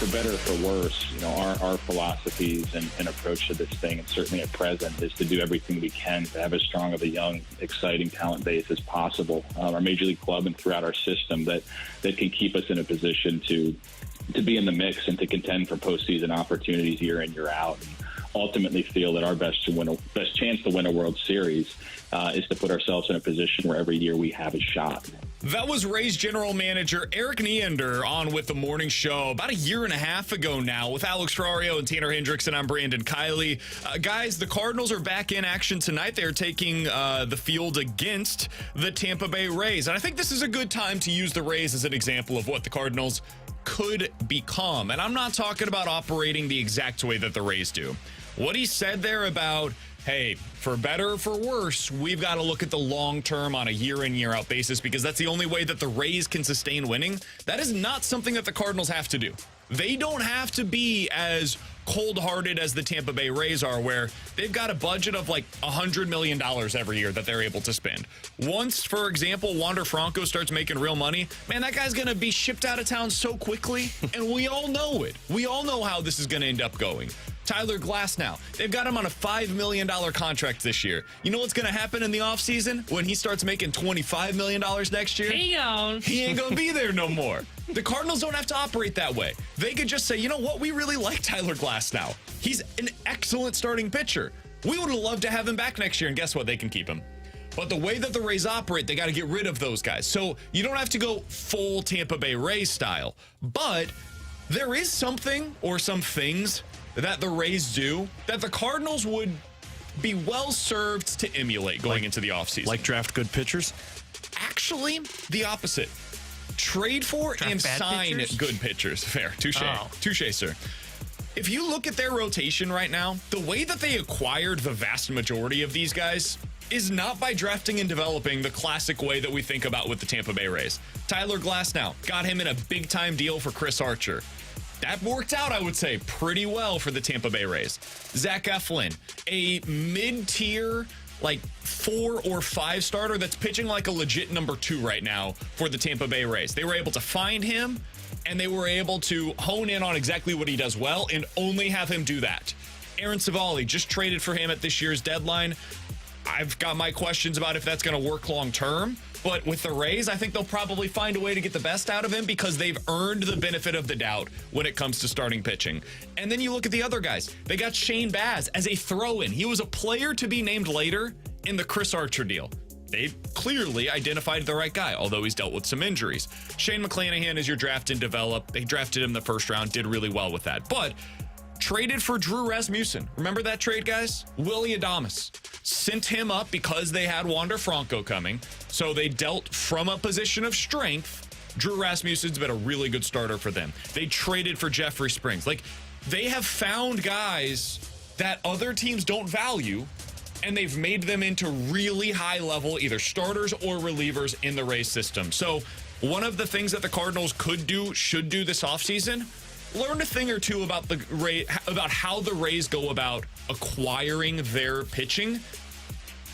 for better or for worse, our philosophies and approach to this thing, and certainly at present, is to do everything we can to have as strong of a young, exciting talent base as possible. Our major league club and throughout our system that can keep us in a position to be in the mix and to contend for postseason opportunities year in, year out. And ultimately feel that our best chance to win a World Series is to put ourselves in a position where every year we have a shot. That was Rays general manager Eric Neander on with the morning show about a year and a half ago now with Alex Ferrario and Tanner Hendrickson. I'm Brandon Kiley. Guys, the Cardinals are back in action tonight. They're taking the field against the Tampa Bay Rays. And I think this is a good time to use the Rays as an example of what the Cardinals could become. And I'm not talking about operating the exact way that the Rays do. What he said there about, hey, for better or for worse, we've got to look at the long term on a year in, year out basis because that's the only way that the Rays can sustain winning. That is not something that the Cardinals have to do. They don't have to be as cold-hearted as the Tampa Bay Rays are, where they've got a budget of like $100 million every year that they're able to spend. Once, for example, Wander Franco starts making real money, man, that guy's going to be shipped out of town so quickly, and we all know it. We all know how this is going to end up going. Tyler Glasnow, they've got him on a $5 million contract this year. You know what's going to happen in the offseason when he starts making $25 million next year? He ain't going to be there no more. The Cardinals don't have to operate that way. They could just say, you know what, we really like Tyler Glasnow. He's an excellent starting pitcher. We would have loved to have him back next year, and guess what? They can keep him. But the way that the Rays operate, they got to get rid of those guys. So you don't have to go full Tampa Bay Rays style. But there is something or some things that the Rays do that the Cardinals would be well served to emulate going into the offseason. Like draft good pitchers? Actually, the opposite. Trade for draft and sign pitchers? good pitchers. Fair. Touche. Oh. Touche, sir. If you look at their rotation right now, the way that they acquired the vast majority of these guys is not by drafting and developing the classic way that we think about with the Tampa Bay Rays. Tyler Glasnow got him in a big-time deal for Chris Archer. That worked out, I would say, pretty well for the Tampa Bay Rays. Zach Eflin, a mid-tier, like 4 or 5 starter that's pitching like a legit number 2 right now for the Tampa Bay Rays. They were able to find him, and they were able to hone in on exactly what he does well and only have him do that. Aaron Savali just traded for him at this year's deadline. I've got my questions about if that's going to work long term. But with the Rays, I think they'll probably find a way to get the best out of him because they've earned the benefit of the doubt when it comes to starting pitching. And then you look at the other guys. They got Shane Baz as a throw-in. He was a player to be named later in the Chris Archer deal. They clearly identified the right guy, although he's dealt with some injuries. Shane McClanahan is your draft and develop. They drafted him the first round, did really well with that. But traded for Drew Rasmussen. Remember that trade, guys? Willy Adames. Sent him up because they had Wander Franco coming. So they dealt from a position of strength. Drew Rasmussen's been a really good starter for them. They traded for Jeffrey Springs. Like, they have found guys that other teams don't value, and they've made them into really high-level either starters or relievers in the Rays system. So one of the things that the Cardinals could do, should do this offseason, learn a thing or two about about how the Rays go about acquiring their pitching,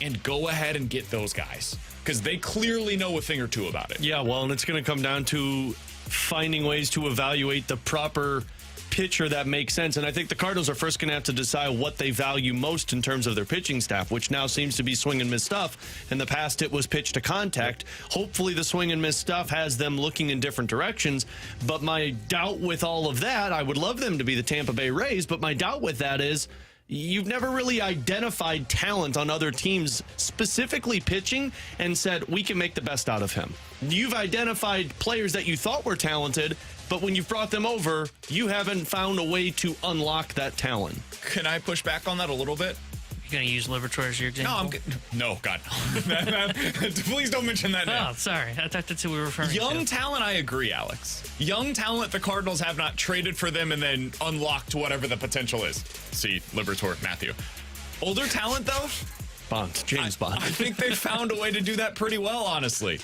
and go ahead and get those guys because they clearly know a thing or two about it. Yeah, well, and it's going to come down to finding ways to evaluate the proper pitcher that makes sense. And I think the Cardinals are first going to have to decide what they value most in terms of their pitching staff, which now seems to be swing and miss stuff. In the past, it was pitch to contact. Hopefully the swing and miss stuff has them looking in different directions. But my doubt with all of that, I would love them to be the Tampa Bay Rays, but my doubt with that is you've never really identified talent on other teams, specifically pitching, and said, we can make the best out of him. You've identified players that you thought were talented, but when you've brought them over, you haven't found a way to unlock that talent. Can I push back on that a little bit? You're going to use Liberatore as your example? No, I'm good. No, God. Please don't mention that now. Oh, sorry. I thought that's who we were referring to. Young talent, I agree, Alex. Young talent, the Cardinals have not traded for them and then unlocked whatever the potential is. See, Liberatore, Matthew. Older talent, though? Bond, James Bond. I think they found a way to do that pretty well, honestly.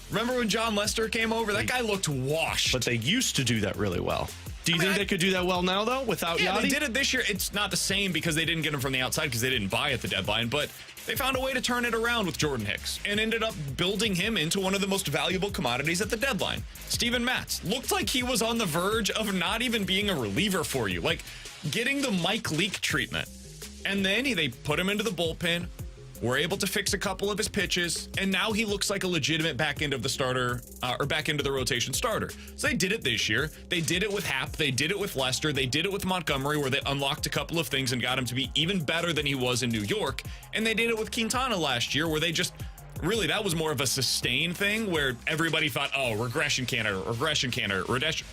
Remember when John Lester came over? That guy looked washed. But they used to do that really well. Do you think they could do that well now, though, without Yeah, Yachty? they did it this year. It's not the same because they didn't get him from the outside because they didn't buy at the deadline, but they found a way to turn it around with Jordan Hicks and ended up building him into one of the most valuable commodities at the deadline. Steven Matz looked like he was on the verge of not even being a reliever for you, like getting the Mike Leake treatment. And then they put him into the bullpen, were able to fix a couple of his pitches, and now he looks like a legitimate back end of the starter or back into the rotation starter. So they did it this year. They did it with Happ. They did it with Lester. They did it with Montgomery, where they unlocked a couple of things and got him to be even better than he was in New York. And they did it with Quintana last year, where they just really, that was more of a sustain thing where everybody thought, oh, regression candidate. It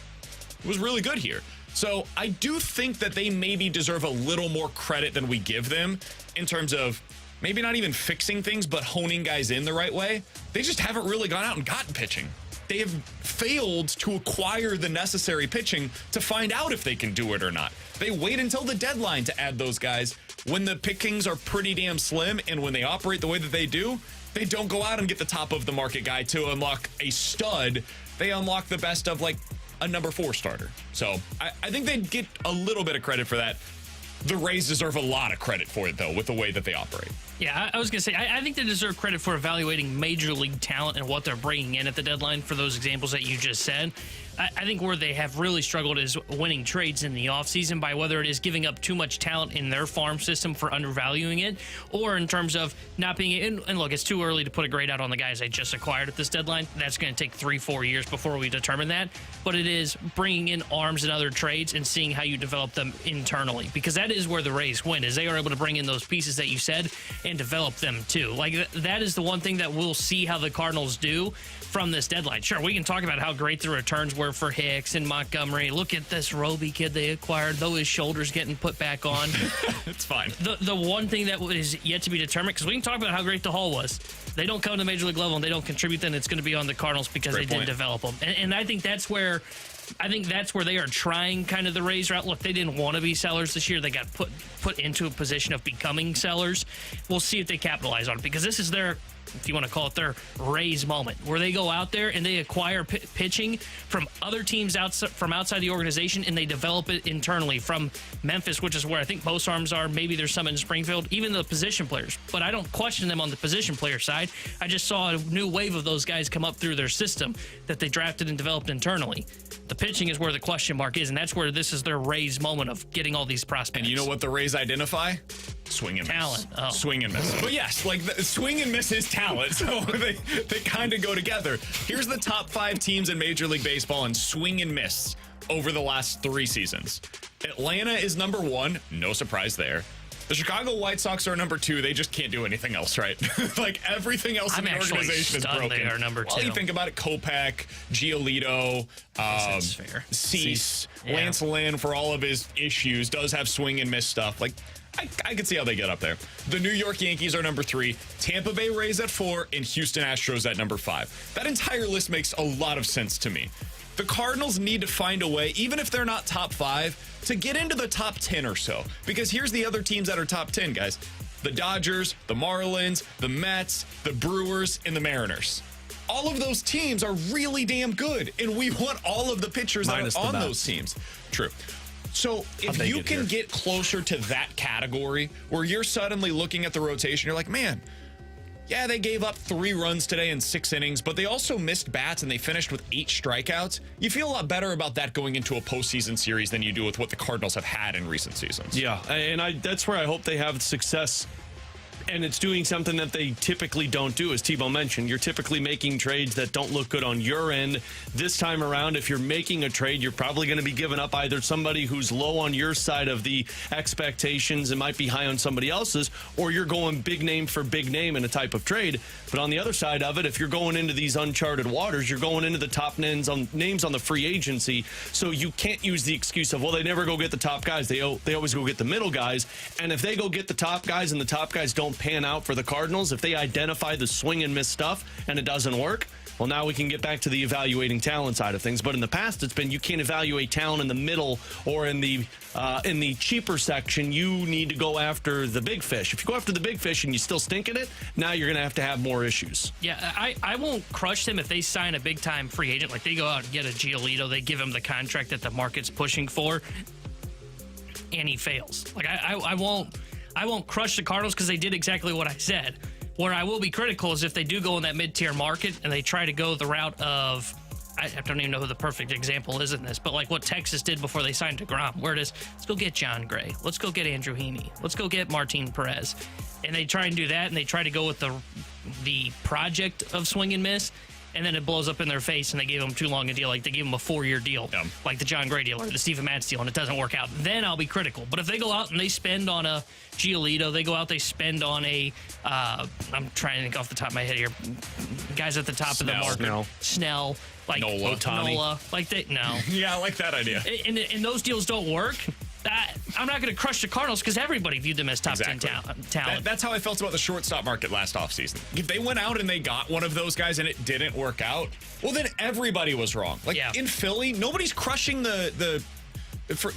was really good here. So I do think that they maybe deserve a little more credit than we give them in terms of maybe not even fixing things, but honing guys in the right way. They just haven't really gone out and gotten pitching. They have failed to acquire the necessary pitching to find out if they can do it or not. They wait until the deadline to add those guys when the pickings are pretty damn slim, and when they operate the way that they do, they don't go out and get the top of the market guy to unlock a stud. They unlock the best of like a number 4 starter. So I think they'd get a little bit of credit for that. The Rays deserve a lot of credit for it, though, with the way that they operate. Yeah, I was going to say, I think they deserve credit for evaluating major league talent and what they're bringing in at the deadline for those examples that you just said. I think where they have really struggled is winning trades in the offseason by whether it is giving up too much talent in their farm system for undervaluing it, or in terms of not being, and look, it's too early to put a grade out on the guys they just acquired at this deadline. That's going to take 3-4 years before we determine that. But it is bringing in arms and other trades and seeing how you develop them internally, because that is where the Rays win, is they are able to bring in those pieces that you said and develop them too. Like that is the one thing that we'll see how the Cardinals do from this deadline. Sure, we can talk about how great the returns were for Hicks and Montgomery. Look at this Roby kid they acquired, though his shoulders getting put back on. It's fine. The one thing that is yet to be determined, because we can talk about how great the Hall was. They don't come to Major League level and they don't contribute, then it's going to be on the Cardinals because they didn't develop them. And I think that's where they are trying kind of the Rays route. Look, they didn't want to be sellers this year. They got put into a position of becoming sellers. We'll see if they capitalize on it, because this is their, if you want to call it their Rays moment, where they go out there and they acquire pitching from other teams outside the organization, and they develop it internally from Memphis, which is where I think most arms are. Maybe there's some in Springfield, even the position players. But I don't question them on the position player side. I just saw a new wave of those guys come up through their system that they drafted and developed internally. The pitching is where the question mark is, and that's where this is their Rays moment of getting all these prospects. And you know what the Rays identify? Swing and talent. miss. Oh. Swing and miss. But yes, like swing and miss is talent, so they kind of go together. Here's the top 5 teams in Major League Baseball in swing and miss over the last 3 seasons. Atlanta is number 1. No surprise there. The Chicago White Sox are number 2. They just can't do anything else, right? Like everything else in the organization is broken. They are number 2. Well, you think about it: Kopech, Giolito, Cease, Yeah. Lance Lynn, for all of his issues, does have swing and miss stuff. Like I could see how they get up there. The New York Yankees are number 3, Tampa Bay Rays at 4, and Houston Astros at number 5. That entire list makes a lot of sense to me. The Cardinals need to find a way, even if they're not top 5, to get into the top 10 or so. Because here's the other teams that are top 10, guys. The Dodgers, the Marlins, the Mets, the Brewers, and the Mariners. All of those teams are really damn good, and we want all of the pitchers that are on those teams. True. So if you can get closer to that category where you're suddenly looking at the rotation, you're like, man, yeah, they gave up 3 runs today in 6 innings, but they also missed bats and they finished with 8 strikeouts. You feel a lot better about that going into a postseason series than you do with what the Cardinals have had in recent seasons. Yeah, and that's where I hope they have success. And it's doing something that they typically don't do, as Tebow mentioned. You're typically making trades that don't look good on your end. This time around, if you're making a trade, you're probably going to be giving up either somebody who's low on your side of the expectations and might be high on somebody else's, or you're going big name for big name in a type of trade. But on the other side of it, if you're going into these uncharted waters, you're going into the top names on the free agency. So you can't use the excuse of, well, they never go get the top guys. They always go get the middle guys. And if they go get the top guys and the top guys don't pan out for the Cardinals, if they identify the swing and miss stuff and it doesn't work, Well, now we can get back to the evaluating talent side of things. But in the past, it's been you can't evaluate talent in the middle or in the cheaper section. You need to go after the big fish. If you go after the big fish and you still stink at it, now you're going to have more issues. Yeah, I won't crush them if they sign a big-time free agent. Like, they go out and get a Giolito, they give him the contract that the market's pushing for, and he fails. Like, I won't crush the Cardinals because they did exactly what I said. Where I will be critical is if they do go in that mid-tier market and they try to go the route of, I don't even know who the perfect example is in this, but like what Texas did before they signed DeGrom, where it is, let's go get John Gray, let's go get Andrew Heaney, let's go get Martin Perez. And they try and do that, and they try to go with the project of swing and miss, and then it blows up in their face, and they gave them too long a deal. Like, they gave them a 4-year deal, like the John Gray deal or the Steven Matz deal, and it doesn't work out. Then I'll be critical. But if they go out and they spend on a Giolito, they go out, they spend on a, I'm trying to think off the top of my head here, guys at the top of the market. Snell. Like Nola. Like, no. Yeah, I like that idea. And those deals don't work. I'm not going to crush the Cardinals because everybody viewed them as top 10 talent. That's how I felt about the shortstop market last offseason. If they went out and they got one of those guys and it didn't work out, well, then everybody was wrong. Like, in Philly, nobody's crushing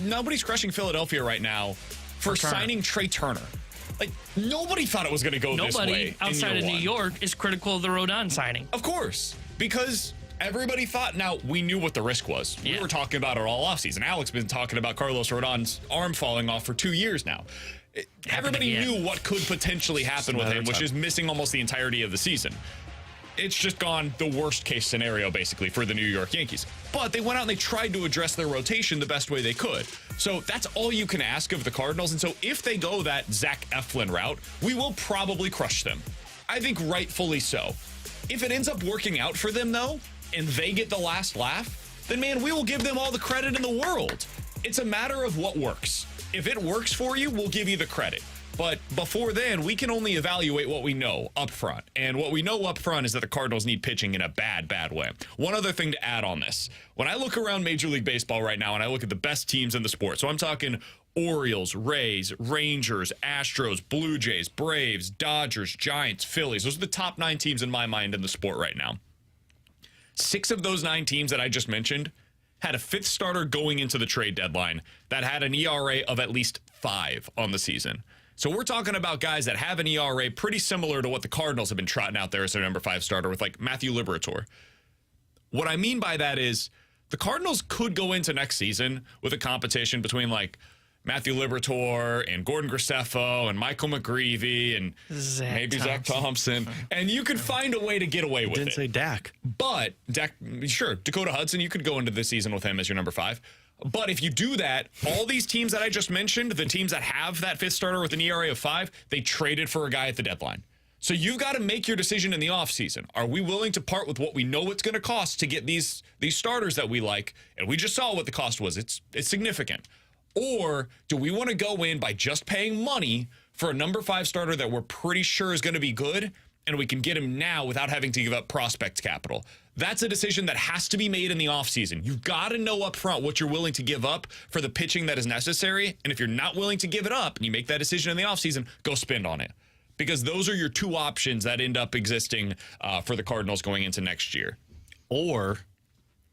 nobody's crushing Philadelphia right now for signing Trey Turner. Like, nobody thought it was going to go this way. Nobody outside of New York is critical of the Rodon signing. Of course, because everybody thought, now we knew what the risk was. We were talking about it all offseason. Alex has been talking about Carlos Rodon's arm falling off for 2 years now. Everybody knew what could potentially happen with him, which is missing almost the entirety of the season. It's just gone the worst case scenario, basically, for the New York Yankees. But they went out and they tried to address their rotation the best way they could. So that's all you can ask of the Cardinals. And so if they go that Zach Eflin route, we will probably crush them. I think rightfully so. If it ends up working out for them, though, and they get the last laugh, then, man, we will give them all the credit in the world. It's a matter of what works. If it works for you, we'll give you the credit. But before then, we can only evaluate what we know up front. And what we know up front is that the Cardinals need pitching in a bad, bad way. One other thing to add on this. When I look around Major League Baseball right now and I look at the best teams in the sport, so I'm talking Orioles, Rays, Rangers, Astros, Blue Jays, Braves, Dodgers, Giants, Phillies. Those are the top 9 teams in my mind in the sport right now. 6 of those 9 teams that I just mentioned had a 5th starter going into the trade deadline that had an ERA of at least 5 on the season. So we're talking about guys that have an ERA pretty similar to what the Cardinals have been trotting out there as their number 5 starter with, like, Matthew Liberatore. What I mean by that is the Cardinals could go into next season with a competition between, like, Matthew Liberatore and Gordon Graceffo and Michael McGreevy and maybe Zach Thompson. And you could find a way to get away with it. Didn't say Dak. But, sure, Dakota Hudson, you could go into the season with him as your number 5. But if you do that, all these teams that I just mentioned, the teams that have that 5th starter with an ERA of 5, they traded for a guy at the deadline. So you've got to make your decision in the offseason. Are we willing to part with what we know it's going to cost to get these starters that we like? And we just saw what the cost was. It's significant. Or do we want to go in by just paying money for a number 5 starter that we're pretty sure is going to be good, and we can get him now without having to give up prospect capital? That's a decision that has to be made in the offseason. You've got to know up front what you're willing to give up for the pitching that is necessary. And if you're not willing to give it up and you make that decision in the offseason, go spend on it. Because those are your 2 options that end up existing for the Cardinals going into next year. Or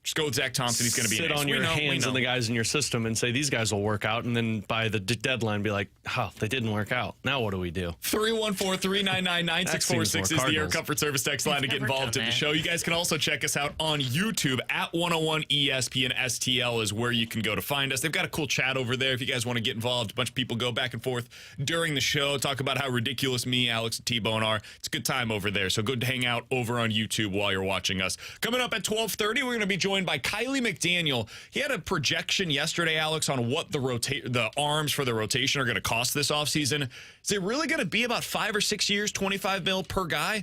just go with Zach Thompson. He's going to be sit on your hands and the guys in your system and say these guys will work out, and then by the deadline be like, oh, they didn't work out. Now what do we do? 314-399-9646 is the Air Comfort Service text line to get involved in the show. You guys can also check us out on YouTube at 101 ESPN STL is where you can go to find us. They've got a cool chat over there if you guys want to get involved. A bunch of people go back and forth during the show, talk about how ridiculous me, Alex, and T-Bone are. It's a good time over there, so good to hang out over on YouTube while you're watching us. Coming up at 12:30, we're going to be joined by Kiley McDaniel. He had a projection yesterday, Alex, on what the arms for the rotation are going to cost this offseason. Is it really going to be about 5 or 6 years, $25 million per guy?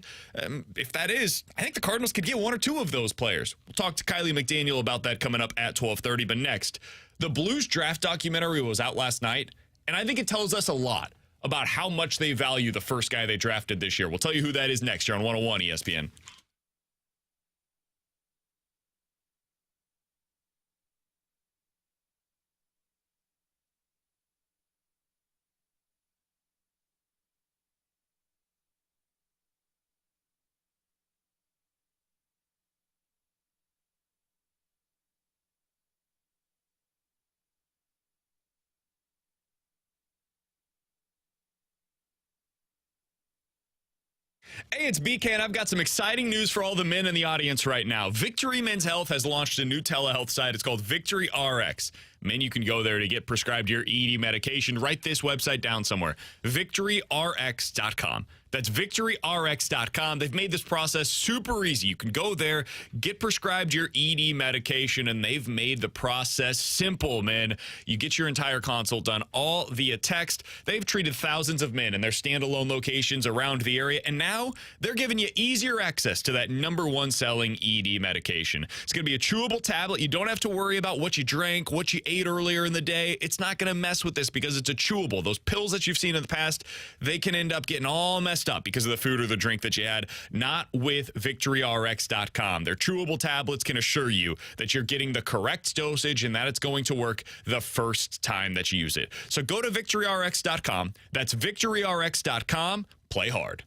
If that is, I think the Cardinals could get 1 or 2 of those players. We'll talk to Kiley McDaniel about that coming up at 12:30. But next, the Blues draft documentary was out last night, and I think it tells us a lot about how much they value the first guy they drafted this year. We'll tell you who that is next year on 101 ESPN. Hey, it's BK, and I've got some exciting news for all the men in the audience right now. Victory Men's Health has launched a new telehealth site. It's called Victory RX. Men, you can go there to get prescribed your ED medication. Write this website down somewhere, victoryrx.com. That's victoryrx.com. They've made this process super easy. You can go there, get prescribed your ED medication, and they've made the process simple, man. You get your entire consult done all via text. They've treated thousands of men in their standalone locations around the area, and now they're giving you easier access to that #1 selling ED medication. It's going to be a chewable tablet. You don't have to worry about what you drank, what you ate earlier in the day. It's not going to mess with this because it's a chewable. Those pills that you've seen in the past, they can end up getting all messed up because of the food or the drink that you had. Not with victoryrx.com. Their chewable tablets can assure you that you're getting the correct dosage and that it's going to work the first time that you use it. So go to victoryrx.com. That's victoryrx.com. Play hard.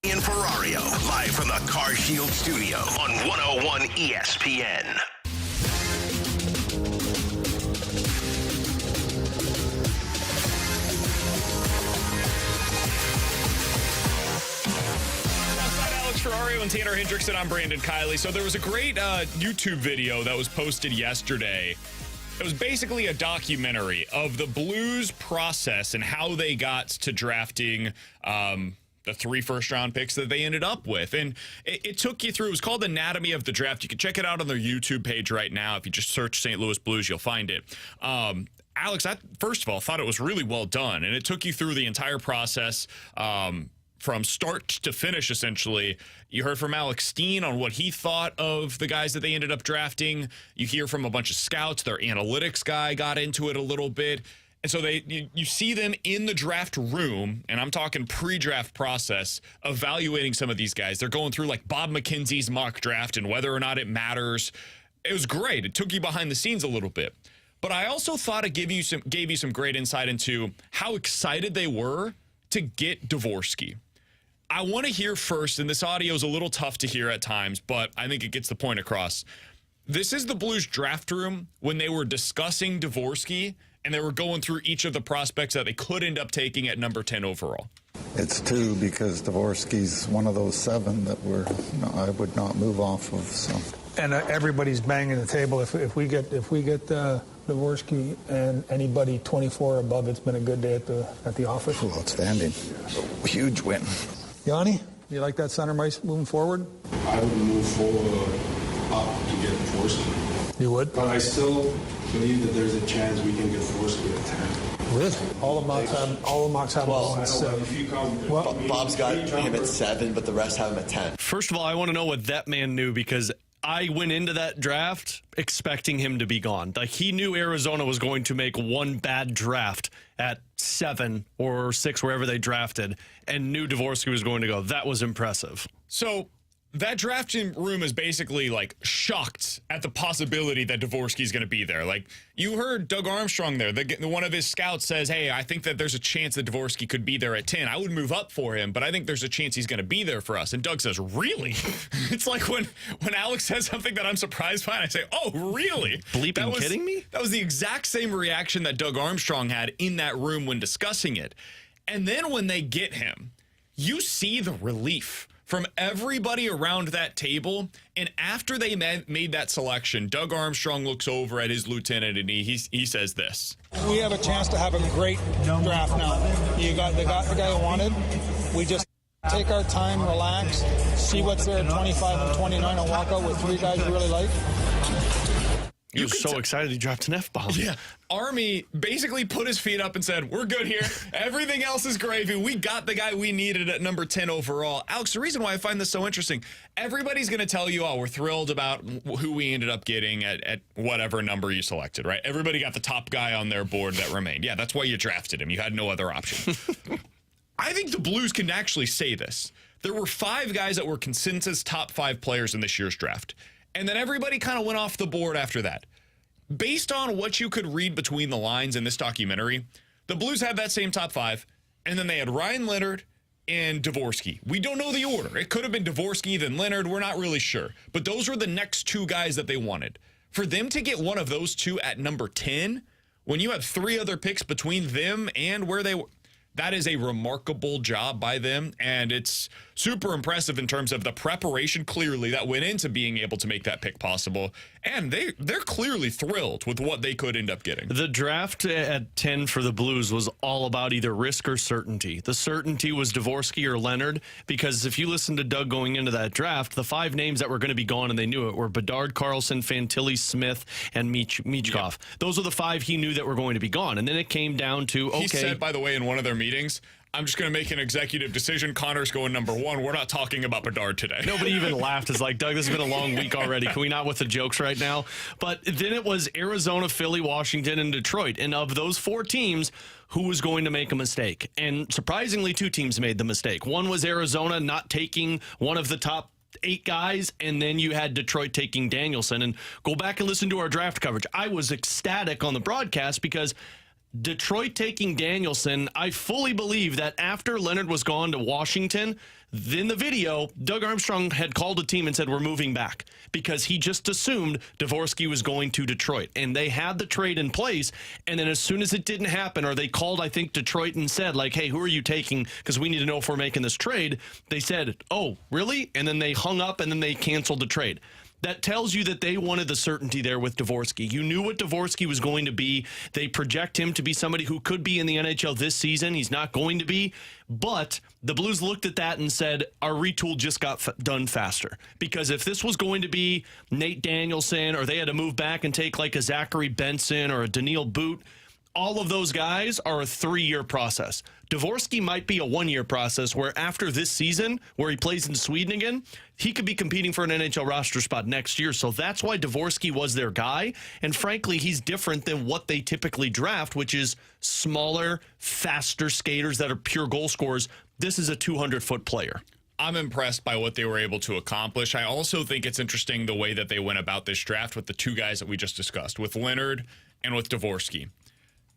In Ferrario, live from the Car Shield studio on 101 ESPN. Ferrario and Tanner Hendrickson. I'm Brandon Kiley. So there was a great YouTube video that was posted yesterday. It was basically a documentary of the Blues process and how they got to drafting the 3 first-round picks that they ended up with. And it took you through. It was called Anatomy of the Draft. You can check it out on their YouTube page right now. If you just search St. Louis Blues, you'll find it. Alex, I, first of all, thought it was really well done. And it took you through the entire process from start to finish, essentially. You heard from Alex Steen on what he thought of the guys that they ended up drafting. You hear from a bunch of scouts. Their analytics guy got into it a little bit. And so you see them in the draft room, and I'm talking pre-draft process, evaluating some of these guys. They're going through like Bob McKenzie's mock draft and whether or not it matters. It was great. It took you behind the scenes a little bit. But I also thought it gave you some great insight into how excited they were to get Dvorsky. I want to hear first, and this audio is a little tough to hear at times, but I think it gets the point across. This is the Blues draft room when they were discussing Dvorsky, and they were going through each of the prospects that they could end up taking at number 10 overall. It's 2 because Dvorsky's one of those 7 that I would not move off of. So. And everybody's banging the table. If we get Dvorsky and anybody 24 or above, it's been a good day at the office. Oh, outstanding. Huge win. Yanni, you like that center mice moving forward? I would move forward up to get Dvorsky. You would? But I still believe that there's a chance we can get Dvorsky at 10. Really? All the mocks have Well, him at 7. if you come, Bob's got him at 7, but the rest have him at 10. First of all, I want to know what that man knew, because I went into that draft expecting him to be gone. Like, he knew Arizona was going to make one bad draft at 7 or 6, wherever they drafted, and knew Dvorsky was going to go. That was impressive. So that drafting room is basically like shocked at the possibility that Dvorsky is going to be there. Like, you heard Doug Armstrong there. One of his scouts says, hey, I think that there's a chance that Dvorsky could be there at 10. I would move up for him, but I think there's a chance he's going to be there for us. And Doug says, really? It's like when Alex says something that I'm surprised by, and I say, oh, really? Bleeping kidding me? That was the exact same reaction that Doug Armstrong had in that room when discussing it. And then when they get him, you see the relief from everybody around that table. And after they made that selection, Doug Armstrong looks over at his lieutenant and he says this. We have a chance to have a great draft now. They got the guy who wanted. We just take our time, relax, see what's there at 25 and 29, and walk out with 3 guys we really like. He was so excited he dropped an F-bomb. Yeah. Army basically put his feet up and said, we're good here. Everything else is gravy. We got the guy we needed at number 10 overall. Alex, the reason why I find this so interesting, everybody's going to tell you, oh, we're thrilled about who we ended up getting at whatever number you selected, right? Everybody got the top guy on their board that remained. Yeah, that's why you drafted him. You had no other option. I think the Blues can actually say this. There were 5 guys that were consensus top 5 players in this year's draft. And then everybody kind of went off the board after that. Based on what you could read between the lines in this documentary, the Blues had that same top 5, and then they had Ryan Leonard and Dvorsky. We don't know the order. It could have been Dvorsky, then Leonard. We're not really sure. But those were the next 2 guys that they wanted. For them to get one of those 2 at number 10, when you have 3 other picks between them and where they were, that is a remarkable job by them, and it's super impressive in terms of the preparation, clearly, that went into being able to make that pick possible. And they're clearly thrilled with what they could end up getting. The draft at 10 for the Blues was all about either risk or certainty. The certainty was Dvorsky or Leonard, because if you listen to Doug going into that draft, the 5 names that were going to be gone, and they knew it, were Bedard, Carlson, Fantilli, Smith, and Michkov. Yeah. Those are the 5 he knew that were going to be gone. And then it came down to, okay. He said, by the way, in one of their meetings, I'm just going to make an executive decision. Connor's going number 1. We're not talking about Bedard today. Nobody even laughed. It's like, Doug, this has been a long week already. Can we not with the jokes right now? But then it was Arizona, Philly, Washington, and Detroit. And of those 4 teams, who was going to make a mistake? And surprisingly, 2 teams made the mistake. One was Arizona not taking one of the top 8 guys, and then you had Detroit taking Danielson. And go back and listen to our draft coverage. I was ecstatic on the broadcast because Detroit taking Danielson, I fully believe that after Leonard was gone to Washington, in the video, Doug Armstrong had called a team and said, we're moving back, because he just assumed Dvorsky was going to Detroit. And they had the trade in place, and then as soon as it didn't happen, or they called, I think, Detroit and said, like, hey, who are you taking? Because we need to know if we're making this trade. They said, oh, really? And then they hung up, and then they canceled the trade. That tells you that they wanted the certainty there with Dvorsky. You knew what Dvorsky was going to be. They project him to be somebody who could be in the NHL this season. He's not going to be. But the Blues looked at that and said, our retool just got done faster. Because if this was going to be Nate Danielson, or they had to move back and take like a Zachary Benson or a Daniil Boot, all of those guys are a 3-year process. Dvorsky might be a 1-year process where after this season, where he plays in Sweden again, he could be competing for an NHL roster spot next year. So that's why Dvorsky was their guy. And frankly, he's different than what they typically draft, which is smaller, faster skaters that are pure goal scorers. This is a 200-foot player. I'm impressed by what they were able to accomplish. I also think it's interesting the way that they went about this draft with the 2 guys that we just discussed, with Leonard and with Dvorsky.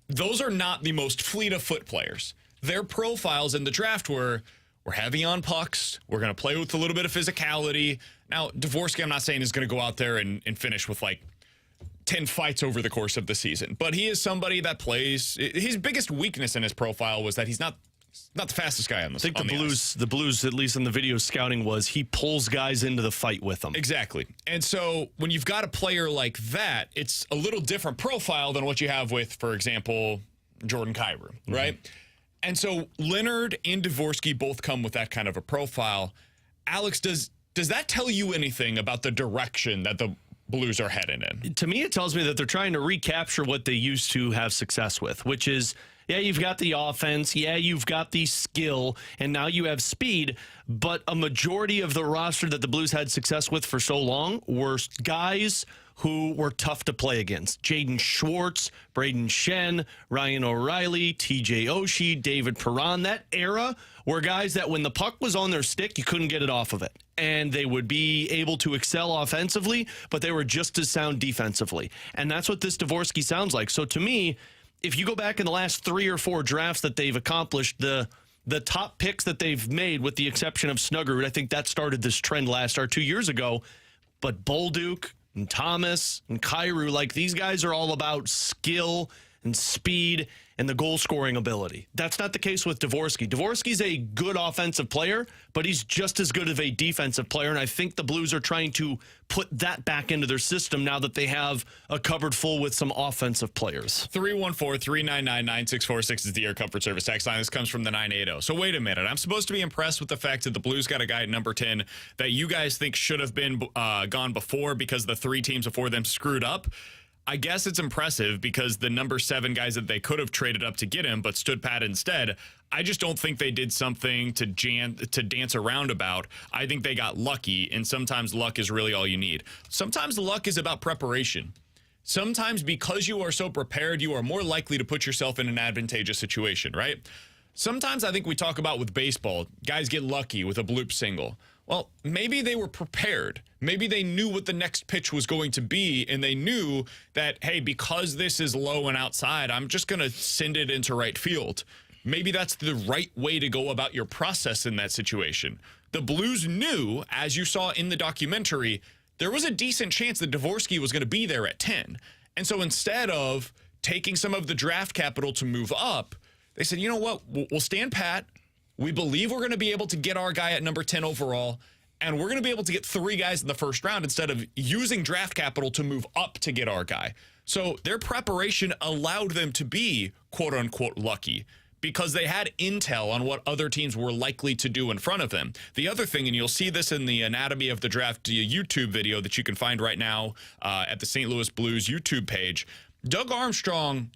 Those are not the most fleet of foot players. Their profiles in the draft were, we're heavy on pucks. We're going to play with a little bit of physicality. Now, Dvorsky, I'm not saying is going to go out there and finish with like 10 fights over the course of the season. But he is somebody that plays. His biggest weakness in his profile was that he's not the fastest guy on the. I think the Blues, at least in the video scouting, was he pulls guys into the fight with them. Exactly. And so when you've got a player like that, it's a little different profile than what you have with, for example, Jordan Kyrou, right? And so Leonard and Dvorsky both come with that kind of a profile. Alex, does that tell you anything about the direction that the Blues are heading in? To me, it tells me that they're trying to recapture what they used to have success with, which is, yeah, you've got the offense, yeah, you've got the skill, and now you have speed, but a majority of the roster that the Blues had success with for so long were guys who were tough to play against. Jaden Schwartz, Braden Shen, Ryan O'Reilly, TJ Oshie, David Perron. That era were guys that when the puck was on their stick, you couldn't get it off of it. And they would be able to excel offensively, but they were just as sound defensively. And that's what this Dvorsky sounds like. So to me, if you go back in the last 3 or 4 drafts that they've accomplished, the top picks that they've made, with the exception of Snuggerud, I think that started this trend 2 years ago. But Bolduc and Thomas and Kyrou, like, these guys are all about skill and speed and the goal-scoring ability. That's not the case with Dvorsky. Dvorsky's a good offensive player, but he's just as good of a defensive player, and I think the Blues are trying to put that back into their system now that they have a cupboard full with some offensive players. 314-399-9646 is the Air Comfort Service text line. This comes from the 980. So wait a minute. I'm supposed to be impressed with the fact that the Blues got a guy at number 10 that you guys think should have been gone before because the 3 teams before them screwed up. I guess it's impressive because the number 7 guys that they could have traded up to get him but stood pat instead, I just don't think they did something to dance around about. I think they got lucky, and sometimes luck is really all you need. Sometimes luck is about preparation. Sometimes because you are so prepared, you are more likely to put yourself in an advantageous situation, right? Sometimes I think we talk about with baseball, guys get lucky with a bloop single. Well, maybe they were prepared. Maybe they knew what the next pitch was going to be, and they knew that, hey, because this is low and outside, I'm just going to send it into right field. Maybe that's the right way to go about your process in that situation. The Blues knew, as you saw in the documentary, there was a decent chance that Dvorsky was going to be there at 10. And so instead of taking some of the draft capital to move up, they said, you know what, we'll stand pat. We believe we're going to be able to get our guy at number 10 overall, and we're going to be able to get 3 guys in the first round instead of using draft capital to move up to get our guy. So their preparation allowed them to be quote-unquote lucky because they had intel on what other teams were likely to do in front of them. The other thing, and you'll see this in the Anatomy of the Draft YouTube video that you can find right now at the St. Louis Blues YouTube page, Doug Armstrong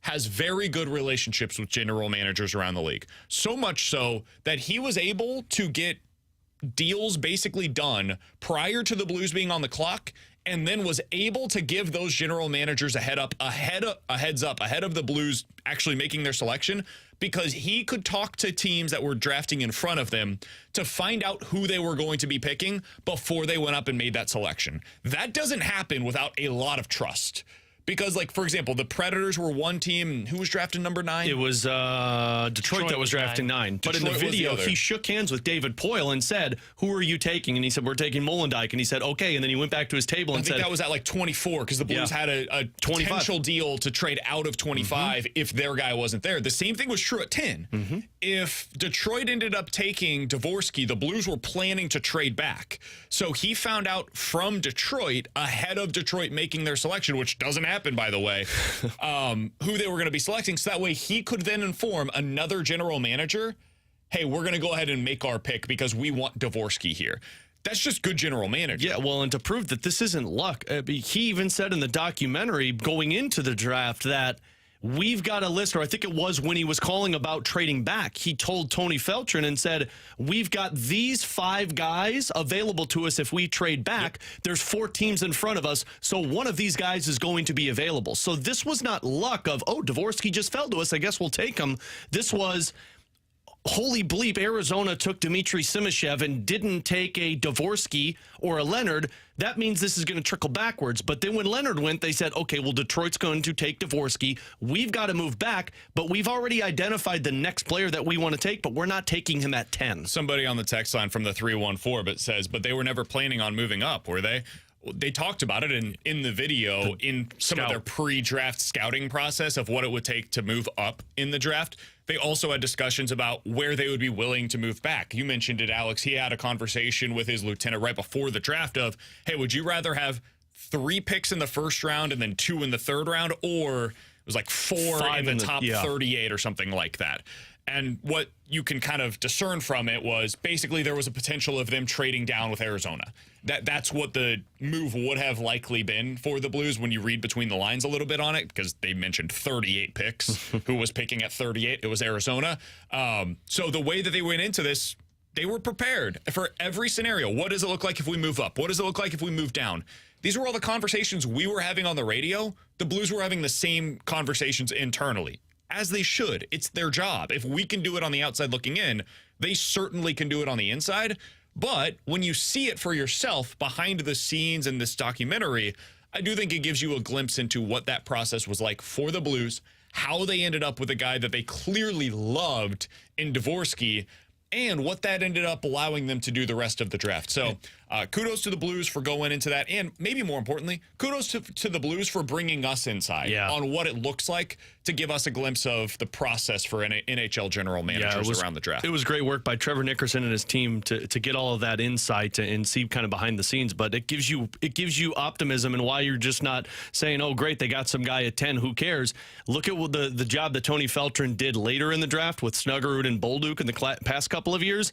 has very good relationships with general managers around the league. So much so that he was able to get deals basically done prior to the Blues being on the clock, and then was able to give those general managers a heads up ahead of the Blues actually making their selection, because he could talk to teams that were drafting in front of them to find out who they were going to be picking before they went up and made that selection. That doesn't happen without a lot of trust. Because, like, for example, the Predators were one team, and who was drafting number 9? It was Detroit that was drafting 9. But in the video, he shook hands with David Poyle and said, who are you taking? And he said, we're taking Molendyke. And he said, okay. And then he went back to his table and said, I think that was at like 24 because the Blues had a potential deal to trade out of 25 if their guy wasn't there. The same thing was true at 10. If Detroit ended up taking Dvorsky, the Blues were planning to trade back. So he found out from Detroit ahead of Detroit making their selection, which doesn't happen, by the way, who they were going to be selecting. So that way he could then inform another general manager, hey, we're going to go ahead and make our pick because we want Dvorsky here. That's just good general management. Yeah, well, and to prove that this isn't luck, he even said in the documentary going into the draft that we've got a list, or I think it was when he was calling about trading back, he told Tony Feltrin and said, we've got these 5 guys available to us if we trade back. There's 4 teams in front of us, so one of these guys is going to be available. So this was not luck of, oh, Dvorsky just fell to us, I guess we'll take him. This was, holy bleep, Arizona took Dmitry Simashev and didn't take a Dvorsky or a Leonard. That means this is going to trickle backwards. But then when Leonard went, they said, okay, well, Detroit's going to take Dvorsky. We've got to move back, but we've already identified the next player that we want to take, but we're not taking him at 10. Somebody on the text line from the 314 says, but they were never planning on moving up, were they? they talked about it in the video in some of their pre-draft scouting process of what it would take to move up in the draft. They also had discussions about where they would be willing to move back. You mentioned it, Alex. He had a conversation with his lieutenant right before the draft of, hey, would you rather have 3 picks in the first round and then 2 in the third round, or it was like 4 in the top 38 or something like that? And what you can kind of discern from it was basically there was a potential of them trading down with Arizona. That's what the move would have likely been for the Blues when you read between the lines a little bit on it, because they mentioned 38 picks. Who was picking at 38? It was Arizona. So the way that they went into this, they were prepared for every scenario. What does it look like if we move up? What does it look like if we move down? These were all the conversations we were having on the radio. The Blues were having the same conversations internally, as they should. It's their job. If we can do it on the outside looking in, they certainly can do it on the inside. But when you see it for yourself behind the scenes in this documentary, I do think it gives you a glimpse into what that process was like for the Blues, how they ended up with a guy that they clearly loved in Dvorsky, and what that ended up allowing them to do the rest of the draft. So kudos to the Blues for going into that. And maybe more importantly, kudos to the Blues for bringing us inside on what it looks like to give us a glimpse of the process for NHL general managers around the draft. It was great work by Trevor Nickerson and his team to get all of that insight and see kind of behind the scenes. But it gives you optimism, and why you're just not saying, oh, great, they got some guy at 10, who cares? Look at what the job that Tony Feltrin did later in the draft with Snuggerud and Bolduc in the past couple of years.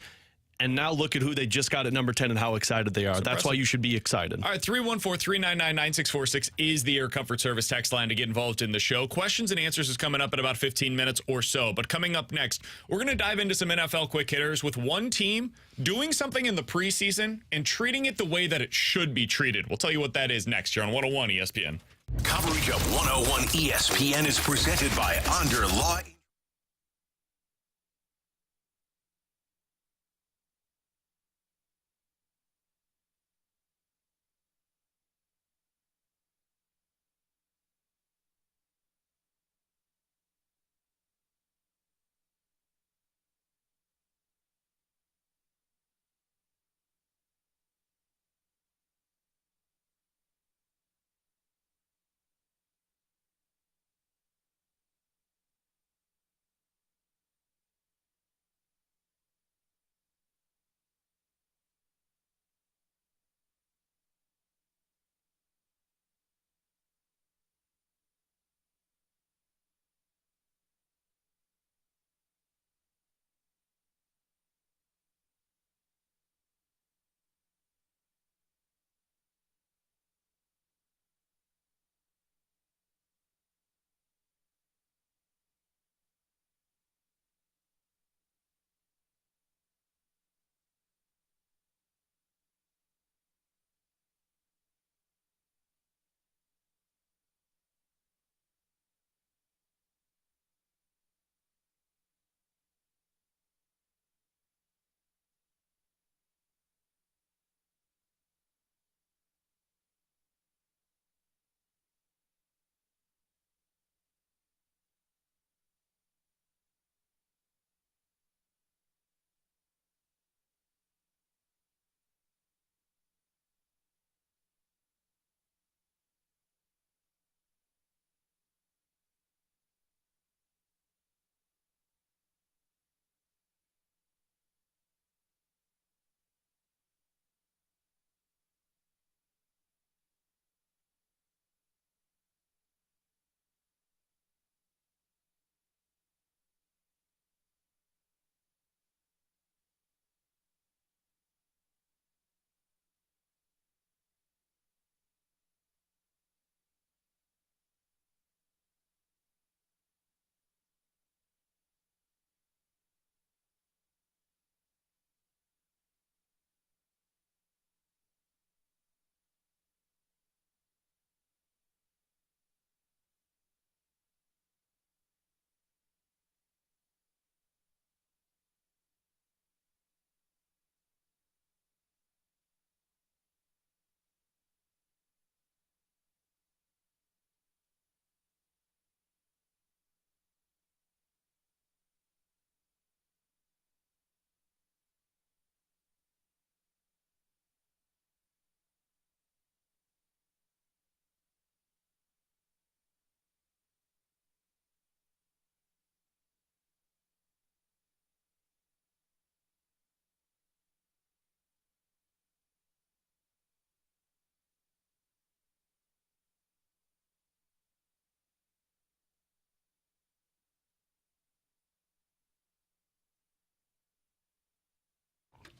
And now look at who they just got at number 10 and how excited they are. That's why you should be excited. All right, 314-399-9646 is the Air Comfort Service text line to get involved in the show. Questions and answers is coming up in about 15 minutes or so. But coming up next, we're going to dive into some NFL quick hitters with one team doing something in the preseason and treating it the way that it should be treated. We'll tell you what that is next here on 101 ESPN. Coverage of 101 ESPN is presented by Underlaw.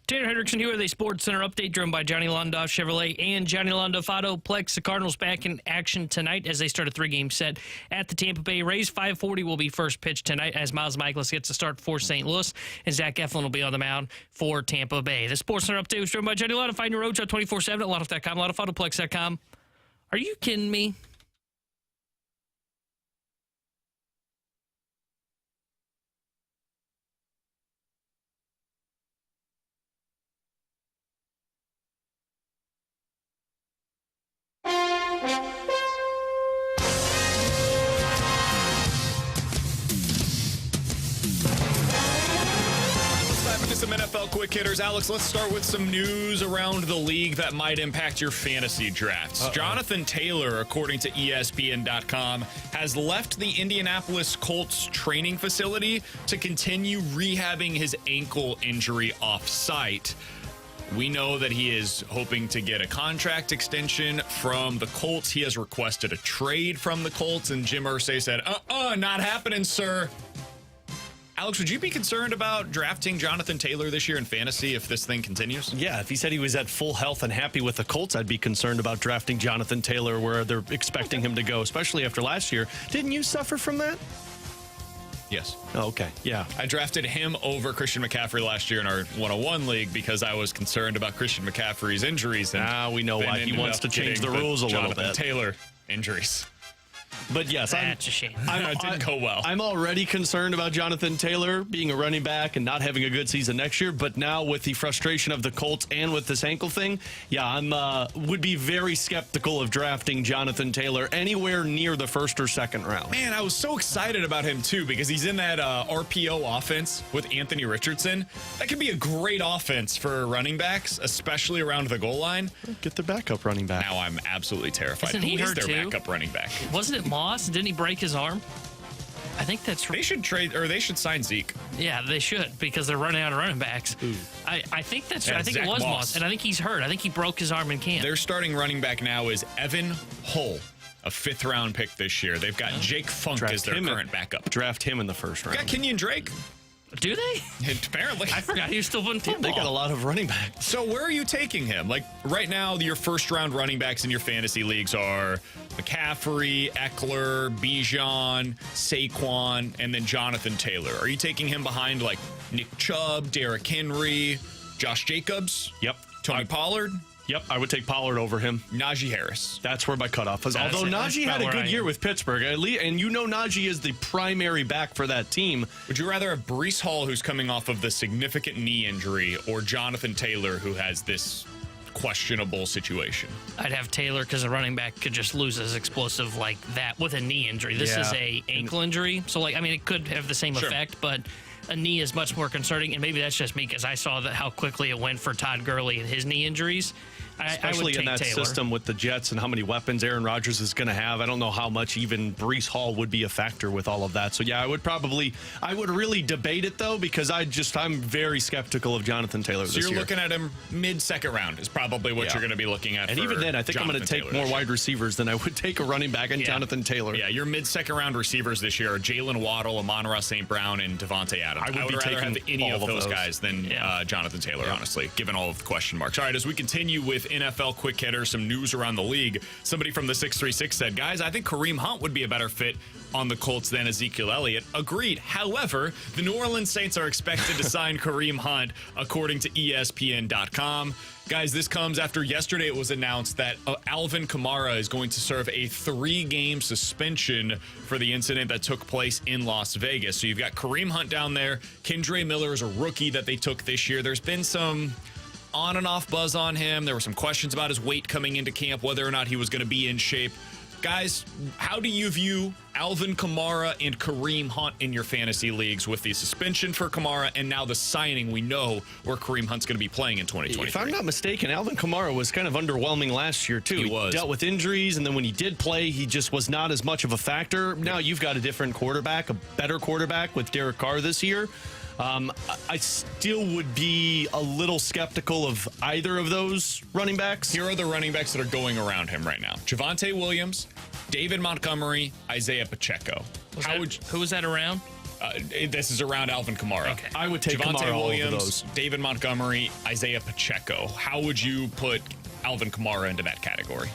Tanner Hendrickson here with a Sports Center update driven by Johnny Londoff Chevrolet and Johnny Londoff Autoplex. The Cardinals back in action tonight as they start a 3-game set at the Tampa Bay Rays. 5:40 will be first pitch tonight as Miles Mikolas gets the start for St. Louis, and Zach Eflin will be on the mound for Tampa Bay. The Sports Center update was driven by Johnny Londoff. Find your roadshow 24/7 at londoff.com, londoffAutoplex.com. Are you kidding me? Some NFL quick hitters. Alex, let's start with some news around the league that might impact your fantasy drafts. Jonathan Taylor, according to ESPN.com, has left the Indianapolis Colts training facility to continue rehabbing his ankle injury off-site. We know that he is hoping to get a contract extension from the Colts. He has requested a trade from the Colts, and Jim Irsay said, not happening, sir. Alex, would you be concerned about drafting Jonathan Taylor this year in fantasy if this thing continues? Yeah, if he said he was at full health and happy with the Colts, I'd be concerned about drafting Jonathan Taylor where they're expecting him to go, especially after last year. Didn't you suffer from that? Yes. Oh, okay. Yeah. I drafted him over Christian McCaffrey last year in our 101 league because I was concerned about Christian McCaffrey's injuries. And now we know why he wants to change the rules a little bit. Taylor injuries. But yes, that's a shame. It didn't go well. I'm already concerned about Jonathan Taylor being a running back and not having a good season next year. But now with the frustration of the Colts and with this ankle thing, yeah, would be very skeptical of drafting Jonathan Taylor anywhere near the first or second round. Man, I was so excited about him too because he's in that RPO offense with Anthony Richardson. That could be a great offense for running backs, especially around the goal line. Get the backup running back. Now I'm absolutely terrified. Isn't he Who is hurt their too? backup running back? Wasn't it Moss? Didn't he break his arm? I think that's right. They should trade, or they should sign Zeke. Yeah, they should because they're running out of running backs. I think that's right. I think Zach it was Moss. Moss, and I think he's hurt. I think he broke his arm in camp. Their starting running back now is Evan Hull, a 5th-round pick this year. They've got Jake Funk as their current backup. Draft him in the first round. Got Kenyon Drake. Do they? Apparently. I forgot he was still playing football. They got a lot of running backs. So where are you taking him? Like right now, your first-round running backs in your fantasy leagues are McCaffrey, Eckler, Bijan, Saquon, and then Jonathan Taylor. Are you taking him behind like Nick Chubb, Derrick Henry, Josh Jacobs? Yep. Tony Pollard? Yep, I would take Pollard over him. Najee Harris. That's where my cutoff is. Although Najee had a good year with Pittsburgh, and you know Najee is the primary back for that team. Would you rather have Breece Hall, who's coming off of the significant knee injury, or Jonathan Taylor, who has this questionable situation? I'd have Taylor because a running back could just lose his explosive like that with a knee injury. This is a ankle injury, so it could have the same effect, but a knee is much more concerning, and maybe that's just me because I saw that how quickly it went for Todd Gurley and his knee injuries. Especially I would take in that Taylor. system with the Jets and how many weapons Aaron Rodgers is going to have. I don't know how much even Breece Hall would be a factor with all of that. So, yeah, I would really debate it, though, because I'm very skeptical of Jonathan Taylor this year. So you're looking at him mid-second round is probably what you're going to be looking at. And even then, I think I'm going to take more wide receivers than I would take a running back and Jonathan Taylor. Yeah, your mid-second round receivers this year are Jalen Waddle, Amon-Ra St. Brown, and Devontae Adams. I would rather have any of those guys than Jonathan Taylor, honestly, given all of the question marks. All right, as we continue with NFL quick hitter, some news around the league. Somebody from the 636 said, guys, I think Kareem Hunt would be a better fit on the Colts than Ezekiel Elliott. Agreed. However, the New Orleans Saints are expected to sign Kareem Hunt, according to ESPN.com. Guys, this comes after yesterday it was announced that Alvin Kamara is going to serve a 3-game suspension for the incident that took place in Las Vegas. So you've got Kareem Hunt down there. Kendre Miller is a rookie that they took this year. There's been some on and off buzz on him. There were some questions about his weight coming into camp, whether or not he was going to be in shape. Guys, how do you view Alvin Kamara and Kareem Hunt in your fantasy leagues with the suspension for Kamara and now the signing we know where Kareem Hunt's going to be playing in 2023? If I'm not mistaken, Alvin Kamara was kind of underwhelming last year, too. He was. Dealt with injuries, and then when he did play, he just was not as much of a factor. Now you've got a different quarterback, a better quarterback with Derek Carr this year. I still would be a little skeptical of either of those running backs. Here are the running backs that are going around him right now. Javonte Williams, David Montgomery, Isaiah Pacheco. Who was that around? This is around Alvin Kamara. Okay. I would take Javonte Kamara Williams, over those. David Montgomery, Isaiah Pacheco. How would you put Alvin Kamara into that category?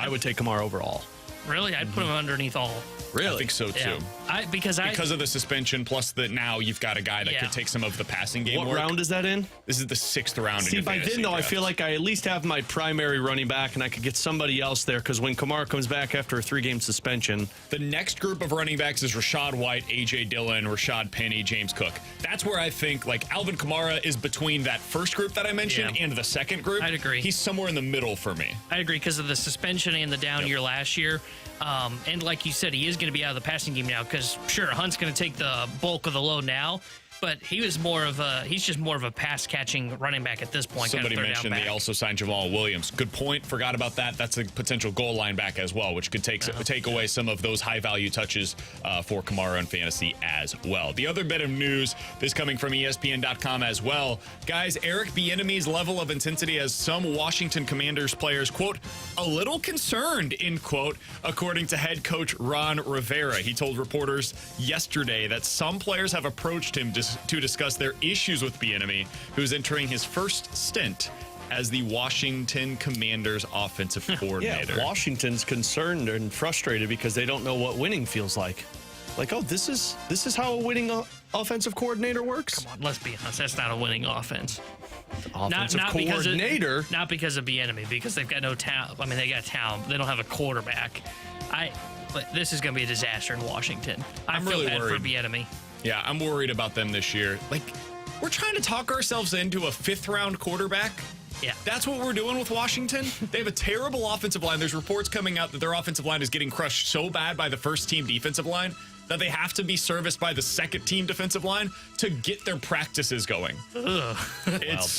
I would take Kamara over all. Really? I'd put him underneath all. Really? I think so, too. Yeah. Because of the suspension, plus that now you've got a guy that could take some of the passing game What work. round is that in? This is the 6th round. See, by then, though, I feel like I at least have my primary running back, and I could get somebody else there, because when Kamara comes back after a 3-game suspension. The next group of running backs is Rashad White, A.J. Dillon, Rashad Penny, James Cook. That's where I think, like, Alvin Kamara is between that first group that I mentioned and the second group. I'd agree. He's somewhere in the middle for me. I agree because of the suspension and the down year last year. And like you said, he is going to be out of the passing game now because, sure, Hunt's going to take the bulk of the load now, but he's just more of a pass-catching running back at this point. Somebody mentioned they also signed Jamal Williams. Good point. Forgot about that. That's a potential goal line back as well, which could take away some of those high-value touches for Kamara in fantasy as well. The other bit of news, this coming from ESPN.com as well. Guys, Eric Bieniemy's level of intensity has some Washington Commanders players, quote, a little concerned, end quote, according to head coach Ron Rivera. He told reporters yesterday that some players have approached him to discuss their issues with Bieniemy, who is entering his first stint as the Washington Commanders offensive coordinator. Yeah, Washington's concerned and frustrated because they don't know what winning feels like. Like, oh, this is how a winning offensive coordinator works? Come on, let's be honest. That's not a winning offense. Offensive coordinator? Not because of Bieniemy, because they've got no talent. I mean, they got talent, but they don't have a quarterback. But this is going to be a disaster in Washington. I feel really bad worried for Bieniemy. Yeah, I'm worried about them this year. Like, we're trying to talk ourselves into a 5th-round quarterback. Yeah. That's what we're doing with Washington. They have a terrible offensive line. There's reports coming out that their offensive line is getting crushed so bad by the first-team defensive line that they have to be serviced by the second-team defensive line to get their practices going. It's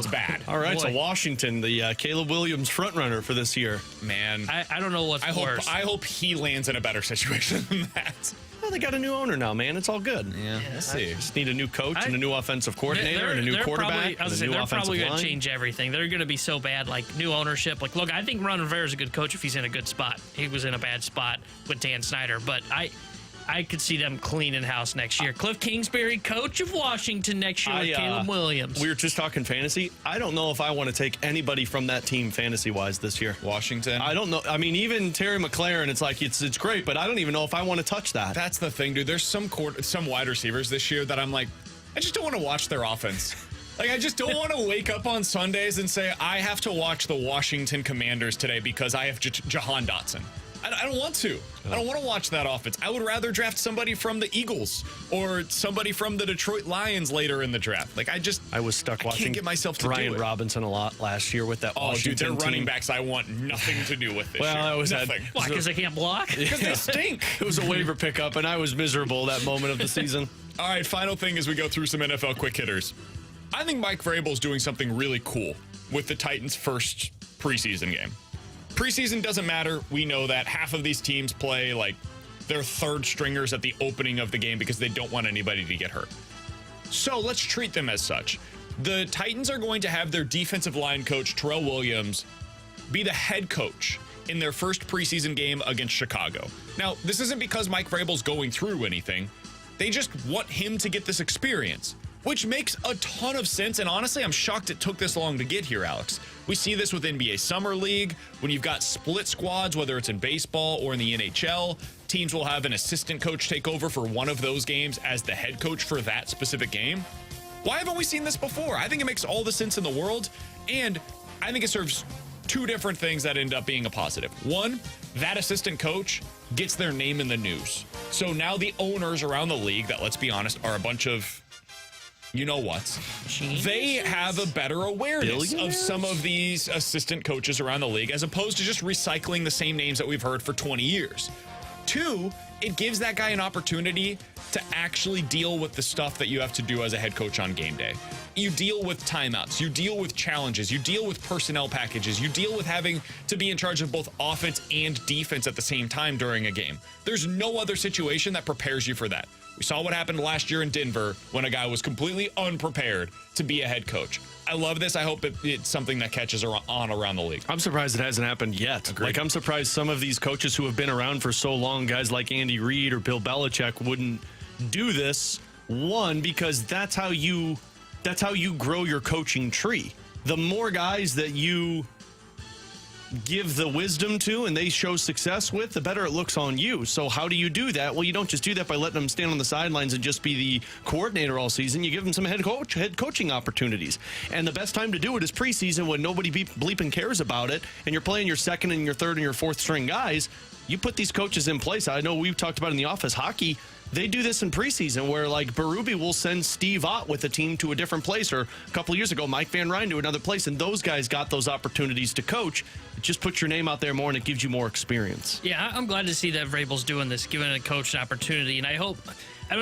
bad. All right, so Washington, the Caleb Williams frontrunner for this year. Man. I don't know what's worse. I hope he lands in a better situation than that. Well, they got a new owner now, man. It's all good. Yeah, let's see. Just need a new coach and a new offensive coordinator and a new quarterback. They're probably going to change everything. They're going to be so bad, like new ownership. Like, look, I think Ron Rivera is a good coach if he's in a good spot. He was in a bad spot with Dan Snyder, but I could see them cleaning house next year. Cliff Kingsbury, coach of Washington next year with Caleb Williams. We were just talking fantasy. I don't know if I want to take anybody from that team fantasy-wise this year. Washington? I don't know. I mean, even Terry McLaurin, it's like, it's great, but I don't even know if I want to touch that. That's the thing, dude. There's some wide receivers this year that I'm like, I just don't want to watch their offense. Like, I just don't want to wake up on Sundays and say, I have to watch the Washington Commanders today because I have Jahan Dotson. I don't want to. I don't want to watch that offense. I would rather draft somebody from the Eagles or somebody from the Detroit Lions later in the draft. Like, I was stuck watching. I can't get myself to Brian do it. Robinson a lot last year with that Washington dude, their running team. backs I want nothing to do with this year. I was nothing. Why, because they can't block? Because they stink. It was a waiver pickup, and I was miserable that moment of the season. All right, final thing as we go through some NFL quick hitters. I think Mike Vrabel's doing something really cool with the Titans' first preseason game. Preseason doesn't matter. We know that half of these teams play like their third stringers at the opening of the game because they don't want anybody to get hurt. So let's treat them as such. The Titans are going to have their defensive line coach, Terrell Williams, be the head coach in their first preseason game against Chicago. Now, this isn't because Mike Vrabel's going through anything. They just want him to get this experience, which makes a ton of sense. And honestly, I'm shocked it took this long to get here, Alex. We see this with NBA Summer League. When you've got split squads, whether it's in baseball or in the NHL, teams will have an assistant coach take over for one of those games as the head coach for that specific game. Why haven't we seen this before? I think it makes all the sense in the world. And I think it serves two different things that end up being a positive. One, that assistant coach gets their name in the news. So now the owners around the league that, let's be honest, are a bunch of you know what? They have a better awareness of some of these assistant coaches around the league as opposed to just recycling the same names that we've heard for 20 years. Two, it gives that guy an opportunity to actually deal with the stuff that you have to do as a head coach on game day. You deal with timeouts, you deal with challenges, you deal with personnel packages, you deal with having to be in charge of both offense and defense at the same time during a game. There's no other situation that prepares you for that. We saw what happened last year in Denver when a guy was completely unprepared to be a head coach. I love this. I hope it's something that catches on around the league. I'm surprised it hasn't happened yet. Agreed. Like, I'm surprised some of these coaches who have been around for so long, guys like Andy Reid or Bill Belichick, wouldn't do this. One, because that's how you grow your coaching tree. The more guys that you give the wisdom to and they show success with, the better it looks on you. So how do you do that? Well, you don't just do that by letting them stand on the sidelines and just be the coordinator all season. You give them some head coaching opportunities. And the best time to do it is preseason, when nobody bleeping cares about it, and you're playing your second and your third and your fourth string guys. You put these coaches in place. I know we've talked about in the office hockey. They do this in preseason where, like, Berube will send Steve Ott with a team to a different place, or a couple of years ago, Mike Van Ryn to another place, and those guys got those opportunities to coach. It just puts your name out there more, and it gives you more experience. Yeah, I'm glad to see that Vrabel's doing this, giving a coach an opportunity, and I don't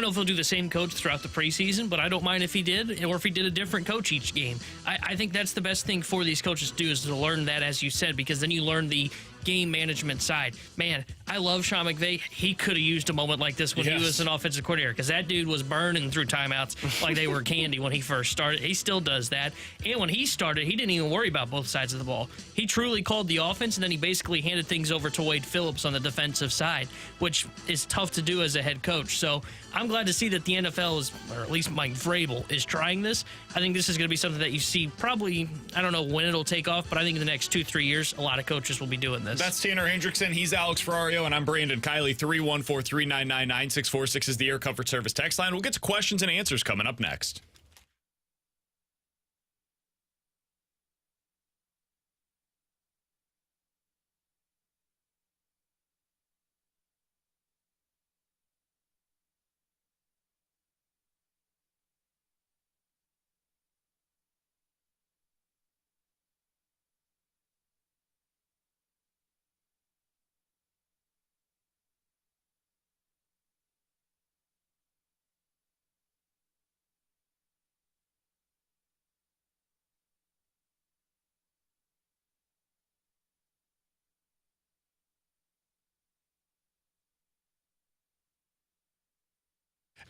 know if he'll do the same coach throughout the preseason, but I don't mind if he did, or if he did a different coach each game. I think that's the best thing for these coaches to do, is to learn that, as you said, because then you learn the game management side. Man, I love Sean McVay. He could have used a moment like this when he was an offensive coordinator, because that dude was burning through timeouts like they were candy when he first started. He still does that. And when he started, he didn't even worry about both sides of the ball. He truly called the offense, and then he basically handed things over to Wade Phillips on the defensive side, which is tough to do as a head coach. So I'm glad to see that the NFL is, or at least Mike Vrabel, is trying this. I think this is going to be something that you see probably, I don't know when it'll take off, but I think in the next 2-3 years, a lot of coaches will be doing this. That's Tanner Hendrickson. He's Alex Ferrario, and I'm Brandon Kiley. 314-399-9646 is the Air Comfort Service text line. We'll get to questions and answers coming up next.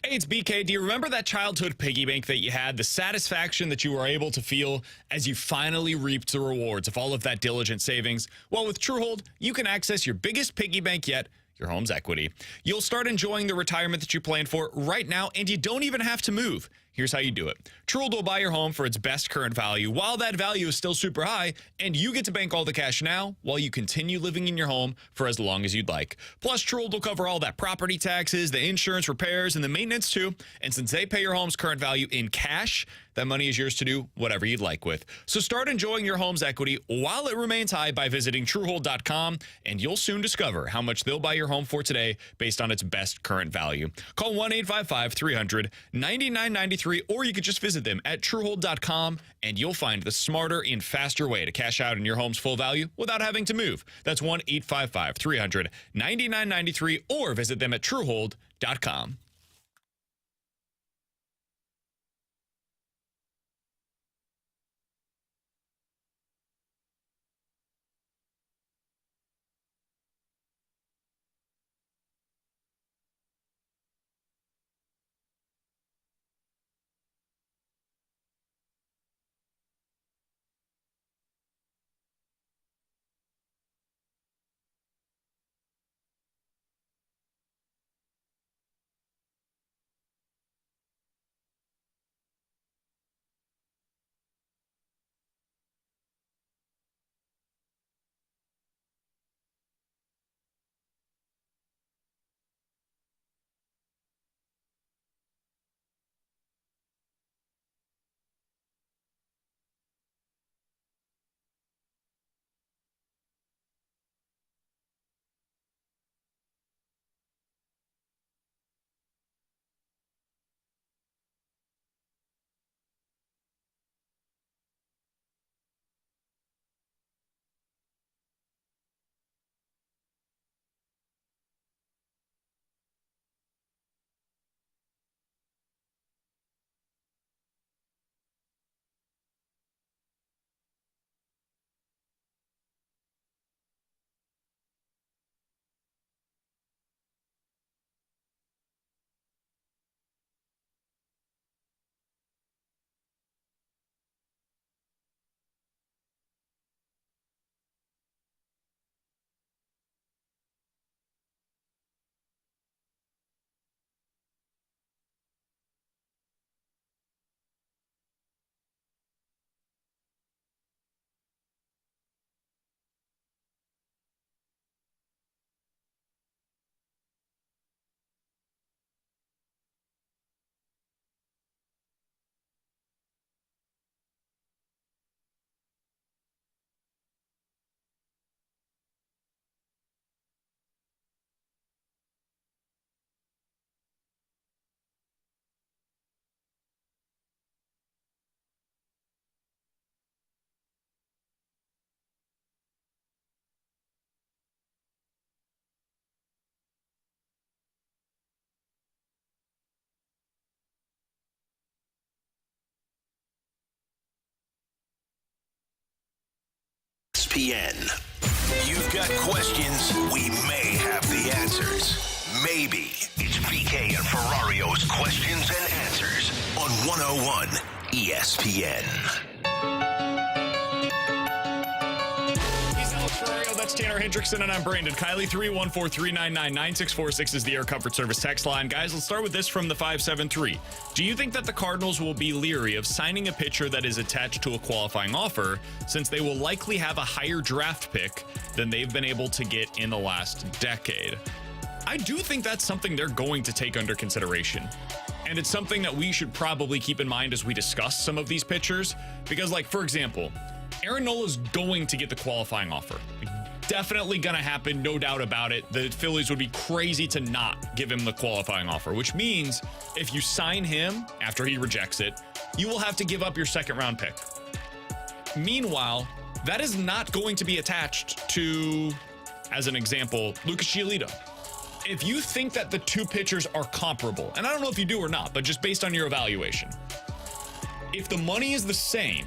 Hey, it's BK. Do you remember that childhood piggy bank that you had? The satisfaction that you were able to feel as you finally reaped the rewards of all of that diligent savings? Well, with Truehold, you can access your biggest piggy bank yet, your home's equity. You'll start enjoying the retirement that you planned for right now, and you don't even have to move. Here's how you do it. Truehold will buy your home for its best current value while that value is still super high, and you get to bank all the cash now while you continue living in your home for as long as you'd like. Plus, Truehold will cover all that property taxes, the insurance, repairs, and the maintenance too. And since they pay your home's current value in cash, that money is yours to do whatever you'd like with. So start enjoying your home's equity while it remains high by visiting Truehold.com, and you'll soon discover how much they'll buy your home for today based on its best current value. Call 1-855-300-9993, or you could just visit them at Truehold.com, and you'll find the smarter and faster way to cash out in your home's full value without having to move. That's 1-855-300-9993, or visit them at Truehold.com. ESPN. You've got questions, we may have the answers. Maybe. It's BK and Ferrario's Questions and Answers on 101 ESPN. He's Alex Ferrario, that's Tanner Hendrickson, and I'm Brandon Kiley. 314-399-9646 is the Air Comfort Service text line. Guys, let's start with this from the 573. Do you think that the Cardinals will be leery of signing a pitcher that is attached to a qualifying offer, since they will likely have a higher draft pick than they've been able to get in the last decade? I do think that's something they're going to take under consideration. And it's something that we should probably keep in mind as we discuss some of these pitchers. Because, like, for example, Aaron Nola's going to get the qualifying offer. Definitely going to happen, no doubt about it. The Phillies would be crazy to not give him the qualifying offer, which means if you sign him after he rejects it, you will have to give up your second-round pick. Meanwhile, that is not going to be attached to, as an example, Lucas Giolito. If you think that the two pitchers are comparable, and I don't know if you do or not, but just based on your evaluation, if the money is the same,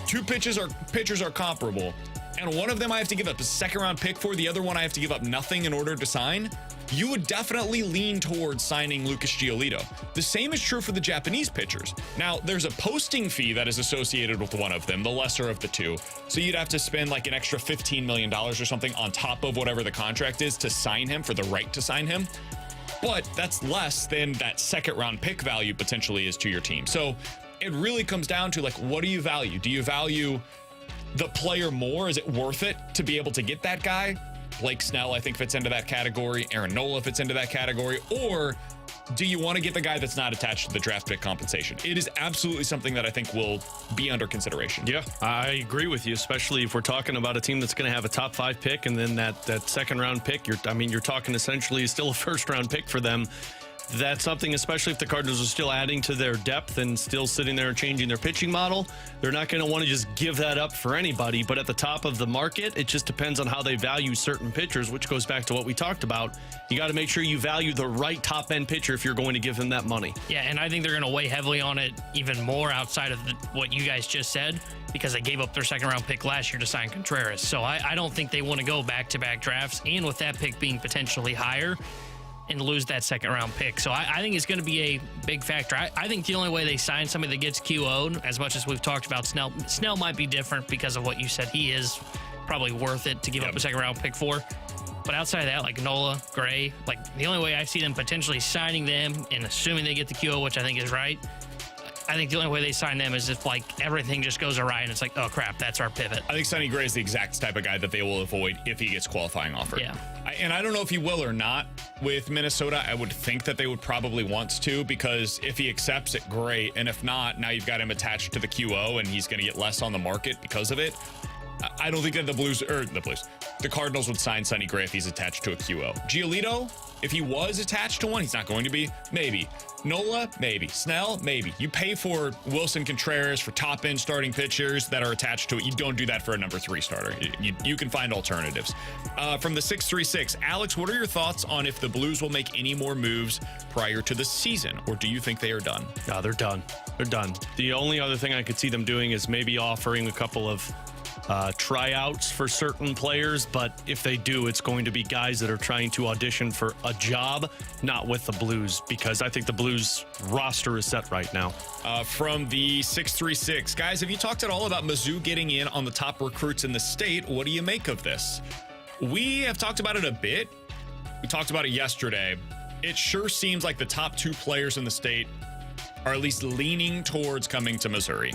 two pitchers are comparable, and one of them I have to give up a second-round pick for, the other one I have to give up nothing in order to sign, you would definitely lean towards signing Lucas Giolito. The same is true for the Japanese pitchers. Now, there's a posting fee that is associated with one of them, the lesser of the two. So you'd have to spend like an extra $15 million or something on top of whatever the contract is to sign him, for the right to sign him. But that's less than that second-round pick value potentially is to your team. So it really comes down to, like, what do you value? Do you value the player more? Is it worth it to be able to get that guy? Blake Snell, I think, fits into that category. Aaron Nola fits into that category. Or do you want to get the guy that's not attached to the draft pick compensation? It is absolutely something that I think will be under consideration. Yeah, I agree with you, especially if we're talking about a team that's going to have a top 5 pick and then that second round pick. You're talking essentially still a first round pick for them. That's something, especially if the Cardinals are still adding to their depth and still sitting there and changing their pitching model. They're not going to want to just give that up for anybody. But at the top of the market, it just depends on how they value certain pitchers, which goes back to what we talked about. You got to make sure you value the right top-end pitcher if you're going to give them that money. Yeah, and I think they're going to weigh heavily on it even more outside of what you guys just said, because they gave up their second-round pick last year to sign Contreras. So I don't think they want to go back-to-back drafts, and with that pick being potentially higher, and lose that second-round pick. So I think it's going to be a big factor. I think the only way they sign somebody that gets QO'd, as much as we've talked about Snell might be different because of what you said. He is probably worth it to give up a second-round pick for. But outside of that, like Nola, Gray, like the only way I see them potentially signing them, and assuming they get the QO, which I think is right, I think the only way they sign them is if, like, everything just goes awry and it's like, oh, crap, that's our pivot. I think Sonny Gray is the exact type of guy that they will avoid if he gets qualifying offer. Yeah. And I don't know if he will or not with Minnesota. I would think that they would probably want to, because if he accepts it, great. And if not, now you've got him attached to the QO and he's going to get less on the market because of it. I don't think that the Cardinals would sign Sonny Gray if he's attached to a QO. Giolito, if he was attached to one, he's not going to be. Maybe. Nola, maybe. Snell, maybe. You pay for Wilson Contreras for top-end starting pitchers that are attached to it. You don't do that for a number 3 starter. You can find alternatives. From the 636, Alex, what are your thoughts on if the Blues will make any more moves prior to the season, or do you think they are done? No, they're done. They're done. The only other thing I could see them doing is maybe offering a couple of tryouts for certain players, but if they do, it's going to be guys that are trying to audition for a job, not with the Blues, because I think the Blues roster is set right now. From the 636, guys, have you talked at all about Mizzou getting in on the top recruits in the state? What do you make of this? We have talked about it a bit. We talked about it yesterday. It sure seems like the top 2 players in the state are at least leaning towards coming to Missouri.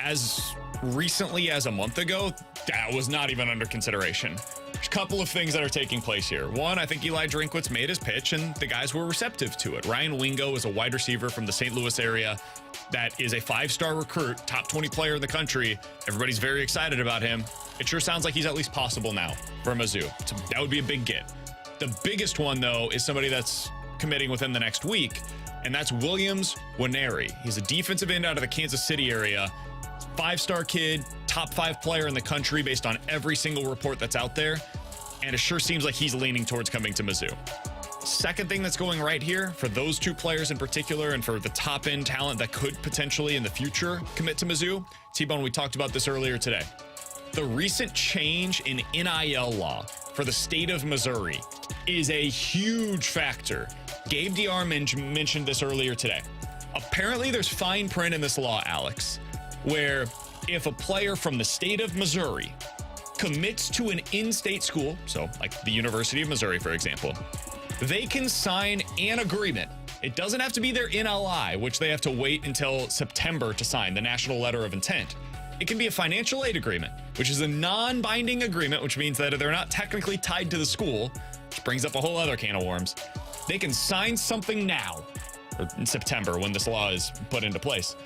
As recently as a month ago, that was not even under consideration. There's a couple of things that are taking place here. One, I think Eli Drinkwitz made his pitch and the guys were receptive to it. Ryan Wingo is a wide receiver from the St. Louis area that is a 5-star recruit, top 20 player in the country. Everybody's very excited about him. It sure sounds like he's at least possible now for Mizzou. So that would be a big get. The biggest one, though, is somebody that's committing within the next week, and that's Williams Nwaneri. He's a defensive end out of the Kansas City area. 5-star kid, top 5 player in the country based on every single report that's out there. And it sure seems like he's leaning towards coming to Mizzou. Second thing that's going right here for those 2 players in particular, and for the top end talent that could potentially in the future commit to Mizzou, T-Bone, we talked about this earlier today. the recent change in NIL law for the state of Missouri is a huge factor. Gabe DR mentioned this earlier today. Apparently, there's fine print in this law, Alex, where if a player from the state of Missouri commits to an in-state school, so like the University of Missouri, for example, they can sign an agreement. It doesn't have to be their NLI, which they have to wait until September to sign, the National Letter of Intent. It can be a financial aid agreement, which is a non-binding agreement, which means that they're not technically tied to the school, which brings up a whole other can of worms. They can sign something now, or in September when this law is put into place,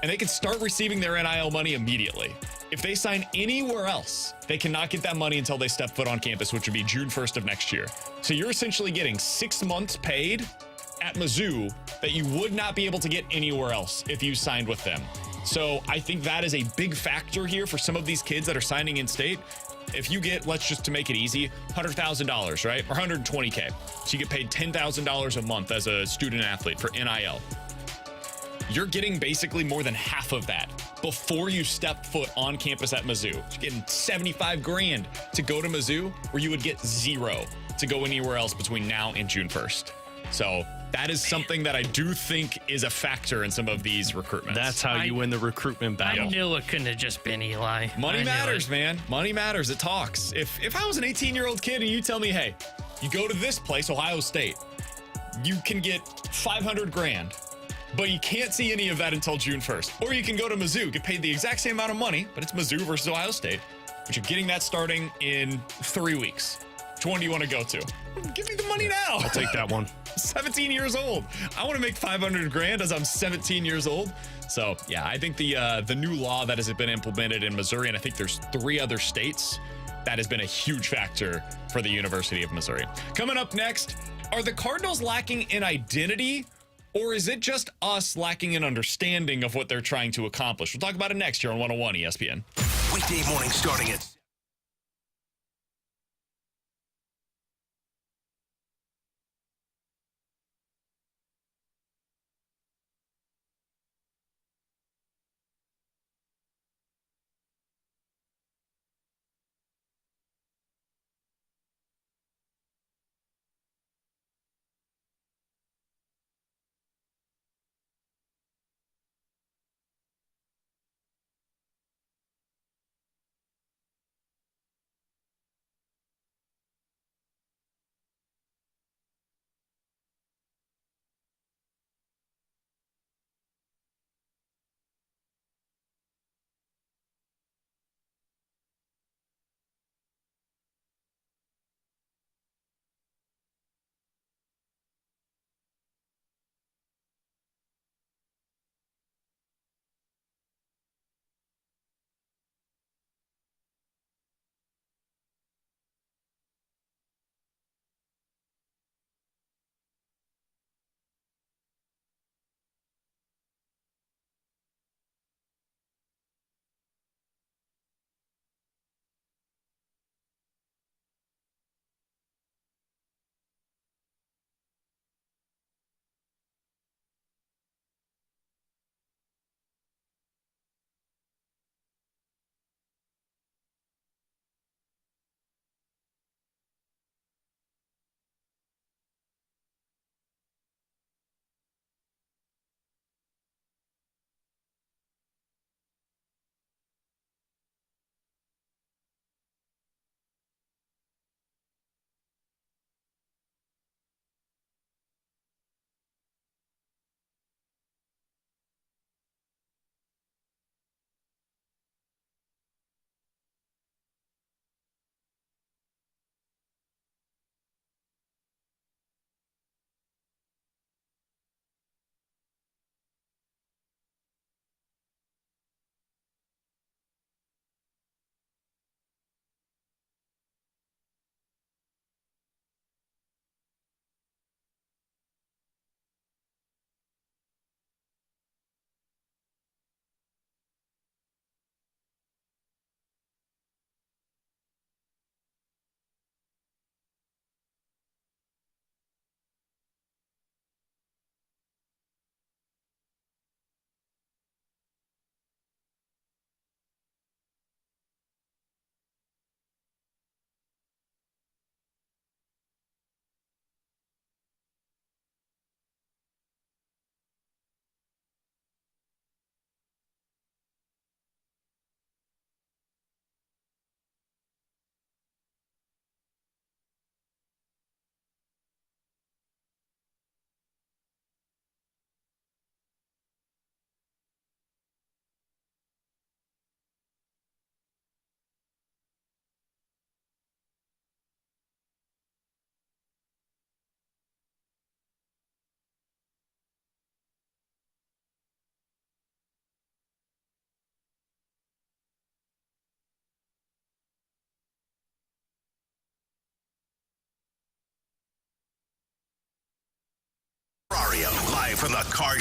and they can start receiving their NIL money immediately. If they sign anywhere else, they cannot get that money until they step foot on campus, which would be June 1st of next year. So you're essentially getting 6 months paid at Mizzou that you would not be able to get anywhere else if you signed with them. So I think that is a big factor here for some of these kids that are signing in state. If you get, let's just to make it easy, $100,000, right? Or $120K. So you get paid $10,000 a month as a student athlete for NIL. You're getting basically more than half of that before you step foot on campus at Mizzou. You're getting $75,000 to go to Mizzou, where you would get $0 to go anywhere else between now and June 1st. So that is something that I do think is a factor in some of these recruitments. That's how you win the recruitment battle. I knew it couldn't have just been Eli. Money matters, man. Money matters. It talks. If I was an 18-year-old kid and you tell me, hey, you go to this place, Ohio State, you can get $500,000, but you can't see any of that until June 1st. Or you can go to Mizzou, get paid the exact same amount of money, but it's Mizzou versus Ohio State, but you're getting that starting in 3 weeks. Which one do you want to go to? Give me the money now. I'll take that one. 17 years old. I want to make $500,000 as I'm 17 years old. So yeah, I think the new law that has been implemented in Missouri, and I think there's 3 other states, that has been a huge factor for the University of Missouri. Coming up next, are the Cardinals lacking in identity, or is it just us lacking an understanding of what they're trying to accomplish? We'll talk about it next here on 101 ESPN. Weekday morning starting at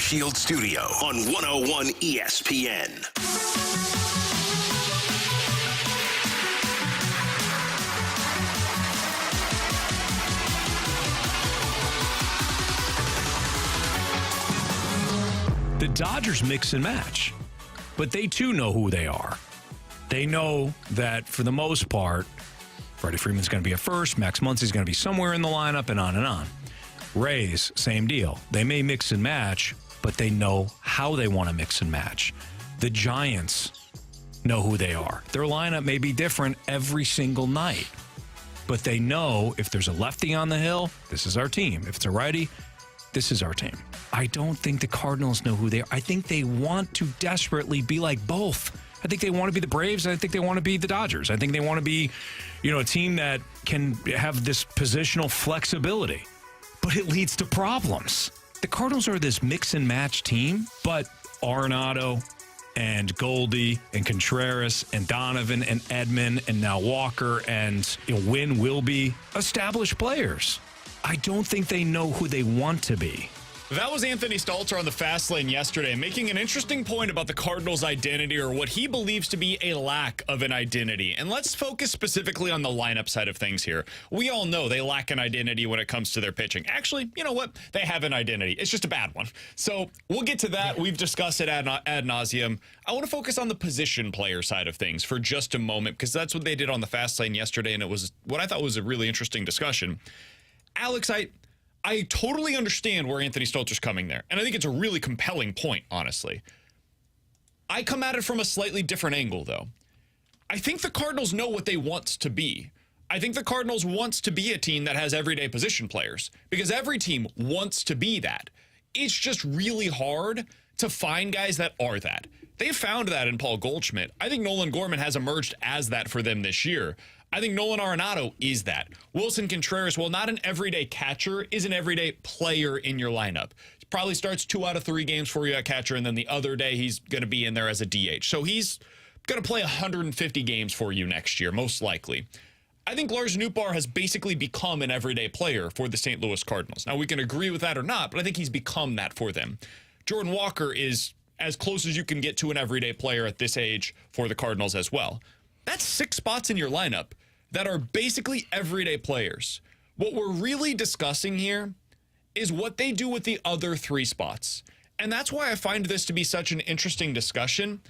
Shield studio on 101 ESPN. The Dodgers mix and match, but they too know who they are. They know that for the most part, Freddie Freeman's going to be at first, Max Muncy's going to be somewhere in the lineup, and on and on. Rays, same deal. They may mix and match, but they know how they want to mix and match. The Giants know who they are. Their lineup may be different every single night, but they know if there's a lefty on the hill, this is our team. If it's a righty, this is our team. I don't think the Cardinals know who they are. I think they want to desperately be like both. I think they want to be the Braves, and I think they want to be the Dodgers. I think they want to be, a team that can have this positional flexibility. But it leads to problems. The Cardinals are this mix and match team, but Arenado and Goldie and Contreras and Donovan and Edman and now Walker and Wynn will be established players. I don't think they know who they want to be. That was Anthony Stalter on the Fast Lane yesterday, making an interesting point about the Cardinals' identity, or what he believes to be a lack of an identity. And let's focus specifically on the lineup side of things here. We all know they lack an identity when it comes to their pitching. Actually, you know what? They have an identity. It's just a bad one. So we'll get to that. We've discussed it ad nauseum. I want to focus on the position player side of things for just a moment, because that's what they did on the Fast Lane yesterday, and it was what I thought was a really interesting discussion. Alex, I totally understand where Anthony Stalter's coming there, and I think it's a really compelling point, honestly. I come at it from a slightly different angle, though. I think the Cardinals know what they want to be. I think the Cardinals wants to be a team that has everyday position players, because every team wants to be that. It's just really hard to find guys that are that. They found that in Paul Goldschmidt. I think Nolan Gorman has emerged as that for them this year. I think Nolan Arenado is that. Wilson Contreras, while not an everyday catcher, is an everyday player in your lineup. He probably starts 2 out of 3 games for you at catcher, and then the other day he's going to be in there as a DH. So he's going to play 150 games for you next year, most likely. I think Lars Nootbaar has basically become an everyday player for the St. Louis Cardinals. Now, we can agree with that or not, but I think he's become that for them. Jordan Walker is as close as you can get to an everyday player at this age for the Cardinals as well. That's 6 spots in your lineup that are basically everyday players. What we're really discussing here is what they do with the other 3 spots. And that's why I find this to be such an interesting discussion,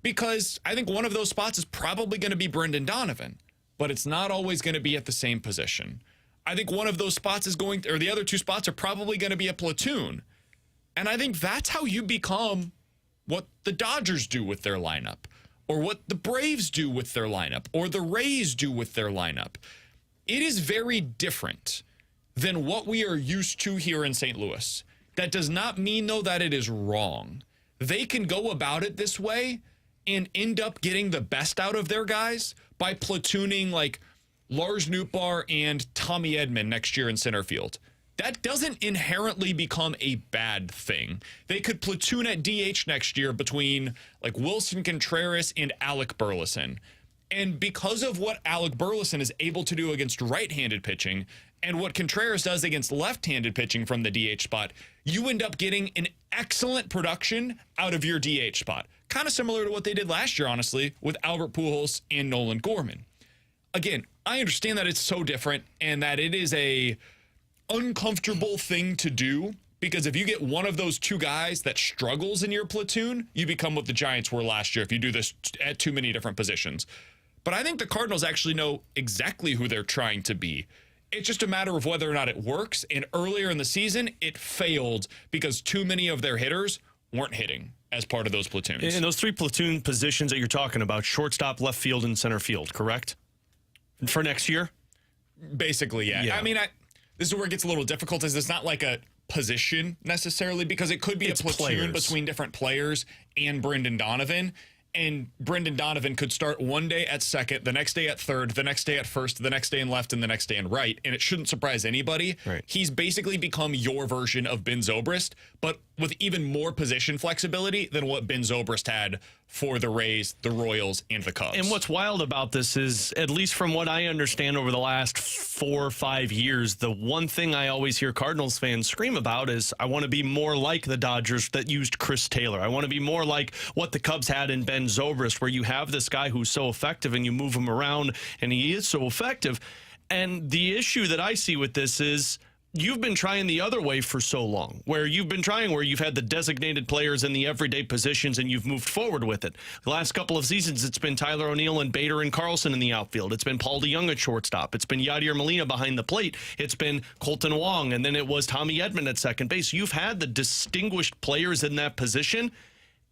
because I think one of those spots is probably going to be Brendan Donovan, but it's not always going to be at the same position. I think one of those spots is the other 2 spots are probably going to be a platoon. And I think that's how you become what the Dodgers do with their lineup, or what the Braves do with their lineup, or the Rays do with their lineup. It is very different than what we are used to here in St. Louis. That does not mean, though, that it is wrong. They can go about it this way and end up getting the best out of their guys by platooning like Lars Nootbaar and Tommy Edman next year in center field. That doesn't inherently become a bad thing. They could platoon at DH next year between like Wilson Contreras and Alec Burleson. And because of what Alec Burleson is able to do against right-handed pitching and what Contreras does against left-handed pitching from the DH spot, you end up getting an excellent production out of your DH spot. Kind of similar to what they did last year, honestly, with Albert Pujols and Nolan Gorman. Again, I understand that it's so different and that it is a uncomfortable thing to do, because if you get one of those 2 guys that struggles in your platoon, you become what the Giants were last year if you do this at too many different positions. But I think the Cardinals actually know exactly who they're trying to be. It's just a matter of whether or not it works. And earlier in the season, it failed because too many of their hitters weren't hitting as part of those platoons. And those 3 platoon positions that you're talking about, shortstop, left field, and center field, correct? For next year? Basically, yeah. I mean, this is where it gets a little difficult, is it's not like a position necessarily, because it could be a platoon between different players and Brendan Donovan. And Brendan Donovan could start one day at second, the next day at third, the next day at first, the next day in left, and the next day in right. And it shouldn't surprise anybody. Right. He's basically become your version of Ben Zobrist, but with even more position flexibility than what Ben Zobrist had for the Rays, the Royals, and the Cubs. And what's wild about this is, at least from what I understand over the last 4 or 5 years, the one thing I always hear Cardinals fans scream about is, I want to be more like the Dodgers that used Chris Taylor. I want to be more like what the Cubs had in Ben Zobrist, where you have this guy who's so effective and you move him around and he is so effective. And the issue that I see with this is, you've been trying the other way for so long, where you've had the designated players in the everyday positions and you've moved forward with it. The last couple of seasons, it's been Tyler O'Neill and Bader and Carlson in the outfield. It's been Paul DeJong at shortstop. It's been Yadier Molina behind the plate. It's been Colton Wong, and then it was Tommy Edman at second base. You've had the distinguished players in that position,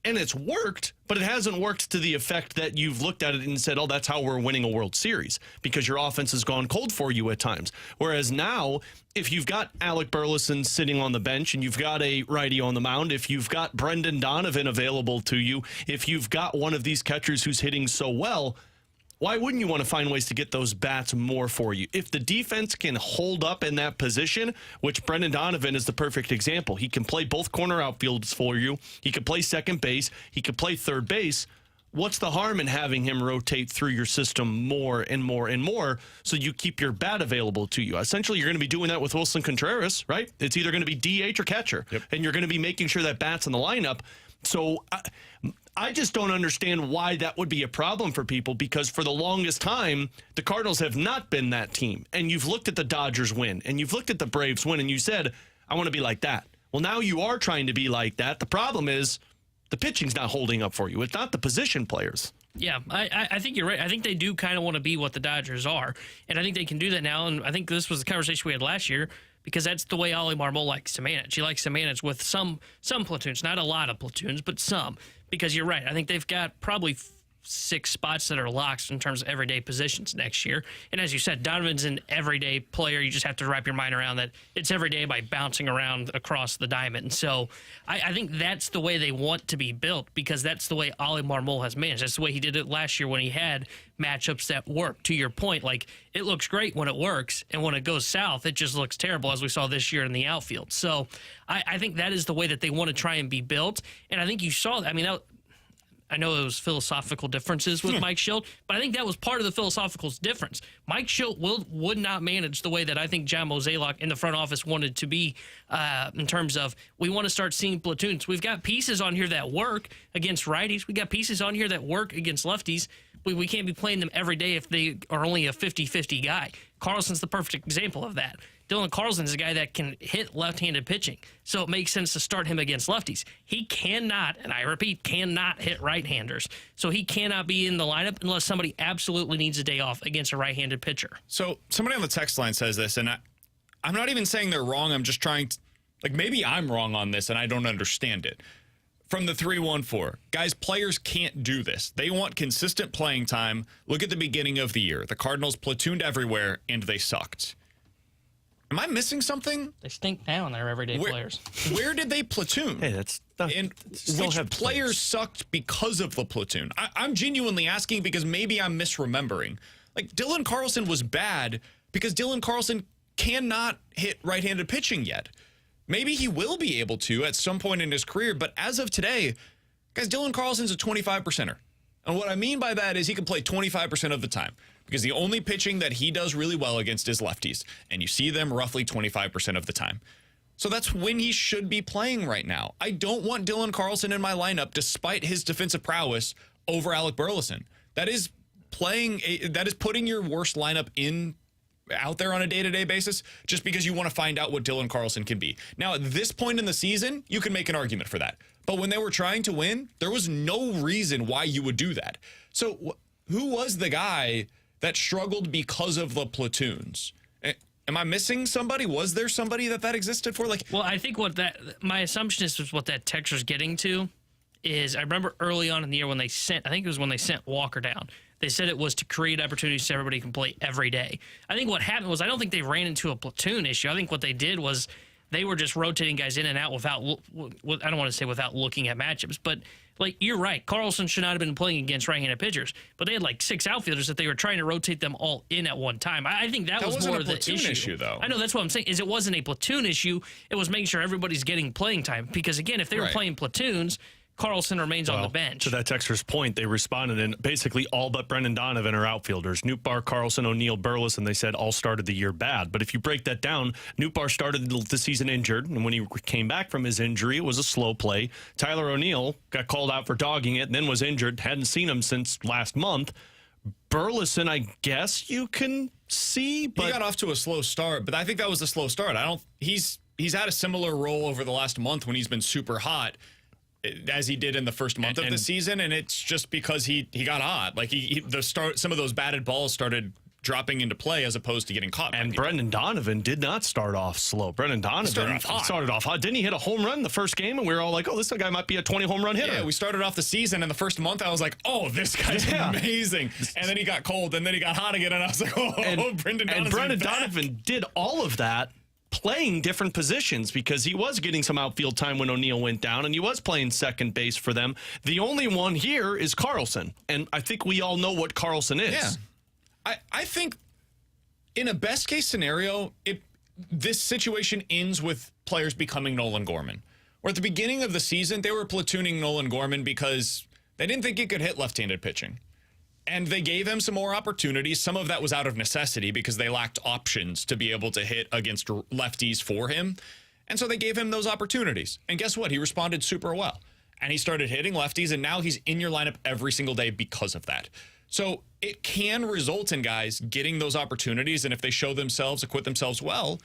and it's worked, but it hasn't worked to the effect that you've looked at it and said, oh, that's how we're winning a World Series, because your offense has gone cold for you at times. Whereas now, if you've got Alec Burleson sitting on the bench and you've got a righty on the mound, if you've got Brendan Donovan available to you, if you've got one of these catchers who's hitting so well, why wouldn't you want to find ways to get those bats more for you? If the defense can hold up in that position, which Brendan Donovan is the perfect example. He can play both corner outfields for you. He can play second base. He can play third base. What's the harm in having him rotate through your system more and more and more so you keep your bat available to you? Essentially, you're going to be doing that with Wilson Contreras, right? It's either going to be DH or catcher, and you're going to be making sure that bat's in the lineup. So I just don't understand why that would be a problem for people, because for the longest time, the Cardinals have not been that team. And you've looked at the Dodgers win, and you've looked at the Braves win, and you said, I want to be like that. Well, now you are trying to be like that. The problem is the pitching's not holding up for you. It's not the position players. Yeah, I think you're right. I think they do kind of want to be what the Dodgers are, and I think they can do that now. And I think this was the conversation we had last year, because that's the way Ollie Marmol likes to manage. He likes to manage with some platoons, not a lot of platoons, but some. Because you're right. I think they've got probably 6 spots that are locks in terms of everyday positions next year. And as you said, Donovan's an everyday player. You just have to wrap your mind around that it's every day by bouncing around across the diamond. And so I think that's the way they want to be built, because that's the way Ollie Marmol has managed. That's the way he did it last year when he had matchups that work. To your point, like, it looks great when it works, and when it goes south, it just looks terrible, as we saw this year in the outfield. So I think that is the way that they want to try and be built. And I think you saw that. I mean, I know it was philosophical differences with Mike Schilt, but I think that was part of the philosophical difference. Mike Schilt would not manage the way that I think John Mozeliak in the front office wanted to be, in terms of, we want to start seeing platoons. We've got pieces on here that work against righties. We got pieces on here that work against lefties. We can't be playing them every day if they are only a 50-50 guy. Carlson's the perfect example of that. Dylan Carlson is a guy that can hit left-handed pitching, so it makes sense to start him against lefties. He cannot, and I repeat, cannot hit right-handers, so he cannot be in the lineup unless somebody absolutely needs a day off against a right-handed pitcher. So somebody on the text line says this, and I'm not even saying they're wrong. I'm just trying to, like, maybe I'm wrong on this and I don't understand it. From the 314, guys, players can't do this. They want consistent playing time. Look at the beginning of the year. The Cardinals platooned everywhere, and they sucked. Am I missing something? They stink now, and they're everyday players. Where did they platoon? Hey, that's not, and which players sucked because of the platoon? I'm genuinely asking, because maybe I'm misremembering. Like, Dylan Carlson was bad because Dylan Carlson cannot hit right-handed pitching yet. Maybe he will be able to at some point in his career, but as of today, guys, Dylan Carlson's a 25%er. And what I mean by that is he can play 25% of the time, because the only pitching that he does really well against is lefties, and you see them roughly 25% of the time. So that's when he should be playing right now. I don't want Dylan Carlson in my lineup, despite his defensive prowess, over Alec Burleson. That is putting your worst lineup out there on a day-to-day basis, just because you want to find out what Dylan Carlson can be. Now, at this point in the season, you can make an argument for that. But when they were trying to win, there was no reason why you would do that. So who was the guy that struggled because of the platoons? Am I missing somebody? Was there somebody that existed for? Well, I think my assumption is what that texter's getting to is, I remember early on in the year when they sent Walker down. They said it was to create opportunities so everybody can play every day. I think what happened was, I don't think they ran into a platoon issue. I think what they did was they were just rotating guys in and out without, I don't want to say without looking at matchups, but Like, you're right. Carlson should not have been playing against right-handed pitchers, but they had like 6 outfielders that they were trying to rotate them all in at one time. I think that was wasn't more a of the platoon issue, though. I know, that's what I'm saying, is it wasn't a platoon issue. It was making sure everybody's getting playing time. Because, again, if they were playing platoons, Carlson remains on the bench. To that texter's point, they responded, and basically all but Brendan Donovan are outfielders. Nootbaar, Carlson, O'Neill, Burles, and they said all started the year bad. But if you break that down, Nootbaar started the season injured, and when he came back from his injury, it was a slow play. Tyler O'Neill got called out for dogging it, and then was injured. Hadn't seen him since last month. Burleson, I guess you can see, but he got off to a slow start, but I think that was a slow start. He's had a similar role over the last month when he's been super hot, as he did in the first month of the season, and it's just because he got hot. Like some of those batted balls started dropping into play as opposed to getting caught. And Brendan Donovan did not start off slow. Brendan Donovan started off hot. Didn't he hit a home run the first game? And we were all like, oh, this guy might be a 20 home run hitter. Yeah, we started off the season, and the first month I was like, oh, this guy's amazing. And then he got cold, and then he got hot again, and I was like, Brendan Donovan did all of that playing different positions because he was getting some outfield time when O'Neill went down, and he was playing second base for them. The only one here is Carlson, and I think we all know what Carlson is. Yeah. I think in a best-case scenario, this situation ends with players becoming Nolan Gorman. Or at the beginning of the season, they were platooning Nolan Gorman because they didn't think he could hit left-handed pitching. And they gave him some more opportunities. Some of that was out of necessity because they lacked options to be able to hit against lefties for him. And so they gave him those opportunities. And guess what? He responded super well. And he started hitting lefties, and now he's in your lineup every single day because of that. So it can result in guys getting those opportunities, and if they show themselves, acquit themselves well,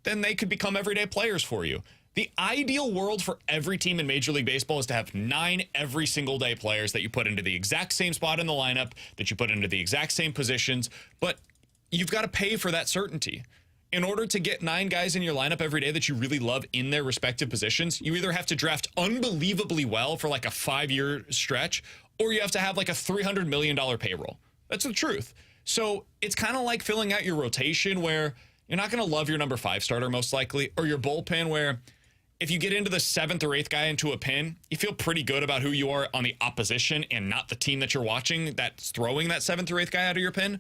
then they could become everyday players for you. The ideal world for every team in Major League Baseball is to have 9 every single day players that you put into the exact same spot in the lineup, that you put into the exact same positions, but you've got to pay for that certainty. In order to get 9 guys in your lineup every day that you really love in their respective positions, you either have to draft unbelievably well for like a 5-year stretch, or you have to have like a $300 million payroll. That's the truth. So it's kind of like filling out your rotation where you're not going to love your number 5 starter most likely, or your bullpen where if you get into the 7th or 8th guy into a pin, you feel pretty good about who you are on the opposition and not the team that you're watching that's throwing that 7th or 8th guy out of your pin.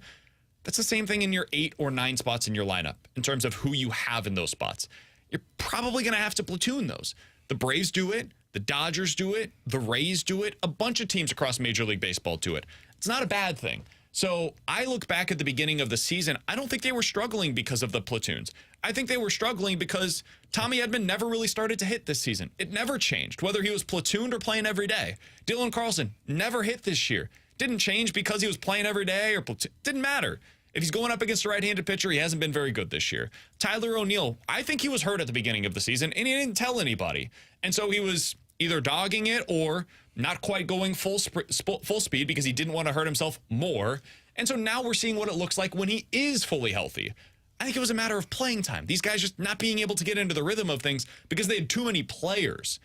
That's the same thing in your 8 or 9 spots in your lineup in terms of who you have in those spots. You're probably going to have to platoon those. The Braves do it. The Dodgers do it. The Rays do it. A bunch of teams across Major League Baseball do it. It's not a bad thing. So I look back at the beginning of the season. I don't think they were struggling because of the platoons. I think they were struggling because Tommy Edman never really started to hit this season. It never changed, whether he was platooned or playing every day. Dylan Carlson never hit this year. Didn't change because he was playing every day or platoon. Didn't matter. If he's going up against a right-handed pitcher, he hasn't been very good this year. Tyler O'Neill, I think he was hurt at the beginning of the season, and he didn't tell anybody. And so he was either dogging it or not quite going full speed because he didn't want to hurt himself more. And so now we're seeing what it looks like when he is fully healthy. I think it was a matter of playing time. These guys just not being able to get into the rhythm of things because they had too many players.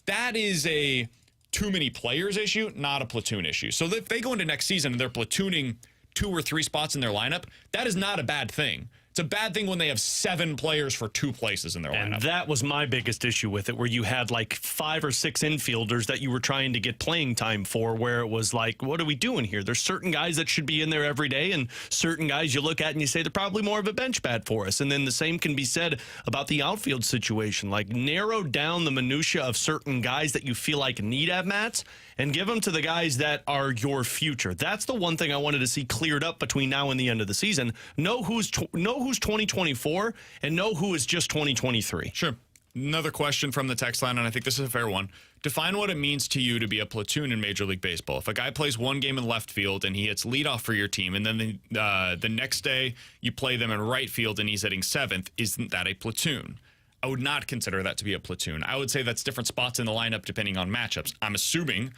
That is a too many players issue, not a platoon issue. So if they go into next season and they're platooning 2 or 3 spots in their lineup, that is not a bad thing. It's a bad thing when they have 7 players for 2 places in their lineup. And that was my biggest issue with it, where you had like 5 or 6 infielders that you were trying to get playing time for, where it was like, what are we doing here? There's certain guys that should be in there every day, and certain guys you look at and you say they're probably more of a bench bat for us. And then the same can be said about the outfield situation. Like, narrow down the minutia of certain guys that you feel like need at-bats and give them to the guys that are your future. That's the one thing I wanted to see cleared up between now and the end of the season. Know who's 2024 and know who is just 2023. Sure. Another question from the text line, and I think this is a fair one. Define what it means to you to be a platoon in Major League Baseball. If a guy plays one game in left field and he hits leadoff for your team, and then the next day you play them in right field and he's hitting 7th, isn't that a platoon? I would not consider that to be a platoon. I would say that's different spots in the lineup depending on matchups. I'm assuming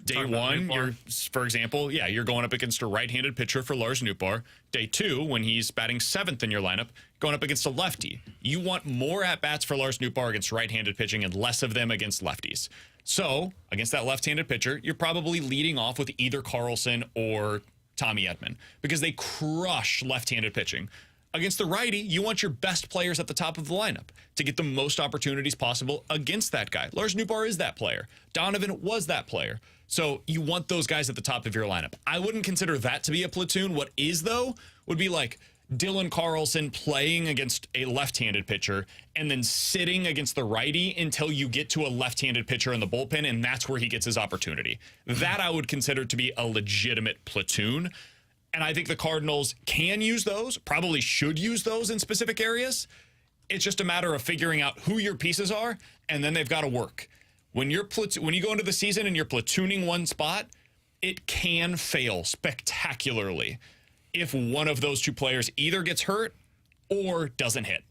day 1, you're, for example, you're going up against a right-handed pitcher for Lars Nootbaar. Day 2, when he's batting 7th in your lineup, going up against a lefty. You want more at-bats for Lars Nootbaar against right-handed pitching and less of them against lefties. So, against that left-handed pitcher, you're probably leading off with either Carlson or Tommy Edman because they crush left-handed pitching. Against the righty, you want your best players at the top of the lineup to get the most opportunities possible against that guy. Lars Nootbaar is that player. Donovan was that player. So you want those guys at the top of your lineup. I wouldn't consider that to be a platoon. What is, though, would be like Dylan Carlson playing against a left-handed pitcher and then sitting against the righty until you get to a left-handed pitcher in the bullpen, and that's where he gets his opportunity. That I would consider to be a legitimate platoon. And I think the Cardinals can use those, probably should use those in specific areas. It's just a matter of figuring out who your pieces are, and then they've got to work. When you go into the season and you're platooning one spot, it can fail spectacularly if one of those two players either gets hurt or doesn't hit.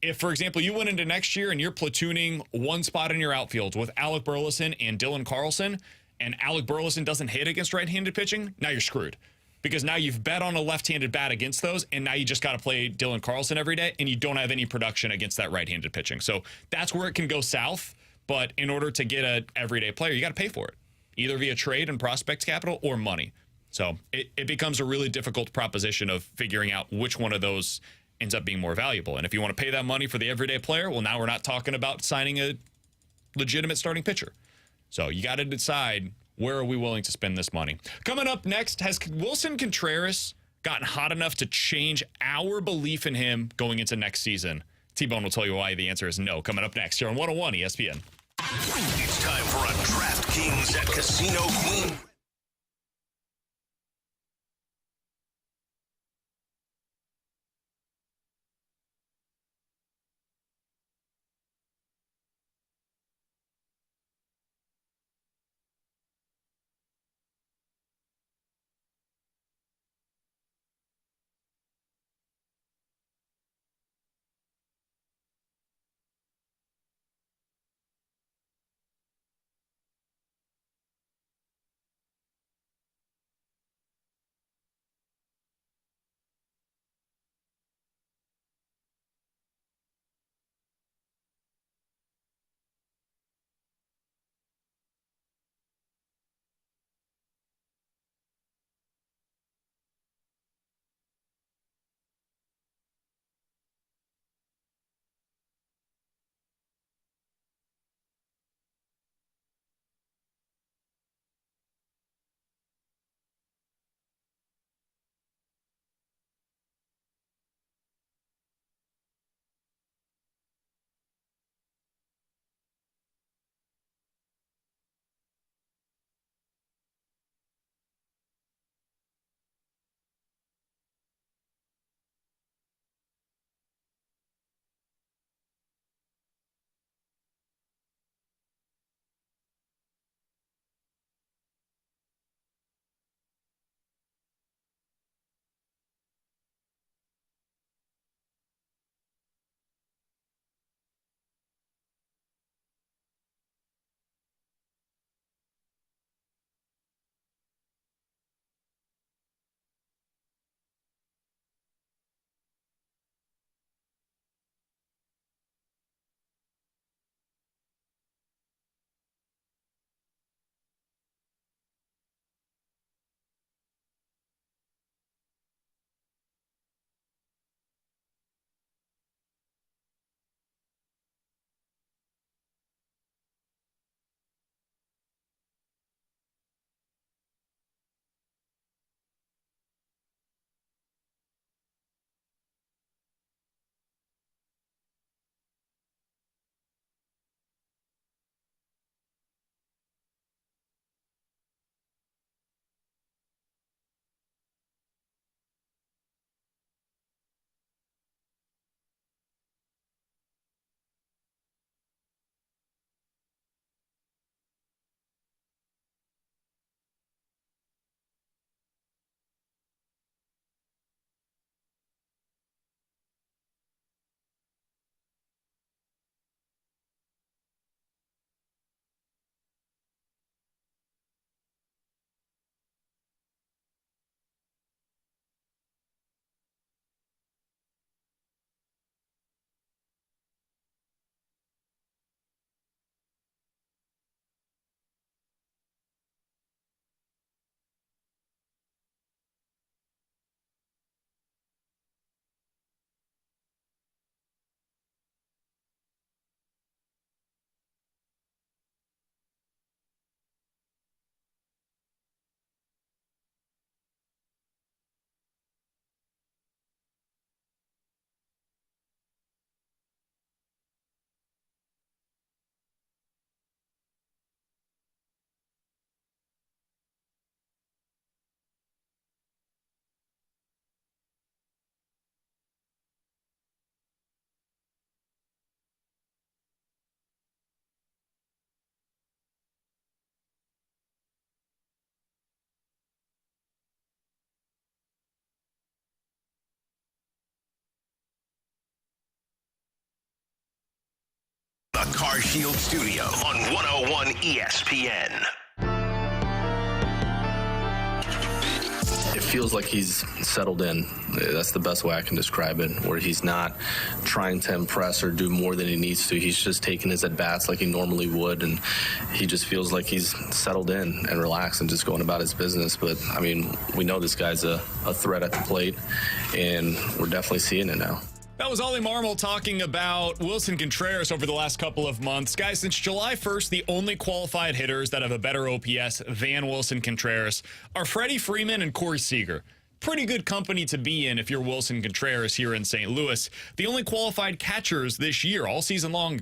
If, for example, you went into next year and you're platooning one spot in your outfield with Alec Burleson and Dylan Carlson, and Alec Burleson doesn't hit against right-handed pitching, now you're screwed. Because now you've bet on a left-handed bat against those, and now you just got to play Dylan Carlson every day, and you don't have any production against that right-handed pitching. So that's where it can go south, but in order to get an everyday player, you got to pay for it, either via trade and prospects capital or money. So it becomes a really difficult proposition of figuring out which one of those ends up being more valuable. And if you want to pay that money for the everyday player, well, now we're not talking about signing a legitimate starting pitcher. So you got to decide, where are we willing to spend this money? Coming up next, has Wilson Contreras gotten hot enough to change our belief in him going into next season? T-Bone will tell you why the answer is no. Coming up next here on 101 ESPN. It's time for a DraftKings at Casino Queen. Car Shield Studio on 101 ESPN. It feels like he's settled in. That's the best way I can describe it, where he's not trying to impress or do more than he needs to. He's just taking his at-bats like he normally would, and he just feels like he's settled in and relaxed and just going about his business. But, I mean, we know this guy's a threat at the plate, and we're definitely seeing it now. That was Ollie Marmol talking about Wilson Contreras over the last couple of months. Guys, since July 1st, the only qualified hitters that have a better OPS than Wilson Contreras are Freddie Freeman and Corey Seager. Pretty good company to be in if you're Wilson Contreras here in St. Louis. The only qualified catchers this year, all season long,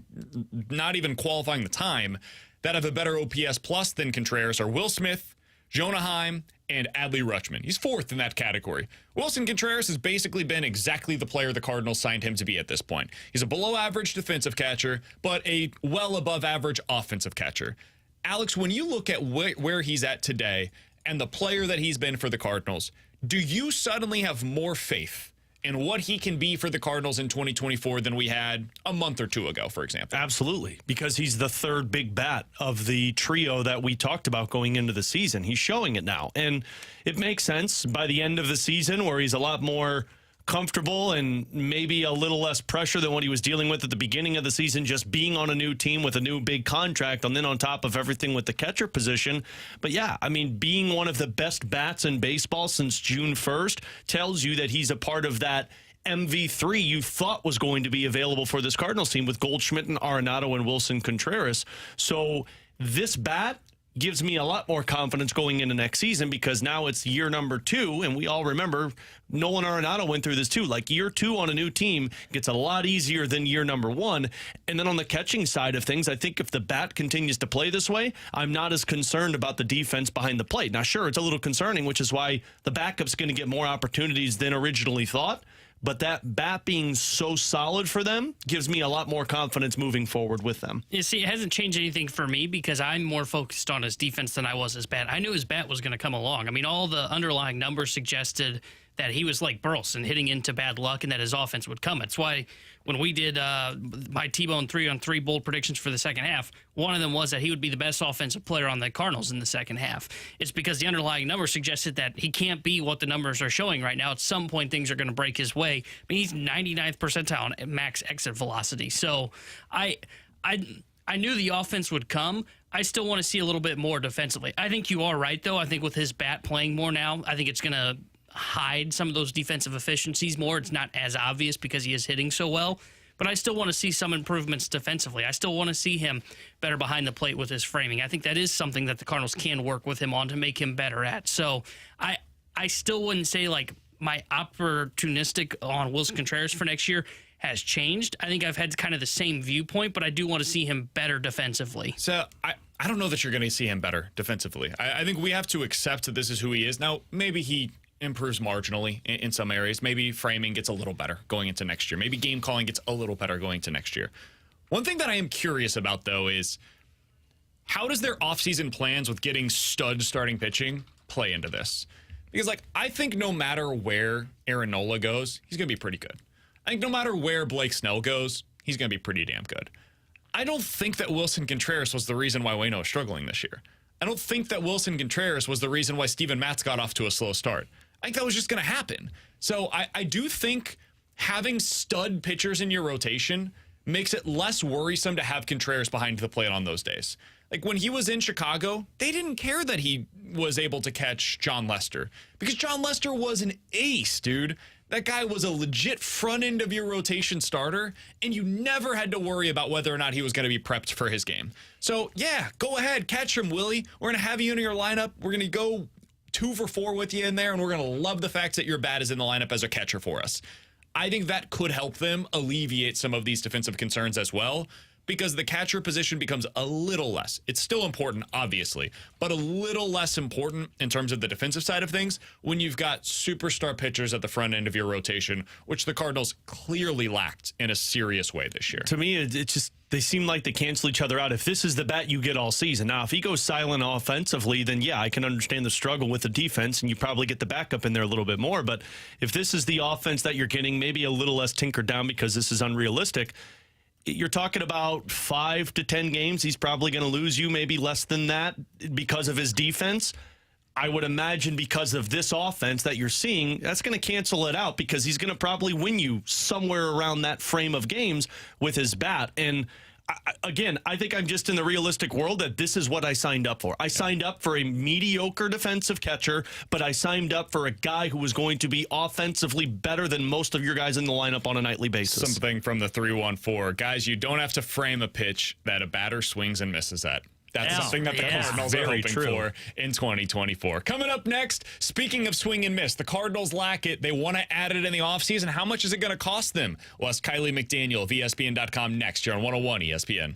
not even qualifying the time, that have a better OPS plus than Contreras are Will Smith, Jonah Heim, and Adley Rutschman. He's fourth in that category. Wilson Contreras has basically been exactly the player the Cardinals signed him to be at this point. He's a below-average defensive catcher, but a well-above-average offensive catcher. Alex, when you look at where he's at today and the player that he's been for the Cardinals, do you suddenly have more faith in what he can be for the Cardinals in 2024 than we had a month or two ago, for example? Absolutely, because he's the third big bat of the trio that we talked about going into the season. He's showing it now, and it makes sense by the end of the season where he's a lot more comfortable and maybe a little less pressure than what he was dealing with at the beginning of the season, just being on a new team with a new big contract, and then on top of everything with the catcher position. But yeah, I mean, being one of the best bats in baseball since June 1st tells you that he's a part of that MV3 you thought was going to be available for this Cardinals team with Goldschmidt and Arenado and Wilson Contreras. So this bat gives me a lot more confidence going into next season, because now it's year number 2, and we all remember Nolan Arenado went through this too. Like, year 2 on a new team gets a lot easier than year number 1. And then on the catching side of things, I think if the bat continues to play this way, I'm not as concerned about the defense behind the plate. Now, sure, it's a little concerning, which is why the backup's going to get more opportunities than originally thought. But that bat being so solid for them gives me a lot more confidence moving forward with them. You see, it hasn't changed anything for me because I'm more focused on his defense than I was his bat. I knew his bat was going to come along. I mean, all the underlying numbers suggested that he was like Burleson, hitting into bad luck, and that his offense would come. That's why when we did my T-Bone 3-on-3 bold predictions for the second half, one of them was that he would be the best offensive player on the Cardinals in the second half. It's because the underlying numbers suggested that he can't be what the numbers are showing right now. At some point, things are going to break his way. I mean, he's 99th percentile on max exit velocity. So I knew the offense would come. I still want to see a little bit more defensively. I think you are right, though. I think with his bat playing more now, I think it's going to hide some of those defensive efficiencies more. It's not as obvious because he is hitting so well. But I still want to see some improvements defensively. I still want to see him better behind the plate with his framing. I think that is something that the Cardinals can work with him on to make him better at. So I still wouldn't say like my opportunistic on Wilson Contreras for next year has changed. I think I've had kind of the same viewpoint, but I do want to see him better defensively. So I don't know that you're going to see him better defensively. I think we have to accept that this is who he is. Now, maybe he improves marginally in some areas. Maybe framing gets a little better going into next year. Maybe game calling gets a little better going into next year. One thing that I am curious about, though, is how does their offseason plans with getting stud starting pitching play into this? Because, like, I think no matter where Aaron Nola goes, he's going to be pretty good. I think no matter where Blake Snell goes, he's going to be pretty damn good. I don't think that Wilson Contreras was the reason why Waino is struggling this year. I don't think that Wilson Contreras was the reason why Steven Matz got off to a slow start. I think that was just going to happen. So I do think having stud pitchers in your rotation makes it less worrisome to have Contreras behind the plate on those days. Like when he was in Chicago, they didn't care that he was able to catch John Lester because John Lester was an ace, dude. That guy was a legit front end of your rotation starter, and you never had to worry about whether or not he was going to be prepped for his game. So, yeah, go ahead, catch him, Willie. We're going to have you in your lineup. We're going to go 2 for 4 with you in there, and we're going to love the fact that your bat is in the lineup as a catcher for us. I think that could help them alleviate some of these defensive concerns as well, because the catcher position becomes a little less. It's still important, obviously, but a little less important in terms of the defensive side of things when you've got superstar pitchers at the front end of your rotation, which the Cardinals clearly lacked in a serious way this year. To me, it just they seem like they cancel each other out. If this is the bat you get all season. Now, if he goes silent offensively, then yeah, I can understand the struggle with the defense, and you probably get the backup in there a little bit more. But if this is the offense that you're getting, maybe a little less tinkered down because this is unrealistic, you're talking about 5 to 10 games. He's probably going to lose you, maybe less than that, because of his defense. I would imagine because of this offense that you're seeing, that's going to cancel it out because he's going to probably win you somewhere around that frame of games with his bat. And again, I think I'm just in the realistic world that this is what I signed up for. I signed up for a mediocre defensive catcher, but I signed up for a guy who was going to be offensively better than most of your guys in the lineup on a nightly basis. Something from the 314. Guys, you don't have to frame a pitch that a batter swings and misses at. That's something that the Cardinals are hoping for in 2024. Coming up next, speaking of swing and miss, the Cardinals lack it. They want to add it in the offseason. How much is it going to cost them? We'll ask Kiley McDaniel of ESPN.com next here on 101 ESPN.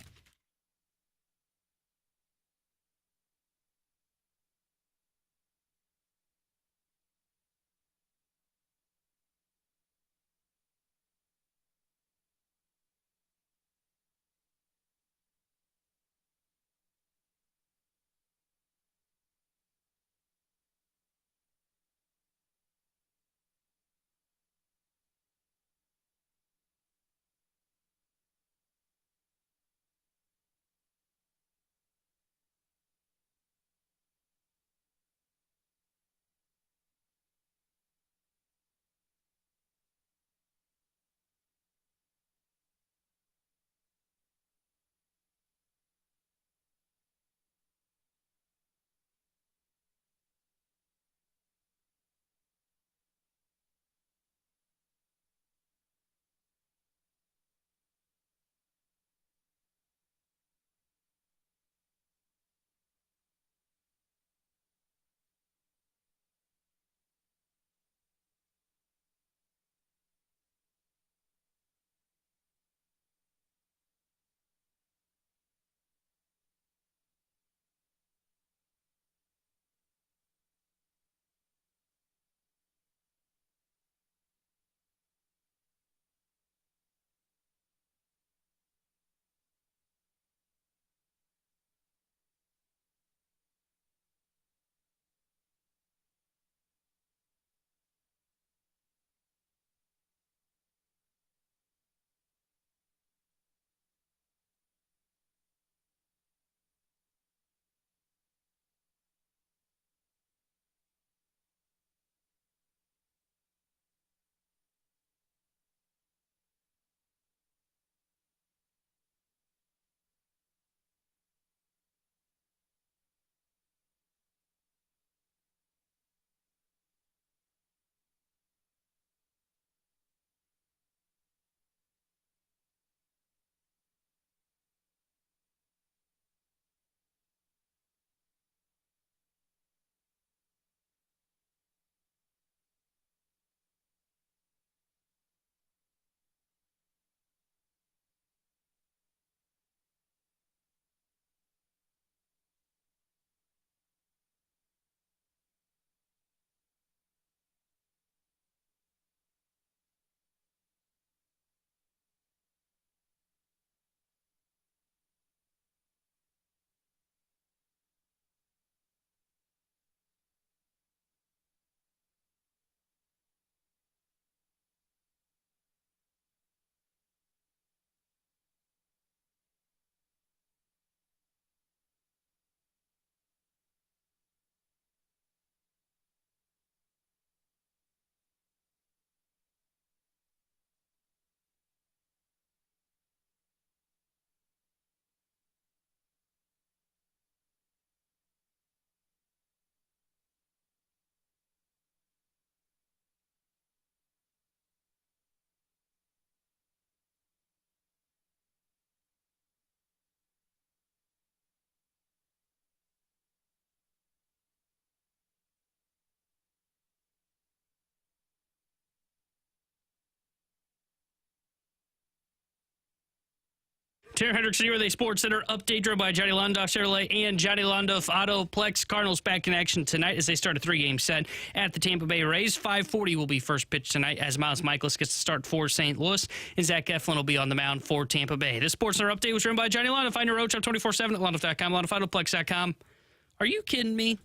Terry Hendricks here with a Sports Center update driven by Johnny Londoff Chevrolet and Johnny Londoff Autoplex. Cardinals back in action tonight as they start a 3-game set at the Tampa Bay Rays. 5:40 will be first pitch tonight as Miles Michaelis gets to start for St. Louis, and Zach Eflin will be on the mound for Tampa Bay. This Sports Center update was driven by Johnny Londoff. Find your road shop 24/7 at londoff.com, londoffautoplex.com. Are you kidding me?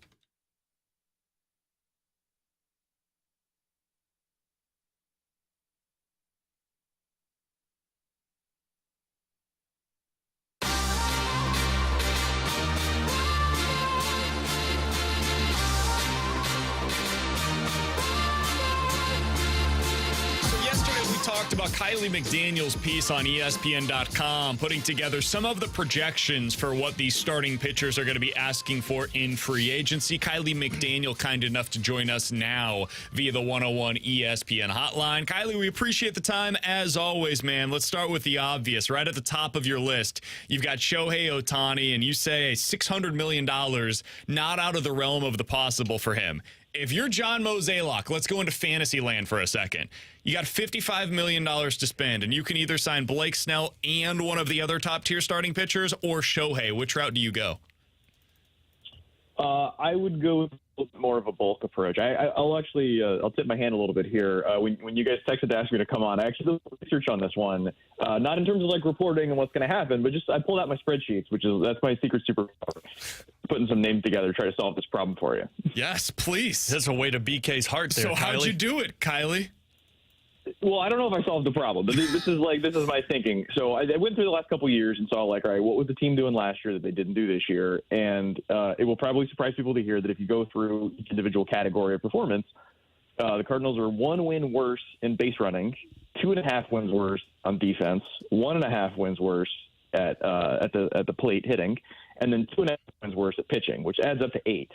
Kiley McDaniel's piece on ESPN.com, putting together some of the projections for what these starting pitchers are going to be asking for in free agency. Kiley McDaniel, kind enough to join us now via the 101 ESPN hotline. Kiley, we appreciate the time as always, man. Let's start with the obvious. Right at the top of your list, you've got Shohei Ohtani, and you say $600 million, not out of the realm of the possible for him. If you're John Mozeliak, let's go into fantasy land for a second. You got $55 million to spend, and you can either sign Blake Snell and one of the other top-tier starting pitchers or Shohei. Which route do you go? I would go with a little bit more of a bulk approach. I'll actually I'll tip my hand a little bit here. When you guys texted to ask me to come on, I actually did research on this one. Not in terms of like reporting and what's going to happen, but just I pulled out my spreadsheets, that's my secret superpower. Putting some names together to try to solve this problem for you. Yes, please. That's a way to BK's heart there, So how'd Kiley. you do it, Kiley? Well, I don't know if I solved the problem, but this is my thinking. So I went through the last couple of years and saw like, all right, what was the team doing last year that they didn't do this year? And it will probably surprise people to hear that if you go through each individual category of performance, the Cardinals are 1 win worse in base running, 2.5 wins worse on defense, 1.5 wins worse at the plate hitting, and then 2.5 wins worse at pitching, which adds up to 8.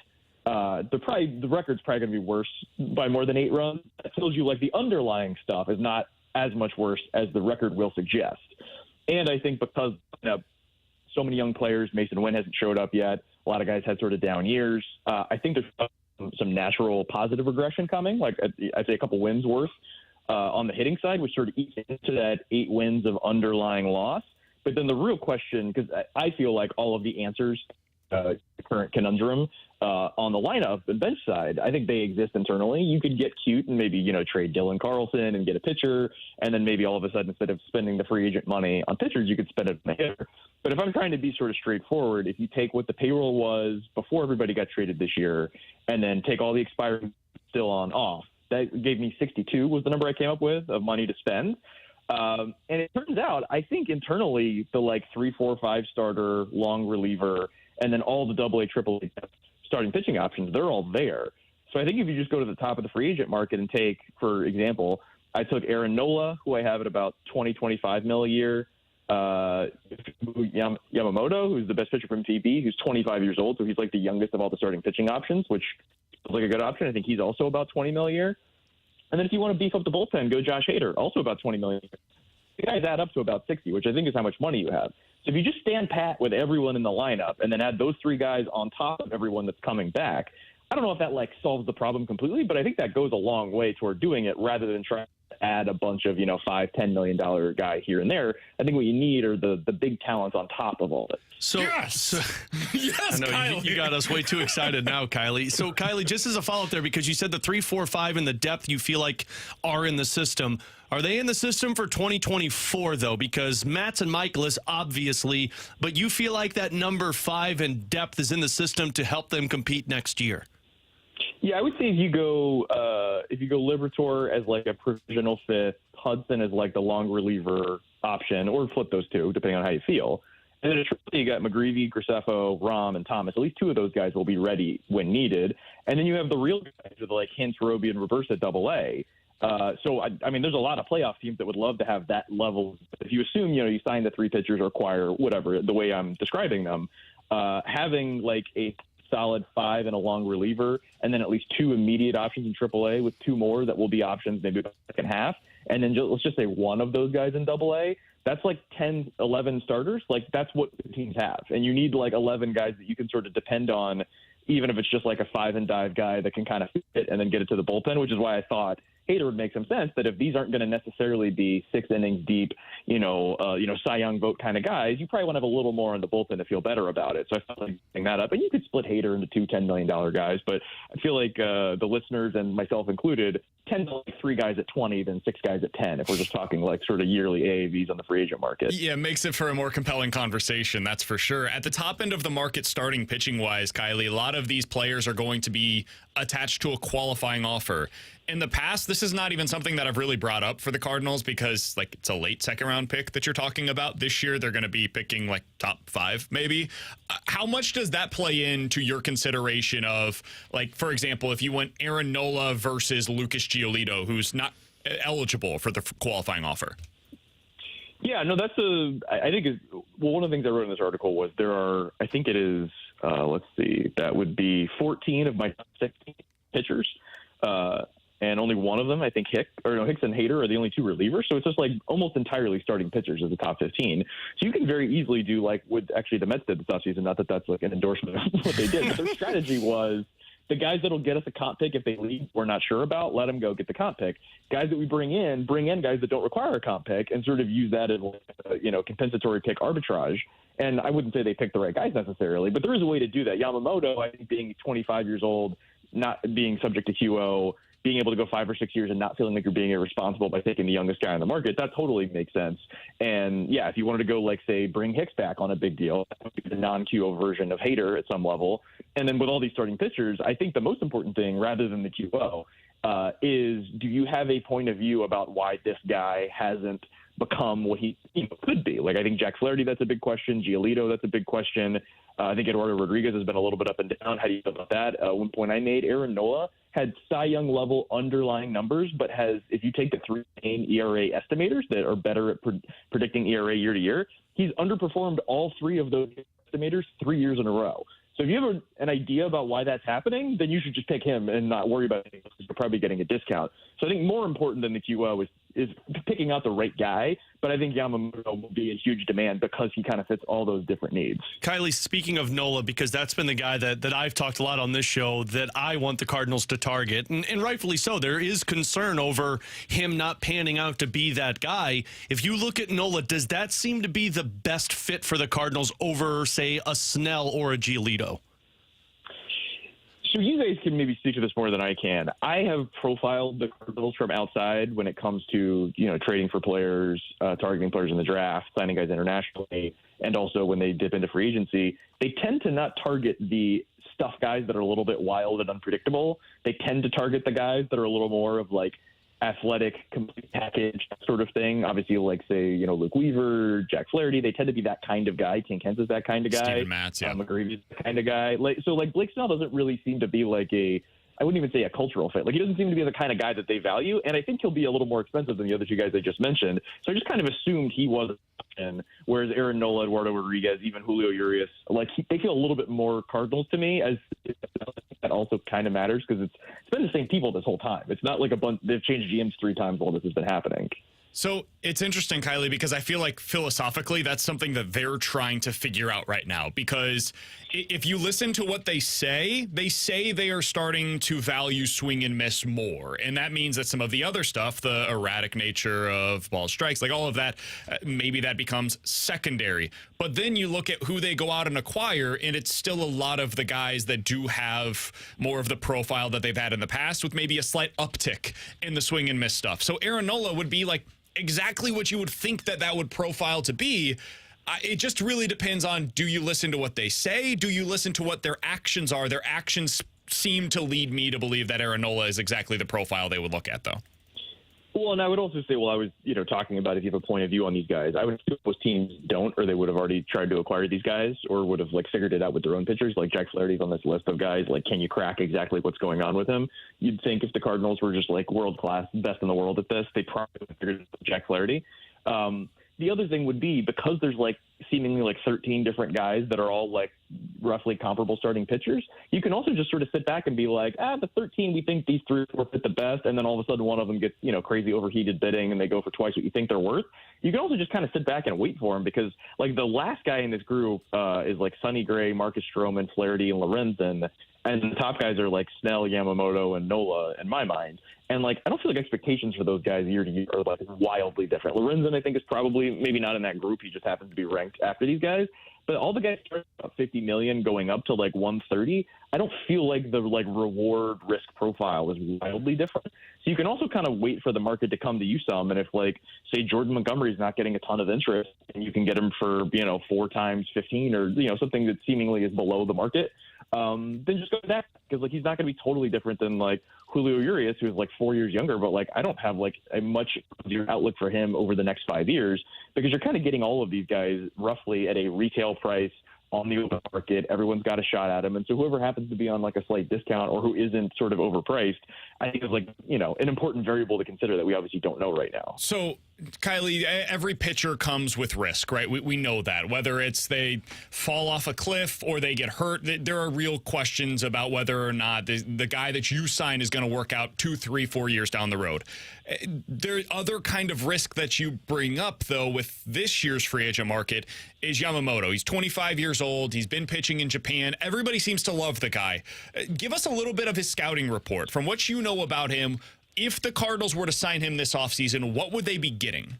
The record's probably going to be worse by more than 8 runs. That tells you like the underlying stuff is not as much worse as the record will suggest. And I think because so many young players, Mason Wynn hasn't showed up yet. A lot of guys had sort of down years. I think there's some natural positive regression coming. Like I'd say a couple wins worth on the hitting side, which sort of eats into that 8 wins of underlying loss. But then the real question, because I feel like all of the answers, the current conundrum on the lineup and bench side, I think they exist internally. You could get cute and maybe, trade Dylan Carlson and get a pitcher. And then maybe all of a sudden, instead of spending the free agent money on pitchers, you could spend it on a hitter. But if I'm trying to be sort of straightforward, if you take what the payroll was before everybody got traded this year and then take all the expiring still on off, that gave me 62 was the number I came up with of money to spend. And it turns out, I think internally, the 3, 4, 5 starter, long reliever, and then all the AA, AAA starting pitching options, they're all there. So I think if you just go to the top of the free agent market and take, for example, I took Aaron Nola, who I have at about $20-25 million a year, Yamamoto, who's the best pitcher from TB, who's 25 years old, so he's like the youngest of all the starting pitching options, which feels like a good option. I think he's also about $20 million a year. And then if you want to beef up the bullpen, go Josh Hader, also about $20 million. The guys add up to about 60, which I think is how much money you have. So if you just stand pat with everyone in the lineup and then add those 3 guys on top of everyone that's coming back, I don't know if that solves the problem completely, but I think that goes a long way toward doing it rather than trying to add a bunch of, $5-10 million guy here and there. I think what you need are the big talents on top of all of it. So, yes, I know Kiley. you got us way too excited now, Kiley. So, Kiley, just as a follow-up there, because you said the 3, 4, 5 and the depth you feel like are in the system. Are they in the system for 2024, though? Because Matz and Michaelis, obviously, but you feel like that number 5 in depth is in the system to help them compete next year? Yeah, I would say if you go Liberatore as a provisional 5th, Hudson as the long reliever option, or flip those 2 depending on how you feel. And then you got McGreevy, Graceffo, Rom, and Thomas. At least 2 of those guys will be ready when needed. And then you have the real guys with Hintz, Roby, and Reverse at AA. So, I mean, there's a lot of playoff teams that would love to have that level. If you assume, you sign the 3 pitchers or acquire whatever, the way I'm describing them, having a solid 5 and a long reliever, and then at least 2 immediate options in AAA with 2 more that will be options maybe the second half. And then let's just say one of those guys in AA. That's 10, 11 starters. That's what the teams have. And you need 11 guys that you can sort of depend on, even if it's just a 5 and dive guy that can kind of fit and then get it to the bullpen, which is why I thought Hader would make some sense, that if these aren't going to necessarily be 6 innings deep, Cy Young vote kind of guys, you probably want to have a little more in the bullpen to feel better about it. So I felt like setting that up. And you could split Hader into 2 $10 million guys, but I feel like the listeners and myself included tend to 3 guys at 20 than 6 guys at 10 if we're just talking sort of yearly AAVs on the free agent market. Yeah, it makes it for a more compelling conversation, that's for sure. At the top end of the market, starting pitching-wise, Kiley, a lot of these players are going to be attached to a qualifying offer. In the past, this is not even something that I've really brought up for the Cardinals because, it's a late second-round pick that you're talking about. This year, they're going to be picking, top 5, maybe. How much does that play into your consideration of, for example, if you went Aaron Nola versus Lucas Giolito, who's not eligible for the qualifying offer? Yeah, no, I think one of the things I wrote in this article was there are, I think it is, let's see, that would be 14 of my top 16 pitchers. And only one of them, I think Hicks and Hader are the only two relievers. So it's just like almost entirely starting pitchers as the top 15. So you can very easily do like what actually the Mets did this offseason. Not that that's like an endorsement of what they did, but their strategy was the guys that'll get us a comp pick if they leave, we're not sure about, let them go get the comp pick. Guys that we bring in guys that don't require a comp pick and sort of use that as compensatory pick arbitrage. And I wouldn't say they picked the right guys necessarily, but there is a way to do that. Yamamoto, I think, being 25 years old, not being subject to QO, being able to go 5 or 6 years and not feeling like you're being irresponsible by taking the youngest guy on the market, that totally makes sense. And yeah, if you wanted to go like, say, bring Hicks back on a big deal, that would be the non-QO version of Hader at some level. And then with all these starting pitchers, I think the most important thing, rather than the QO, is do you have a point of view about why this guy hasn't become what he could be? Like, I think Jack Flaherty, that's a big question. Giolito, that's a big question. I think Eduardo Rodriguez has been a little bit up and down. How do you feel about that? One point I made, Aaron Nola had Cy Young level underlying numbers, but has, if you take the 3 main ERA estimators that are better at predicting ERA year to year, he's underperformed all 3 of those estimators 3 years in a row. So if you have an idea about why that's happening, then you should just pick him and not worry about it because you're probably getting a discount. So I think more important than the QO is picking out the right guy. But I think Yamamoto will be in huge demand because he kind of fits all those different needs. Kiley, speaking of Nola, because that's been the guy that I've talked a lot on this show that I want the Cardinals to target, and rightfully so. There is concern over him not panning out to be that guy. If you look at Nola, does that seem to be the best fit for the Cardinals over, say, a Snell or a Giolito? So you guys can maybe speak to this more than I can. I have profiled the Cardinals from outside when it comes to, trading for players, targeting players in the draft, signing guys internationally, and also when they dip into free agency. They tend to not target the stuff guys that are a little bit wild and unpredictable. They tend to target the guys that are a little more of like athletic, complete package sort of thing. Obviously, like, say, Luke Weaver, Jack Flaherty, they tend to be that kind of guy. Ken Kent's is that kind of guy. Steven Matz, yeah. McGreevy's the kind of guy. So Blake Snell doesn't really seem to be like I wouldn't even say a cultural fit. Like, he doesn't seem to be the kind of guy that they value, and I think he'll be a little more expensive than the other two guys I just mentioned. So I just kind of assumed he was an option, whereas Aaron Nola, Eduardo Rodriguez, even Julio Urias, they feel a little bit more Cardinals to me, as that also kind of matters because it's been the same people this whole time. It's not like a bunch. They've changed GMs 3 times while this has been happening. So it's interesting, Kiley, because I feel like philosophically that's something that they're trying to figure out right now. Because if you listen to what they say they are starting to value swing and miss more. And that means that some of the other stuff, the erratic nature of ball strikes, like all of that, maybe that becomes secondary. But then you look at who they go out and acquire, and it's still a lot of the guys that do have more of the profile that they've had in the past with maybe a slight uptick in the swing and miss stuff. So Aaron Nola would be like exactly what you would think that would profile to be. It just really depends on, do you listen to what they say? Do you listen to what their actions are? Their actions seem to lead me to believe that Aaron Nola is exactly the profile they would look at, though. Well, and I would also say, I was, talking about if you have a point of view on these guys, I would assume most teams don't, or they would have already tried to acquire these guys, or would have figured it out with their own pitchers. Like Jack Flaherty's on this list of guys. Like, can you crack exactly what's going on with him? You'd think if the Cardinals were just world class, best in the world at this, they probably would have figured it out with Jack Flaherty. The other thing would be, because there's seemingly 13 different guys that are all roughly comparable starting pitchers, you can also just sort of sit back and be like, the 13, we think these 3 or 4 fit the best, and then all of a sudden one of them gets, crazy overheated bidding and they go for twice what you think they're worth. You can also just kind of sit back and wait for them, because the last guy in this group is Sonny Gray, Marcus Stroman, Flaherty, and Lorenzen. And the top guys are Snell, Yamamoto, and Nola in my mind. And I don't feel like expectations for those guys year to year are wildly different. Lorenzen, I think, is probably maybe not in that group. He just happens to be ranked after these guys. But all the guys start about $50 million going up to $130. I don't feel like the reward risk profile is wildly different. So you can also kind of wait for the market to come to you some. And if say Jordan Montgomery is not getting a ton of interest, and you can get him for 4 times 15 or something that seemingly is below the market, then just go to that, because he's not going to be totally different than Julio Urias, who's 4 years younger, but I don't have a much outlook for him over the next 5 years, because you're kind of getting all of these guys roughly at a retail price on the open market. Everyone's got a shot at him, and so whoever happens to be on a slight discount or who isn't sort of overpriced, I think is like, an important variable to consider that we obviously don't know right now. So, Kiley, every pitcher comes with risk, right? We know that. Whether it's they fall off a cliff or they get hurt, there are real questions about whether or not the guy that you sign is going to work out 2, 3, 4 years down the road. There other kind of risk that you bring up, though, with this year's free agent market is Yamamoto. He's 25 years old. He's been pitching in Japan. Everybody seems to love the guy. Give us a little bit of his scouting report. From what you know about him, if the Cardinals were to sign him this offseason, what would they be getting?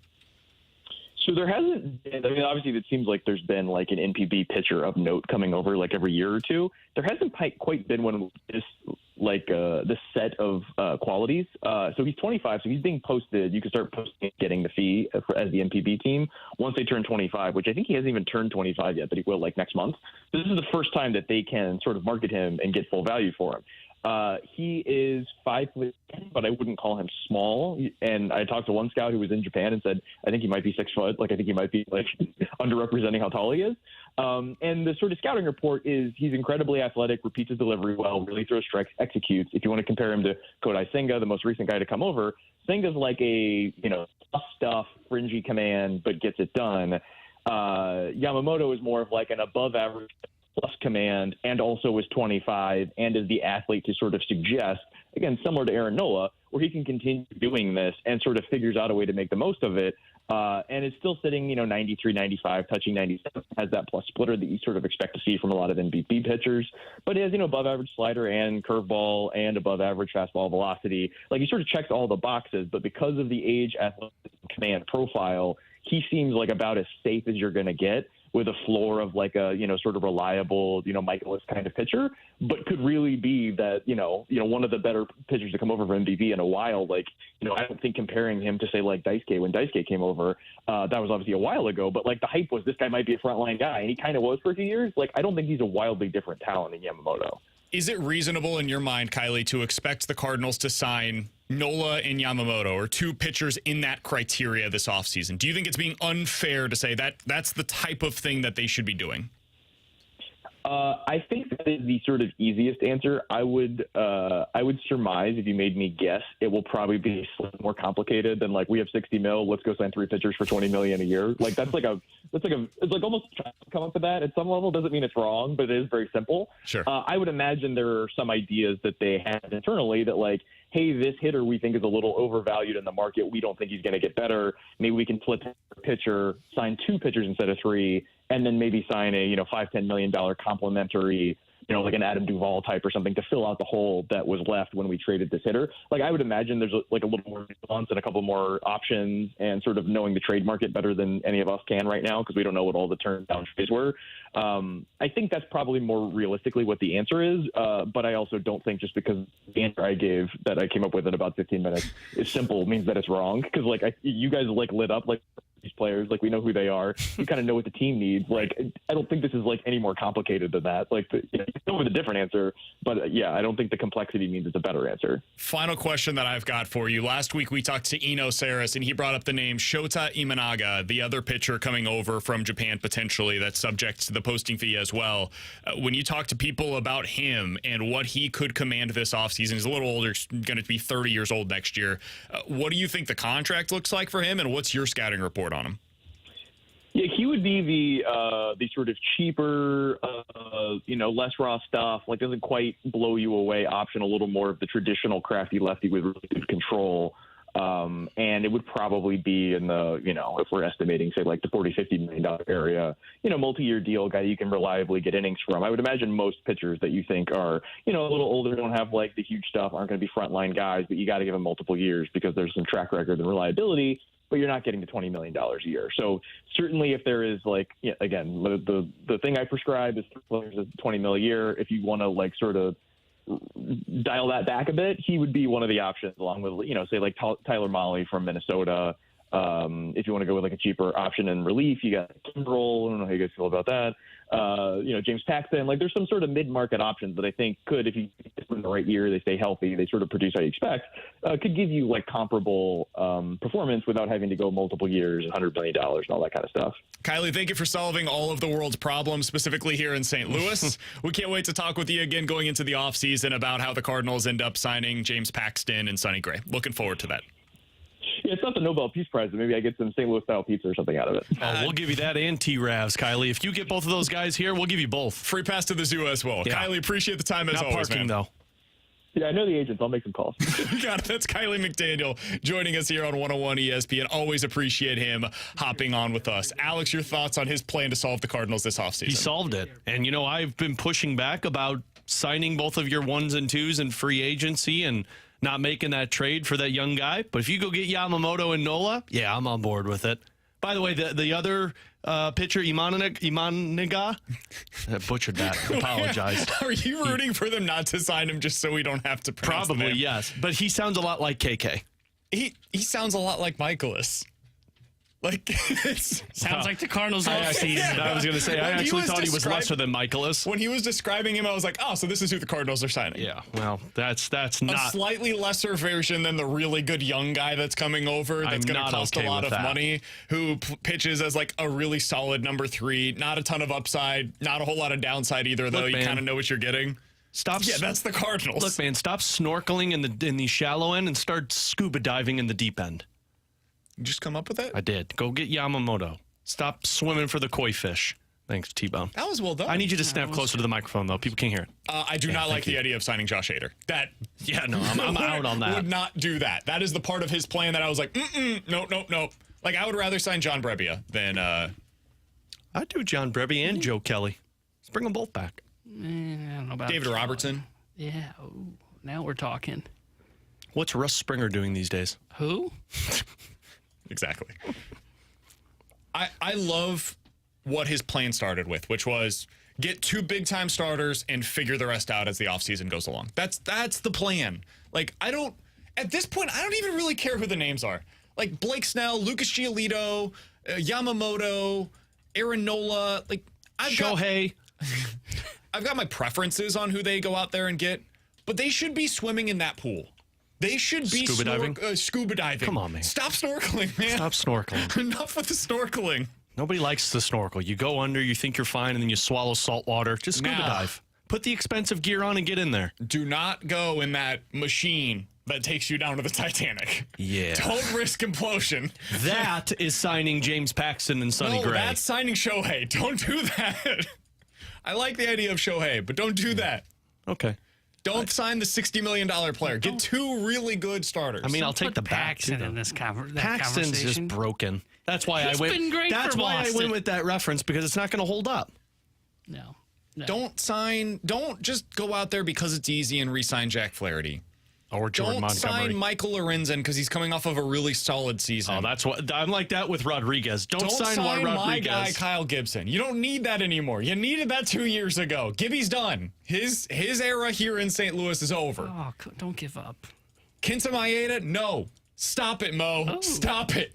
So there hasn't been, obviously it seems like there's been like an NPB pitcher of note coming over like every year or two. There hasn't quite been one with this set of qualities. So he's 25, so he's being posted. You can start posting getting the fee as the NPB team once they turn 25, which I think he hasn't even turned 25 yet, but he will like next month. So this is the first time that they can sort of market him and get full value for him. He is 5'10", but I wouldn't call him small. And I talked to one scout who was in Japan and said, I think he might be 6 foot. Like, I think he might be like underrepresenting how tall he is. And the sort of scouting report is he's incredibly athletic, repeats his delivery well, really throws strikes, executes. If you want to compare him to Kodai Senga, the most recent guy to come over, Senga's like a, tough stuff, fringy command, but gets it done. Yamamoto is more of like an above average plus command, and also is 25 and is the athlete to sort of suggest, again, similar to Aaron Nola, where he can continue doing this and sort of figures out a way to make the most of it. And is still sitting, 93, 95, touching 97, has that plus splitter that you sort of expect to see from a lot of MVP pitchers. But he has, above average slider and curveball and above average fastball velocity. Like, he sort of checks all the boxes, but because of the age, athleticism, command profile, he seems like about as safe as you're going to get, with a floor of like a, sort of reliable, Michaelis kind of pitcher, but could really be that, one of the better pitchers to come over from MVP in a while. Like, I don't think comparing him to say like Daisuke when Daisuke came over, that was obviously a while ago, but like the hype was this guy might be a frontline guy, and he kind of was for a few years. Like, I don't think he's a wildly different talent than Yamamoto. Is it reasonable in your mind, Kiley, to expect the Cardinals to sign Nola and Yamamoto, or two pitchers in that criteria this offseason? Do you think it's being unfair to say that that's the type of thing that they should be doing? I think that is the sort of easiest answer. I would surmise, if you made me guess, it will probably be slightly more complicated than like, we have $60 million, let's go sign 3 pitchers for $20 million a year. Like, it's like almost trying to come up with that at some level. Doesn't mean it's wrong, but it is very simple. Sure. I would imagine there are some ideas that they have internally that, like, hey, this hitter we think is a little overvalued in the market. We don't think he's going to get better. Maybe we can flip a pitcher, sign 2 pitchers instead of 3, and then maybe sign a, $5-10 million complimentary, like an Adam Duvall type or something to fill out the hole that was left when we traded this hitter. Like, I would imagine there's a little more nuance and a couple more options, and sort of knowing the trade market better than any of us can right now, because we don't know what all the turn down trades were. I think that's probably more realistically what the answer is. But I also don't think just because the answer I gave that I came up with in about 15 minutes is simple means that it's wrong. Because you guys lit up like these players, like, we know who they are. You kind of know what the team needs. Like, I don't think this is like any more complicated than that. Like, you know with a different answer, but yeah, I don't think the complexity means it's a better answer. Final question that I've got for you. Last week we talked to Eno Saris, and he brought up the name Shota Imanaga, the other pitcher coming over from Japan potentially that's subject to the posting fee as well. When you talk to people about him and what he could command this offseason, he's a little older, going to be 30 years old next year. What do you think the contract looks like for him, and what's your scouting report on him? Yeah, he would be the sort of cheaper, less raw stuff, like doesn't quite blow you away option, a little more of the traditional crafty lefty with really good control. And it would probably be in the, if we're estimating, say, like the $40-50 million area, multi-year deal guy you can reliably get innings from. I would imagine most pitchers that you think are, a little older, don't have like the huge stuff, aren't going to be frontline guys, but you got to give them multiple years because there's some track record and reliability, but you're not getting to $20 million a year. So certainly if there is again, the thing I prescribe is $20 million a year. If you want to like sort of dial that back a bit, he would be one of the options, along with, say like Tyler Mahle from Minnesota. If you want to go with like a cheaper option in relief, you got Kimbrel. I don't know how you guys feel about that. James Paxton. Like, there's some sort of mid-market options that I think could, if you get them in the right year, they stay healthy, they sort of produce how you expect, could give you like comparable performance without having to go multiple years, $100 million, and all that kind of stuff. Kiley, thank you for solving all of the world's problems, specifically here in St. Louis. We can't wait to talk with you again going into the offseason about how the Cardinals end up signing James Paxton and Sonny Gray. Looking forward to that. Yeah, it's not the Nobel Peace Prize, but maybe I get some St. Louis-style pizza or something out of it. We'll give you that and T-Ravs, Kiley. If you get both of those guys here, we'll give you both. Free pass to the zoo as well. Yeah. Kiley, appreciate the time as Not always, parking, man. though. Yeah, I know the agents. I'll make some calls. Got it. That's Kiley McDaniel joining us here on 101 ESPN. Always appreciate him hopping on with us. Alex, your thoughts on his plan to solve the Cardinals this offseason? He solved it. And, I've been pushing back about signing both of your 1s and 2s in free agency and not making that trade for that young guy. But if you go get Yamamoto and Nola, yeah, I'm on board with it. By the way, the other pitcher, Imaniga, I butchered that. Apologize. Are you rooting for them not to sign him just so we don't have to pronounce Probably, the name? yes. But he sounds a lot like KK. He sounds a lot like Michaelis. Like, sounds like the Cardinals offseason. I was going to say, I actually thought he was lesser than Michaelis. When he was describing him, I was like, oh, so this is who the Cardinals are signing. Yeah, well, that's not a slightly lesser version than the really good young guy that's coming over that's going to cost a lot of money, who pitches as like a really solid number 3. Not a ton of upside, not a whole lot of downside either, though. You kind of know what you're getting. Yeah, that's the Cardinals. Look, man, stop snorkeling in the shallow end and start scuba diving in the deep end. You just come up with that? I did. Go get Yamamoto. Stop swimming for the koi fish. Thanks, T-Bone. That was well done. I need you to snap closer to the microphone, though. People can't hear it. I do not like the idea of signing Josh Hader. I'm out on that. Would not do that. That is the part of his plan that I was like, nope. Like, I would rather sign John Brebbia than... I'd do John Brebbia and Joe Kelly. Let's bring them both back. I don't know about David Robertson. Yeah. Ooh, now we're talking. What's Russ Springer doing these days? Who? Exactly. I love what his plan started with, which was get 2 big-time starters and figure the rest out as the offseason goes along. That's the plan. Like, at this point, I don't even really care who the names are. Like, Blake Snell, Lucas Giolito, Yamamoto, Aaron Nola. Like, Shohei. I've got my preferences on who they go out there and get, but they should be swimming in that pool. They should be scuba diving. Come on, man. Stop snorkeling, man. Stop snorkeling. Enough with the snorkeling. Nobody likes to snorkel. You go under, you think you're fine, and then you swallow salt water. Just scuba dive. Put the expensive gear on and get in there. Do not go in that machine that takes you down to the Titanic. Yeah. Don't risk implosion. That is signing James Paxton and Sonny Gray. That's signing Shohei. Don't do that. I like the idea of Shohei, but don't do that. Okay. Don't sign the $60 million player. Get 2 really good starters. I mean, I'll take the Paxton in this conversation. Paxton's just broken. That's why I went. Been great that's for why Boston. I went with that reference, because it's not going to hold up. No. Don't just go out there because it's easy and re-sign Jack Flaherty. Or Jordan Montgomery. Don't sign Michael Lorenzen because he's coming off of a really solid season. Oh, that's what I'm like that with Rodriguez. Don't sign Rodriguez. My guy Kyle Gibson. You don't need that anymore. You needed that 2 years ago. Gibby's done. His era here in St. Louis is over. Oh, don't give up. Kenta Maeda? No. Stop it, Mo. Oh. Stop it.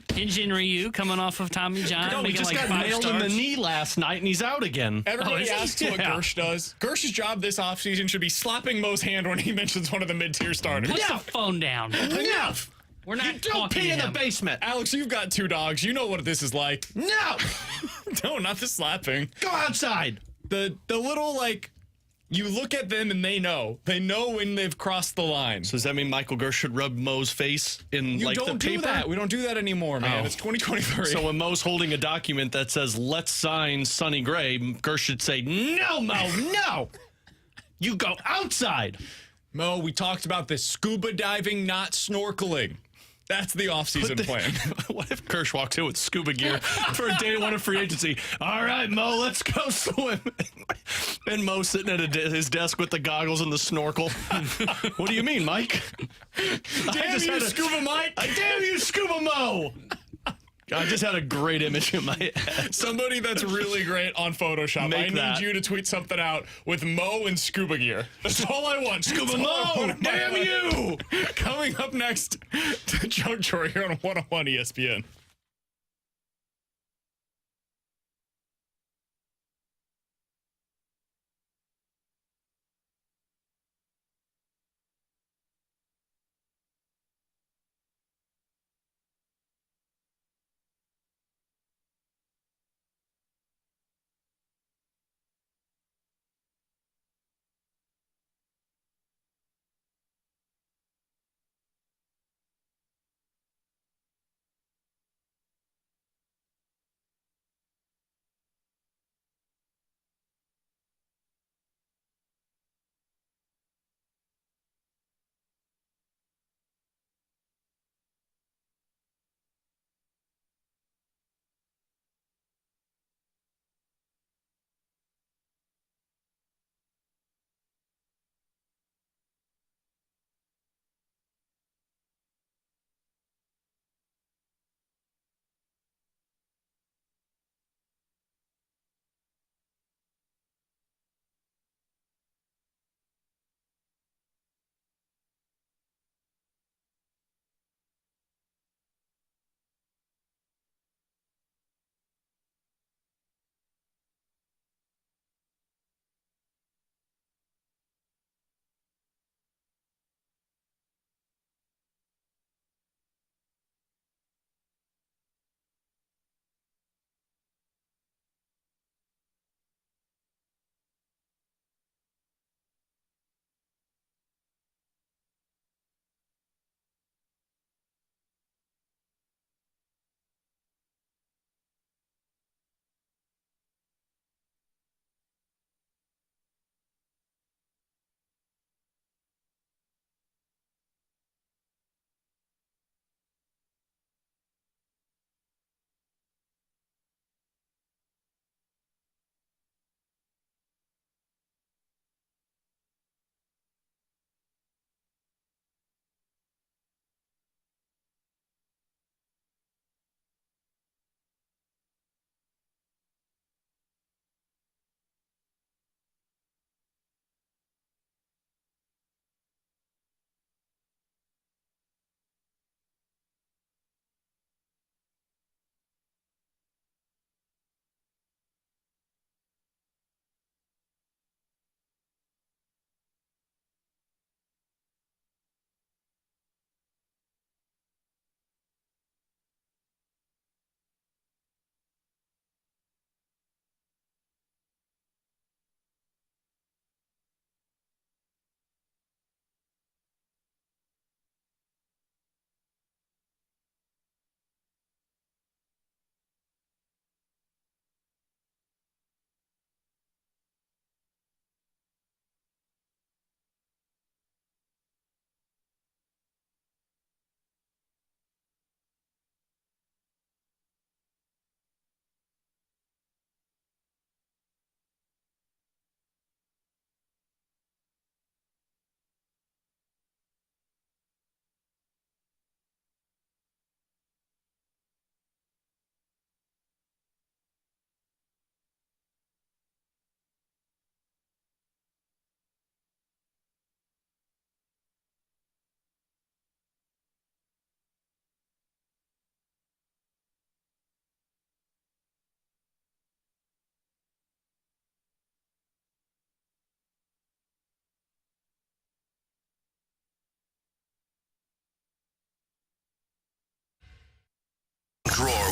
Hyun-Jin Ryu coming off of Tommy John. No, he just got nailed in the knee last night, and he's out again. Everybody asks what Gersh does. Gersh's job this offseason should be slapping Mo's hand when he mentions one of the mid-tier starters. Put the phone down. Enough. We're not don't pee in the basement. Alex, you've got 2 dogs. You know what this is like. No. No, not the slapping. Go outside. The little, like, you look at them and they know. They know when they've crossed the line. So does that mean Michael Gersh should rub Mo's face in the paper? You don't do that. We don't do that anymore, man. It's 2023. So when Mo's holding a document that says, let's sign Sonny Gray, Gersh should say, no, Mo, no. You go outside. Mo, we talked about this scuba diving, not snorkeling. That's the offseason plan. What if Gersh walks in with scuba gear for a day 1 of free agency? All right, Mo, let's go swim. And Mo sitting at his desk with the goggles and the snorkel. What do you mean, Mike? Damn you, Scuba Mike. Damn you, Scuba Mo. I just had a great image in my head. Somebody that's really great on Photoshop. I need you to tweet something out with Mo and scuba gear. That's all I want. Scuba Mo! Damn you! Coming up next, the Junk Drawer here on 101 ESPN.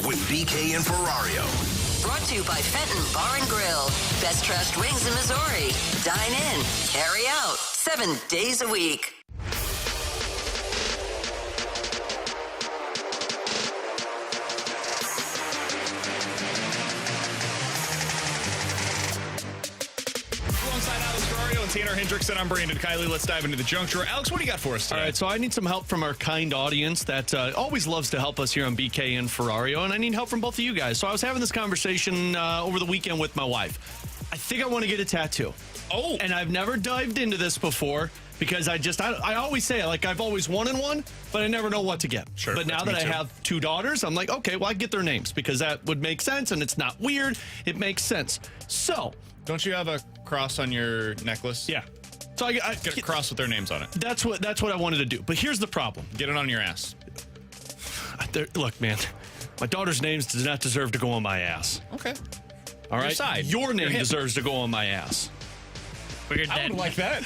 with BK and Ferrario. Brought to you by Fenton Bar and Grill. Best trashed wings in Missouri. Dine in, carry out, 7 days a week. Alongside Alex Ferrario and Tanner Hendrickson, I'm Brandon Kiley. Let's dive into the junk drawer. Alex, what do you got for us today? All right, so I need some help from our kind audience that always loves to help us here on BK and Ferrario, and I need help from both of you guys. So I was having this conversation over the weekend with my wife. I think I want to get a tattoo. Oh. And I've never dived into this before because I always say, like, I've always wanted one, but I never know what to get. Sure. But now that I have 2 daughters, I'm like, okay, well, I get their names because that would make sense, and it's not weird. It makes sense. So. Don't you have a cross on your necklace? Yeah. So I get a cross with their names on it. That's what I wanted to do. But here's the problem. Get it on your ass. Look, man, my daughter's names does not deserve to go on my ass. Okay. All right. Your side. Your name deserves to go on my ass. I would like that.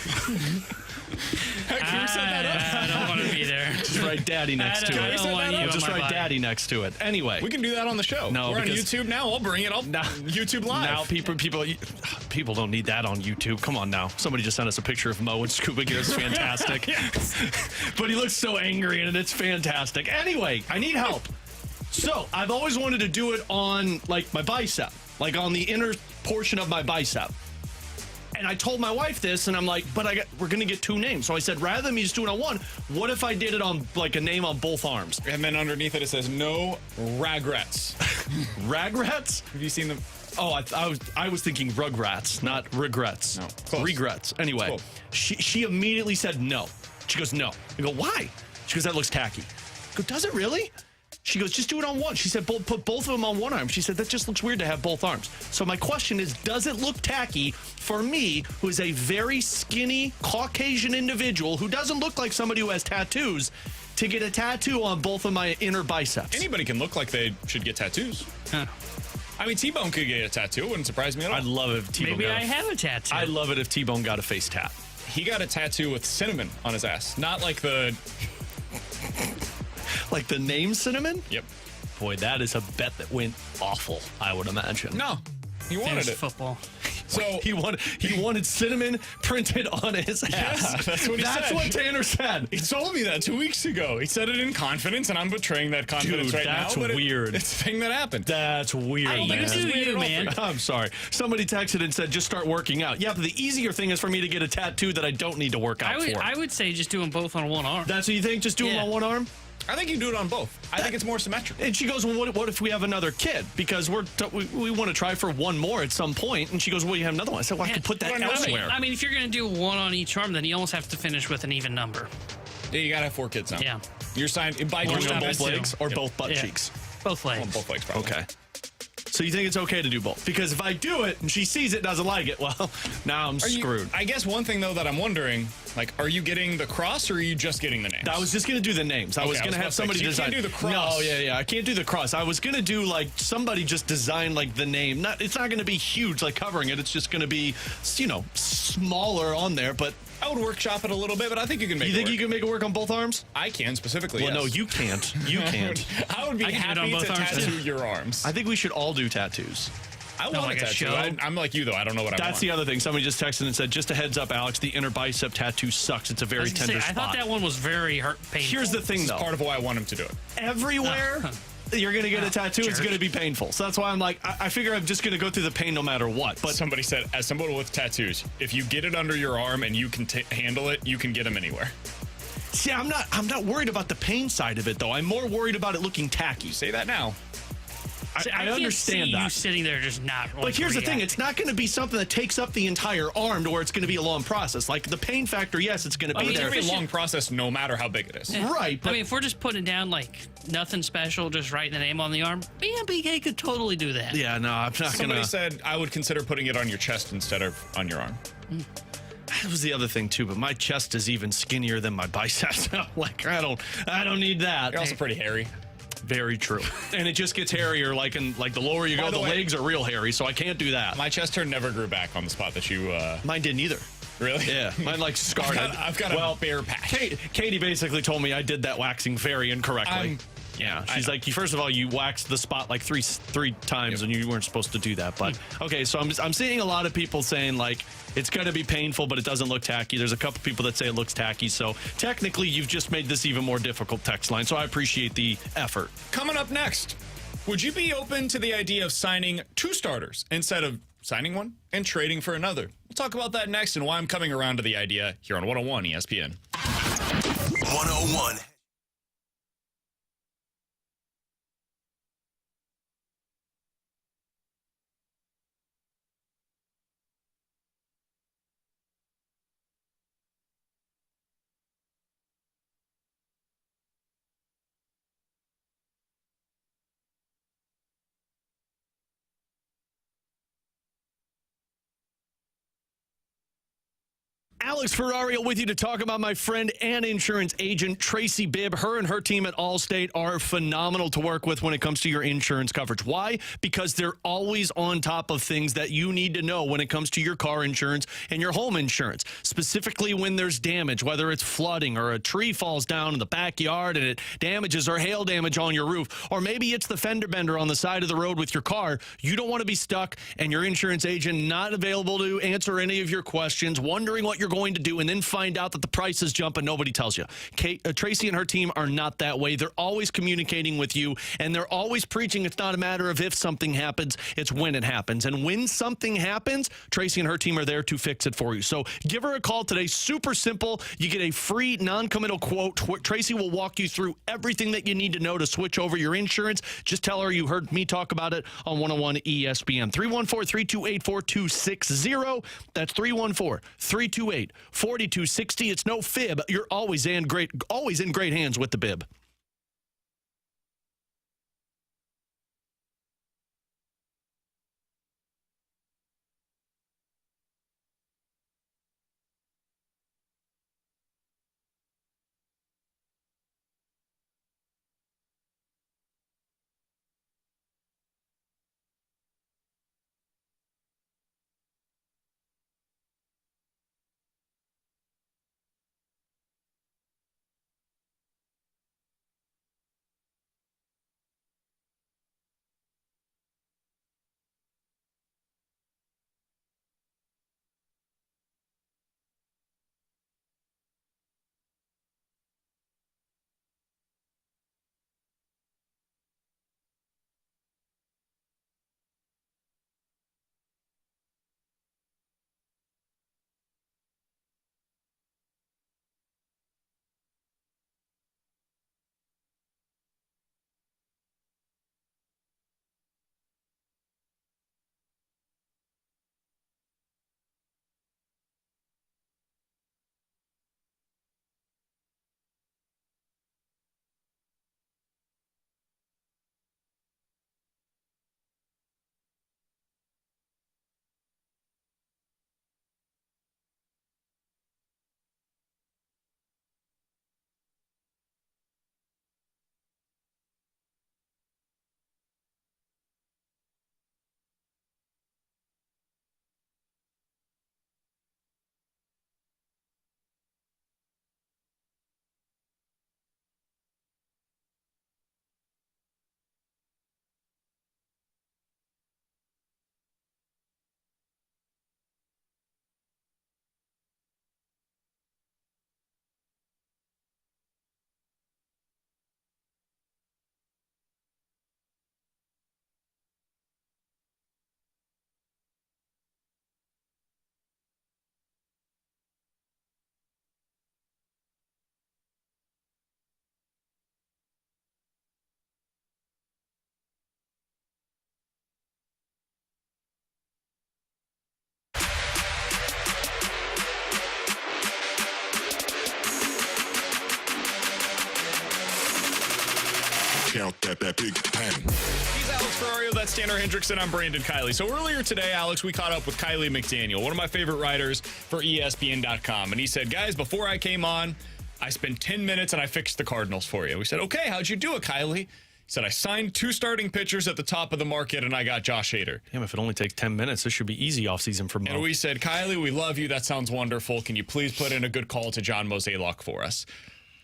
Can we set that up? I don't want to be there. Just write daddy next to it. I don't want you Just on my write body. daddy next to it. Anyway. We can do that on the show. No, we're on YouTube now. I'll bring it up. YouTube Live. Now people don't need that on YouTube. Come on now. Somebody just sent us a picture of Mo and scuba gear. It's fantastic. But he looks so angry in it. It's fantastic. Anyway, I need help. So I've always wanted to do it on like my bicep, like on the inner portion of my bicep. And I told my wife this, and I'm like, but we're going to get 2 names. So I said, rather than me just doing it on one, what if I did it on like a name on both arms? And then underneath it says, no regrets. Regrets? Have you seen them? Oh, I was thinking Rugrats, not regrets. No, close. Regrets. Anyway, Close. she immediately said no. She goes, no. I go, why? She goes, that looks tacky. I go, does it really? She goes, just do it on one. She said, put both of them on one arm. She said, that just looks weird to have both arms. So my question is, does it look tacky for me, who is a very skinny Caucasian individual who doesn't look like somebody who has tattoos, to get a tattoo on both of my inner biceps? Anybody can look like they should get tattoos. Huh. I mean, T-Bone could get a tattoo. It wouldn't surprise me at all. I'd love it if T-Bone Maybe I have a tattoo. I'd love it if T-Bone got a face tat. He got a tattoo with cinnamon on his ass. Not like the... Like the name Cinnamon? Yep. Boy, that is a bet that went awful, I would imagine. No, he wanted Fantasy it. football. So he wanted cinnamon printed on his ass. Yes, that's what he said. That's what Tanner said. He told me that 2 weeks ago. He said it in confidence, and I'm betraying that confidence right now. That's weird. It's a thing that happened. That's weird, man. You do you, man. I'm sorry. Somebody texted and said, just start working out. Yeah, but the easier thing is for me to get a tattoo that I don't need to work out for. I would say just do them both on one arm. That's what you think? Just do them on one arm? I think you do it on both. I think it's more symmetrical. And she goes, well, what if we have another kid? Because we want to try for one more at some point. And she goes, well, you have another one. I said, well, I could put that elsewhere. I mean, if you're going to do one on each arm, then you almost have to finish with an even number. Yeah, you got to have 4 kids now. Yeah. You're signed by on your both legs or both butt cheeks? Both legs. On both legs, probably. Okay. So you think it's okay to do both? Because if I do it and she sees it and doesn't like it, well, now I'm screwed. I guess one thing, though, that I'm wondering, like, are you getting the cross or are you just getting the names? I was just going to do the names. I was going to have somebody design. You can't do the cross. No, yeah. I can't do the cross. I was going to do, like, somebody just design, like, the name. It's not going to be huge, like, covering it. It's just going to be, smaller on there, but... I would workshop it a little bit, but I think you can make it work. You think you can make it work on both arms? I can, specifically, Well, yes. no, you can't. You can't. I would be happy to tattoo your arms. I think we should all do tattoos. I want a tattoo. I'm like you, though. I don't know what I want. That's the other thing. Somebody just texted and said, just a heads up, Alex, the inner bicep tattoo sucks. It's a very tender spot. I thought that one was very painful. Here's the thing, though. This is part of why I want him to do it. Everywhere you're going to get a tattoo, it's going to be painful. So that's why I'm like, I figure I'm just going to go through the pain no matter what. But somebody said, as somebody with tattoos, if you get it under your arm and you can handle it, you can get them anywhere. See, I'm not worried about the pain side of it, though. I'm more worried about it looking tacky. Say that now. I understand that. You sitting there just not. But here's the thing: it's not going to be something that takes up the entire arm, to where it's going to be a long process. Like the pain factor, yes, it's going to be there. It's going to be a long process, no matter how big it is. Right. But I mean, if we're just putting down like nothing special, just writing the name on the arm, BK could totally do that. Yeah, no, I'm not going to. Somebody said I would consider putting it on your chest instead of on your arm. That was the other thing too, but my chest is even skinnier than my biceps. Like I don't need that. You're also pretty hairy. Very true. And it just gets hairier, like the lower you go, the legs are real hairy, so I can't do that. My chest hair never grew back on the spot that you... Mine didn't either. Really? Yeah. Mine like scarred. I've got a bare patch. Katie basically told me I did that waxing very incorrectly. Yeah, she's like, first of all, you waxed the spot like three times, and you weren't supposed to do that. But okay, so I'm seeing a lot of people saying like it's going to be painful, but it doesn't look tacky. There's a couple people that say it looks tacky. So technically, you've just made this even more difficult text line. So I appreciate the effort. Coming up next, would you be open to the idea of signing 2 starters instead of signing one and trading for another? We'll talk about that next and why I'm coming around to the idea here on 101 ESPN. 101. Alex Ferrario with you to talk about my friend and insurance agent, Tracy Bibb. Her and her team at Allstate are phenomenal to work with when it comes to your insurance coverage. Why? Because they're always on top of things that you need to know when it comes to your car insurance and your home insurance, specifically when there's damage, whether it's flooding or a tree falls down in the backyard and it damages or hail damage on your roof, or maybe it's the fender bender on the side of the road with your car. You don't want to be stuck and your insurance agent not available to answer any of your questions, wondering what you're going to do, and then find out that the prices jump and nobody tells you. Tracy and her team are not that way. They're always communicating with you, and they're always preaching it's not a matter of if something happens, it's when it happens. And when something happens, Tracy and her team are there to fix it for you. So give her a call today. Super simple. You get a free non-committal quote. Tracy will walk you through everything that you need to know to switch over your insurance. Just tell her you heard me talk about it on 101 ESPN. 314-328-4260. That's 314-328-4260. It's no fib. You're always in great hands with the Bibb. Count that big pen. He's Alex Ferrario. That's Tanner Hendrickson. I'm Brandon Kiley. So earlier today, Alex, we caught up with Kiley McDaniel, one of my favorite writers for ESPN.com. And he said, guys, before I came on, I spent 10 minutes and I fixed the Cardinals for you. We said, okay, how'd you do it, Kiley? He said, I signed 2 starting pitchers at the top of the market, and I got Josh Hader. Damn, if it only takes 10 minutes, this should be easy offseason for Mo. And we said, Kiley, we love you. That sounds wonderful. Can you please put in a good call to John Mozeliak for us?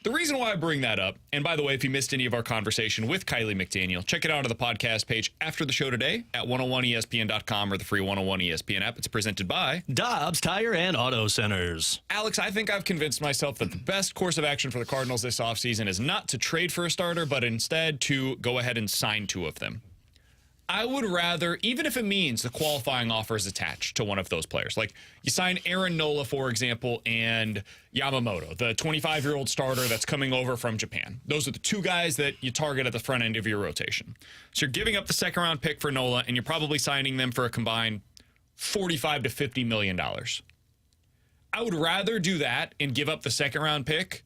The reason why I bring that up, and by the way, if you missed any of our conversation with Kiley McDaniel, check it out on the podcast page after the show today at 101ESPN.com or the free 101 ESPN app. It's presented by Dobbs Tire and Auto Centers. Alex, I think I've convinced myself that the best course of action for the Cardinals this offseason is not to trade for a starter, but instead to go ahead and sign 2 of them. I would rather, even if it means the qualifying offer is attached to one of those players. Like you sign Aaron Nola, for example, and Yamamoto, the 25-year-old starter that's coming over from Japan. Those are the 2 guys that you target at the front end of your rotation. So you're giving up the second-round pick for Nola, and you're probably signing them for a combined $45 to $50 million. I would rather do that and give up the second-round pick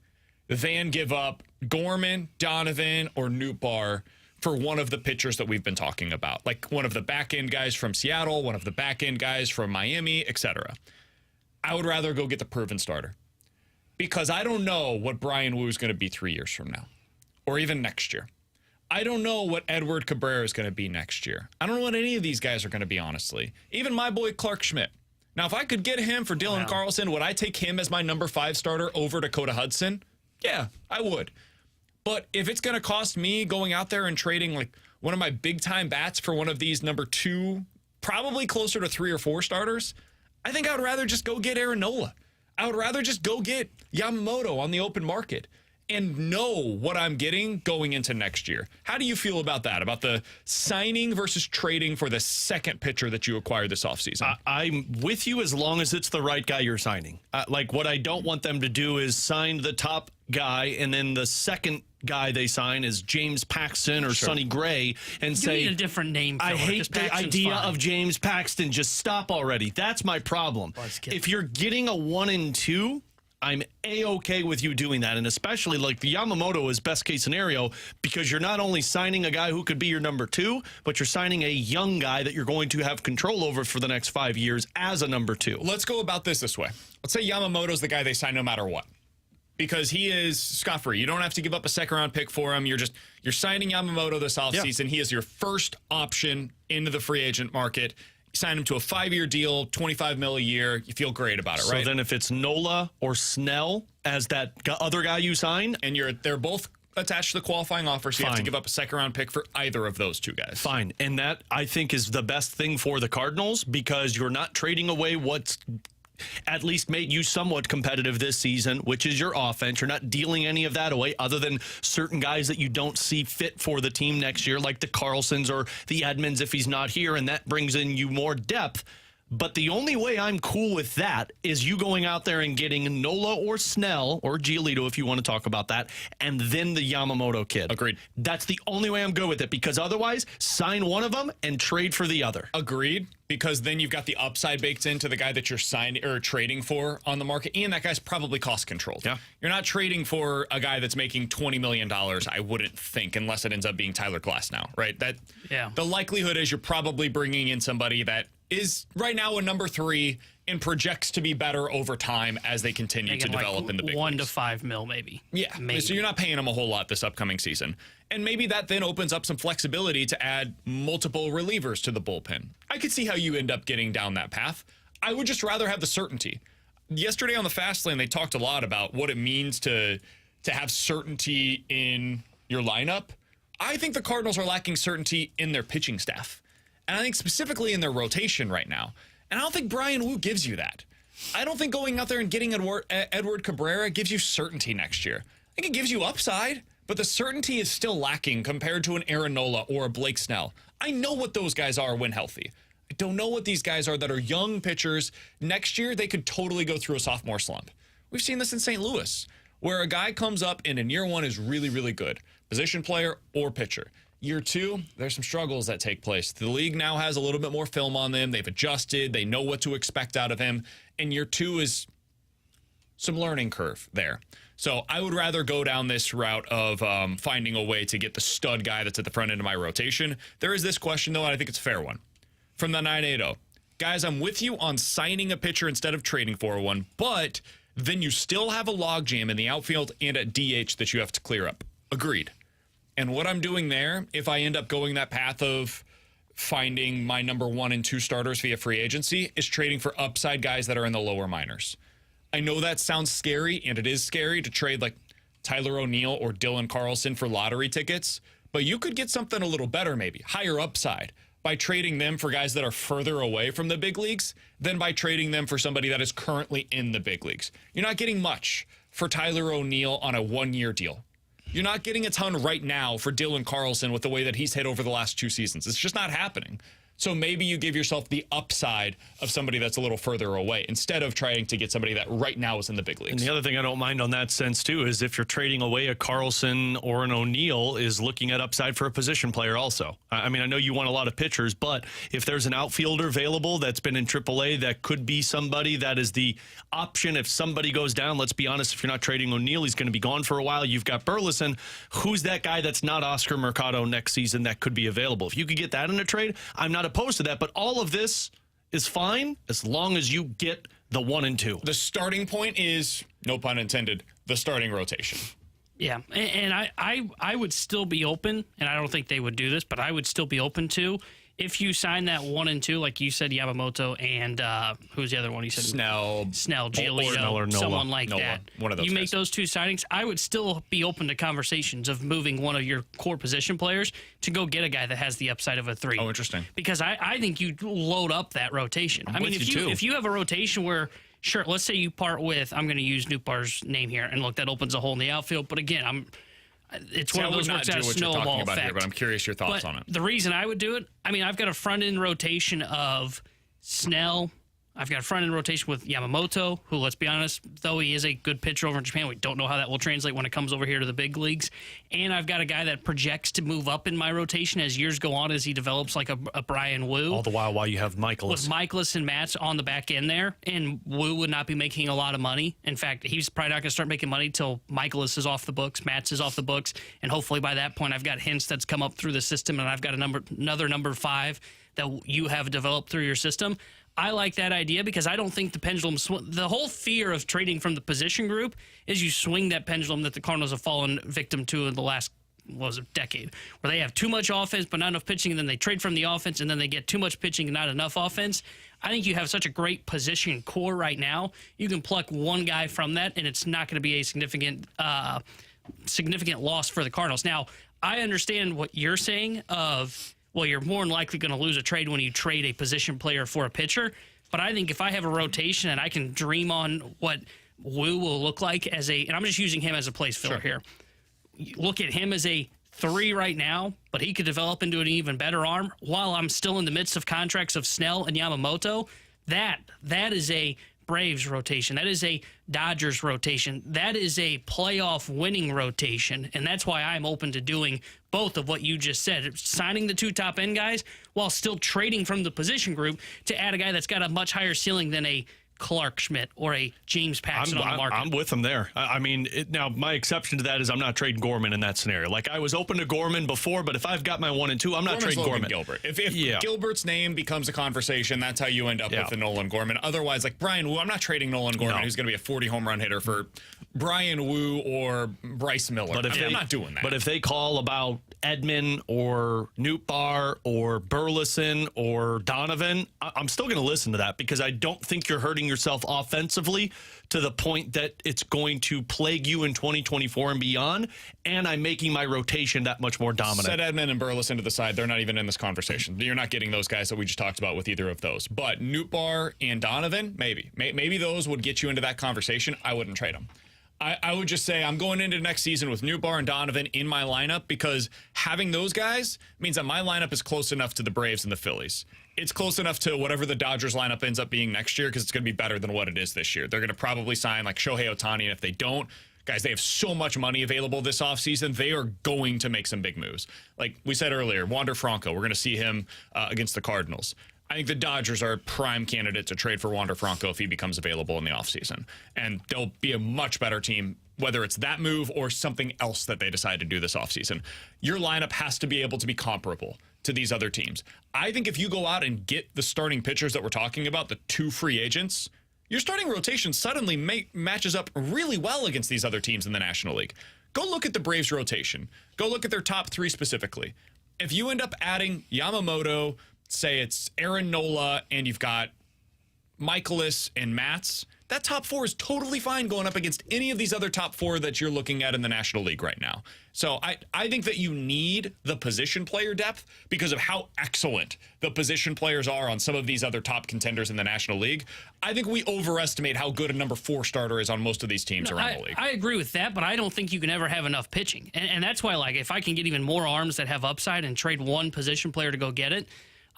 than give up Gorman, Donovan, or Nootbaar for one of the pitchers that we've been talking about, like one of the back-end guys from Seattle, one of the back-end guys from Miami, etc. I would rather go get the proven starter because I don't know what Brian Wu is going to be 3 years from now or even next year. I don't know what Edward Cabrera is going to be next year. I don't know what any of these guys are going to be, honestly. Even my boy Clark Schmidt. Now, if I could get him for Dylan Carlson, would I take him as my number 5 starter over Dakota Hudson? Yeah, I would. But if it's going to cost me going out there and trading like one of my big-time bats for one of these number 2, probably closer to 3 or 4 starters, I think I would rather just go get Aaron Nola. I would rather just go get Yamamoto on the open market and know what I'm getting going into next year. How do you feel about that, about the signing versus trading for the second pitcher that you acquired this offseason? I'm with you as long as it's the right guy you're signing. Like what I don't want them to do is sign the top guy and then the second guy they sign is James Paxton or Sonny Gray and you need a different name for I hate the idea fine. of James Paxton. Just stop already. That's my problem. If you're getting a 1 and 2, I'm A-okay with you doing that, and especially like the Yamamoto is best case scenario because you're not only signing a guy who could be your number 2, but you're signing a young guy that you're going to have control over for the next 5 years as a number 2. Let's go about this way. Let's say Yamamoto's the guy they sign no matter what because he is scot-free. You don't have to give up a second-round pick for him. You're signing Yamamoto this offseason. Yeah. He is your first option into the free agent market. Sign him to a 5-year deal, $25 million a year. You feel great about it, right? So then if it's Nola or Snell as that other guy you sign, and they're both attached to the qualifying offer, so you have to give up a second-round pick for either of those 2 guys. Fine. And that, I think, is the best thing for the Cardinals because you're not trading away what's at least made you somewhat competitive this season, which is your offense. You're not dealing any of that away other than certain guys that you don't see fit for the team next year, like the Carlsons or the Edmonds if he's not here, and that brings in you more depth. But the only way I'm cool with that is you going out there and getting Nola or Snell or Giolito if you want to talk about that, and then the Yamamoto kid. Agreed. That's the only way I'm good with it because otherwise, sign one of them and trade for the other. Agreed, because then you've got the upside baked into the guy that you're signing or trading for on the market, and that guy's probably cost controlled. Yeah. You're not trading for a guy that's making $20 million, I wouldn't think, unless it ends up being Tyler Glasnow, right? The likelihood is you're probably bringing in somebody that is right now a number 3 and projects to be better over time as they continue to develop in the big 1 leagues. to 5 mil, maybe. Yeah, maybe. So you're not paying them a whole lot this upcoming season. And maybe that then opens up some flexibility to add multiple relievers to the bullpen. I could see how you end up getting down that path. I would just rather have the certainty. Yesterday on the Fast Lane, they talked a lot about what it means to have certainty in your lineup. I think the Cardinals are lacking certainty in their pitching staff. And I think specifically in their rotation right now. And I don't think Brian Wu gives you that. I don't think going out there and getting Edward Cabrera gives you certainty next year. I think it gives you upside, but the certainty is still lacking compared to an Aaron Nola or a Blake Snell. I know what those guys are when healthy. I don't know what these guys are that are young pitchers. Next year, they could totally go through a sophomore slump. We've seen this in St. Louis, where a guy comes up and in year 1 is really, really good. Position player or pitcher. Year 2, there's some struggles that take place. The league now has a little bit more film on them. They've adjusted. They know what to expect out of him. And year 2 is some learning curve there. So I would rather go down this route of finding a way to get the stud guy that's at the front end of my rotation. There is this question, though, and I think it's a fair one. From the 980. Guys, I'm with you on signing a pitcher instead of trading for one, but then you still have a logjam in the outfield and at DH that you have to clear up. Agreed. And what I'm doing there, if I end up going that path of finding my number 1 and 2 starters via free agency, is trading for upside guys that are in the lower minors. I know that sounds scary, and it is scary to trade like Tyler O'Neill or Dylan Carlson for lottery tickets, but you could get something a little better, maybe higher upside, by trading them for guys that are further away from the big leagues than by trading them for somebody that is currently in the big leagues. You're not getting much for Tyler O'Neill on a one-year deal. You're not getting a ton right now for Dylan Carlson with the way that he's hit over the last 2 seasons. It's just not happening. So maybe you give yourself the upside of somebody that's a little further away instead of trying to get somebody that right now is in the big leagues. And the other thing I don't mind on that sense, too, is if you're trading away a Carlson or an O'Neill, is looking at upside for a position player also. I mean, I know you want a lot of pitchers, but if there's an outfielder available that's been in AAA that could be somebody that is the option if somebody goes down, let's be honest, if you're not trading O'Neill, he's going to be gone for a while. You've got Burleson. Who's that guy that's not Oscar Mercado next season that could be available? If you could get that in a trade, I'm not opposed to that, but all of this is fine as long as you get the 1 and 2. The starting point is, no pun intended, the starting rotation. Yeah, and I would still be open, and I don't think they would do this, but I would still be open to, if you sign that 1 and 2, like you said, Yamamoto and who's the other one you said? Snell, Giolito, someone like that. One of those you guys. make those 2 signings, I would still be open to conversations of moving one of your core position players to go get a guy that has the upside of a 3. Oh, interesting. Because I think you load up that rotation. I mean, if you have a rotation where, sure, let's say you part with, I'm going to use Nootbaar's name here, and look, that opens a hole in the outfield. But again, it's one of those works out of snowball effect. Here, but I'm curious your thoughts on it. The reason I would do it, I mean, I've got a front-end rotation of Snell. I've got a front-end rotation with Yamamoto, who, let's be honest, though he is a good pitcher over in Japan, we don't know how that will translate when it comes over here to the big leagues. And I've got a guy that projects to move up in my rotation as years go on, as he develops like a Brian Wu. All the while you have Michaelis. With Michaelis and Matz on the back end there, and Wu would not be making a lot of money. In fact, he's probably not going to start making money till Michaelis is off the books, Matz is off the books, and hopefully by that point I've got Hintz that's come up through the system, and I've got another number 5 that you have developed through your system. I like that idea because I don't think the pendulum the whole fear of trading from the position group is you swing that pendulum that the Cardinals have fallen victim to in the last decade, where they have too much offense but not enough pitching, and then they trade from the offense, and then they get too much pitching and not enough offense. I think you have such a great position core right now. You can pluck one guy from that, and it's not going to be a significant loss for the Cardinals. Now, I understand what you're saying of, well, you're more than likely going to lose a trade when you trade a position player for a pitcher. But I think if I have a rotation and I can dream on what Wu will look like and I'm just using him as a place filler here. Look at him as a 3 right now, but he could develop into an even better arm while I'm still in the midst of contracts of Snell and Yamamoto. That is a Braves rotation. That is a Dodgers rotation. That is a playoff winning rotation. And that's why I'm open to doing both of what you just said, signing the 2 top end guys while still trading from the position group to add a guy that's got a much higher ceiling than a Clark Schmidt or a James Paxton on the market. I'm with him there. I mean, now my exception to that is I'm not trading Gorman in that scenario. Like, I was open to Gorman before, but if I've got my 1 and 2, I'm not trading Gorman. Gilbert. If Gilbert's name becomes a conversation, that's how you end up with the Nolan Gorman. Otherwise, like Brian Wu, I'm not trading Nolan Gorman, who's going to be a 40 home run hitter for Brian Wu or Bryce Miller. But I'm not doing that. But if they call about Edman or Nootbaar or Burleson or Donovan, I'm still going to listen to that because I don't think you're hurting yourself offensively to the point that it's going to plague you in 2024 and beyond, and I'm making my rotation that much more dominant. Set Edman and Burleson to the side. They're not even in this conversation. You're not getting those guys that we just talked about with either of those. But Nootbaar and Donovan, maybe those would get you into that conversation. I wouldn't trade them. I would just say I'm going into next season with Nootbaar and Donovan in my lineup because having those guys means that my lineup is close enough to the Braves and the Phillies. It's close enough to whatever the Dodgers lineup ends up being next year because it's going to be better than what it is this year. They're going to probably sign like Shohei Ohtani, and if they don't, guys, they have so much money available this offseason. They are going to make some big moves. Like we said earlier, Wander Franco, we're going to see him against the Cardinals. I think the Dodgers are a prime candidate to trade for Wander Franco if he becomes available in the offseason. And they'll be a much better team, whether it's that move or something else that they decide to do this offseason. Your lineup has to be able to be comparable to these other teams. I think if you go out and get the starting pitchers that we're talking about, the 2 free agents, your starting rotation suddenly matches up really well against these other teams in the National League. Go look at the Braves rotation. Go look at their top 3 specifically. If you end up adding Yamamoto, say it's Aaron Nola, and you've got Michaelis, and Matz, that top four is totally fine going up against any of these other top four that you're looking at in the National League right now. So I think that you need the position player depth because of how excellent the position players are on some of these other top contenders in the National League. I think we overestimate how good a number 4 starter is on most of these teams around the league. I agree with that, but I don't think you can ever have enough pitching. And that's why, like, if I can get even more arms that have upside and trade one position player to go get it,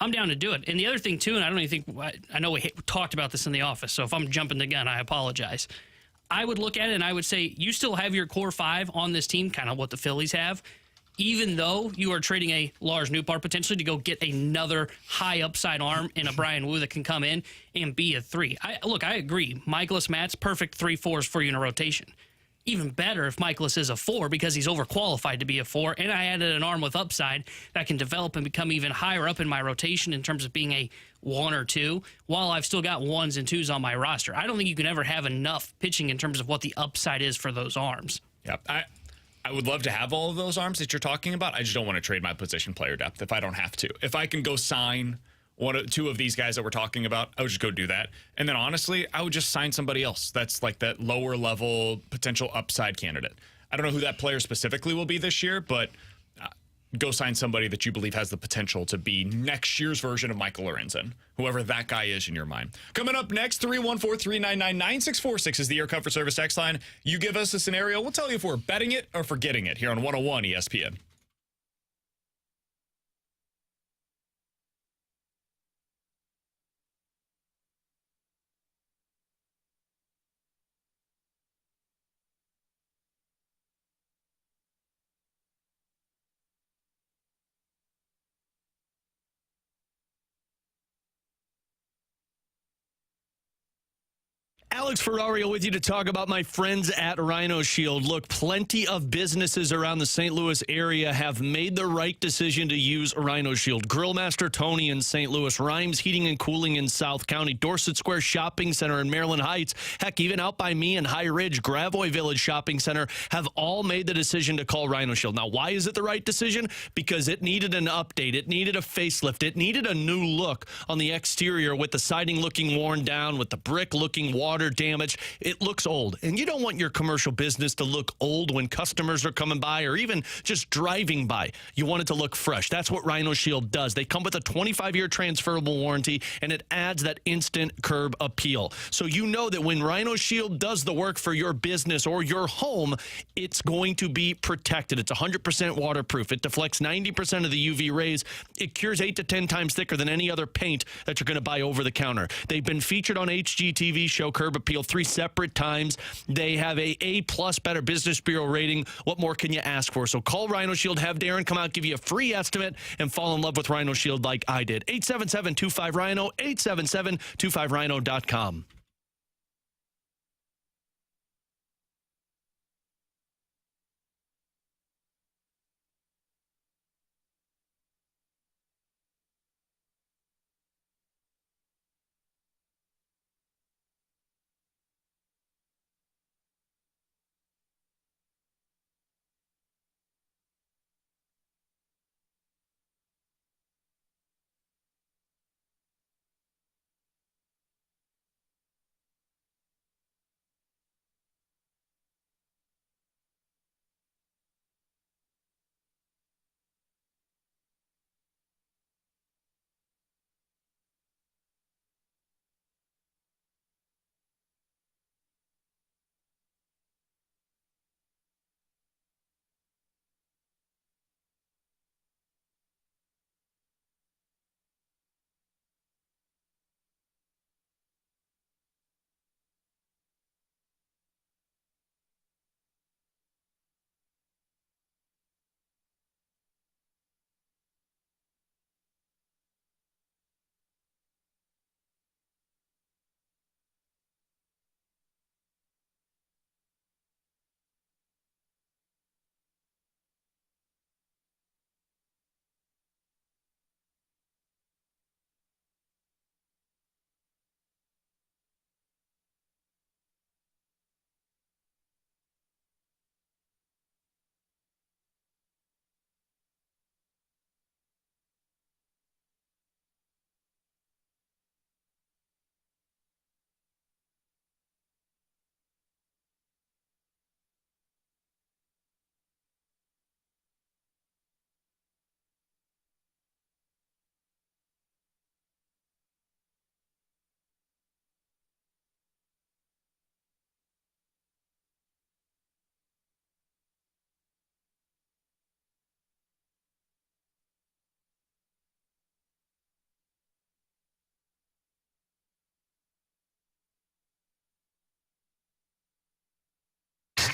I'm down to do it. And the other thing, too, and I don't even think, I know we talked about this in the office, so if I'm jumping the gun, I apologize. I would look at it and I would say, you still have your core 5 on this team, kind of what the Phillies have, even though you are trading a Lars Nootbaar potentially to go get another high upside arm in a Brian Wu that can come in and be a 3. I agree. Michaelis, Matz, perfect 3-4s for you in a rotation. Even better if Michaelis is a 4 because he's overqualified to be a 4, and I added an arm with upside that can develop and become even higher up in my rotation in terms of being a 1 or 2, while I've still got 1s and 2s on my roster. I don't think you can ever have enough pitching in terms of what the upside is for those arms. Yeah, I would love to have all of those arms that you're talking about. I just don't want to trade my position player depth if I don't have to. If I can go sign 2 of these guys that we're talking about, I would just go do that. And then honestly, I would just sign somebody else that's like that lower level potential upside candidate. I don't know who that player specifically will be this year, but go sign somebody that you believe has the potential to be next year's version of Michael Lorenzen, whoever that guy is in your mind. Coming up next, 314-399-9646 is the Air Comfort Service text line. You give us a scenario, we'll tell you if we're betting it or forgetting it here on 101 ESPN. Alex Ferrario with you to talk about my friends at Rhino Shield. Look, plenty of businesses around the St. Louis area have made the right decision to use Rhino Shield. Grillmaster Tony in St. Louis, Rhymes Heating and Cooling in South County, Dorset Square Shopping Center in Maryland Heights, heck, even out by me in High Ridge, Gravois Village Shopping Center have all made the decision to call Rhino Shield. Now, why is it the right decision? Because it needed an update. It needed a facelift. It needed a new look on the exterior with the siding looking worn down, with the brick looking water damage. It looks old, and you don't want your commercial business to look old when customers are coming by or even just driving by. You want it to look fresh. That's what Rhino Shield does. They come with a 25-year transferable warranty, and it adds that instant curb appeal. So you know that when Rhino Shield does the work for your business or your home, it's going to be protected. It's 100% waterproof. It deflects 90% of the UV rays. It cures 8 to 10 times thicker than any other paint that you're going to buy over the counter. They've been featured on HGTV show Curb Appeal 3 separate times. They have a A+ Better Business Bureau rating. What more can you ask for? So call Rhino Shield, have Darren come out, give you a free estimate, and fall in love with Rhino Shield like I did. 877-25-RHINO, 877-25RHINO.com.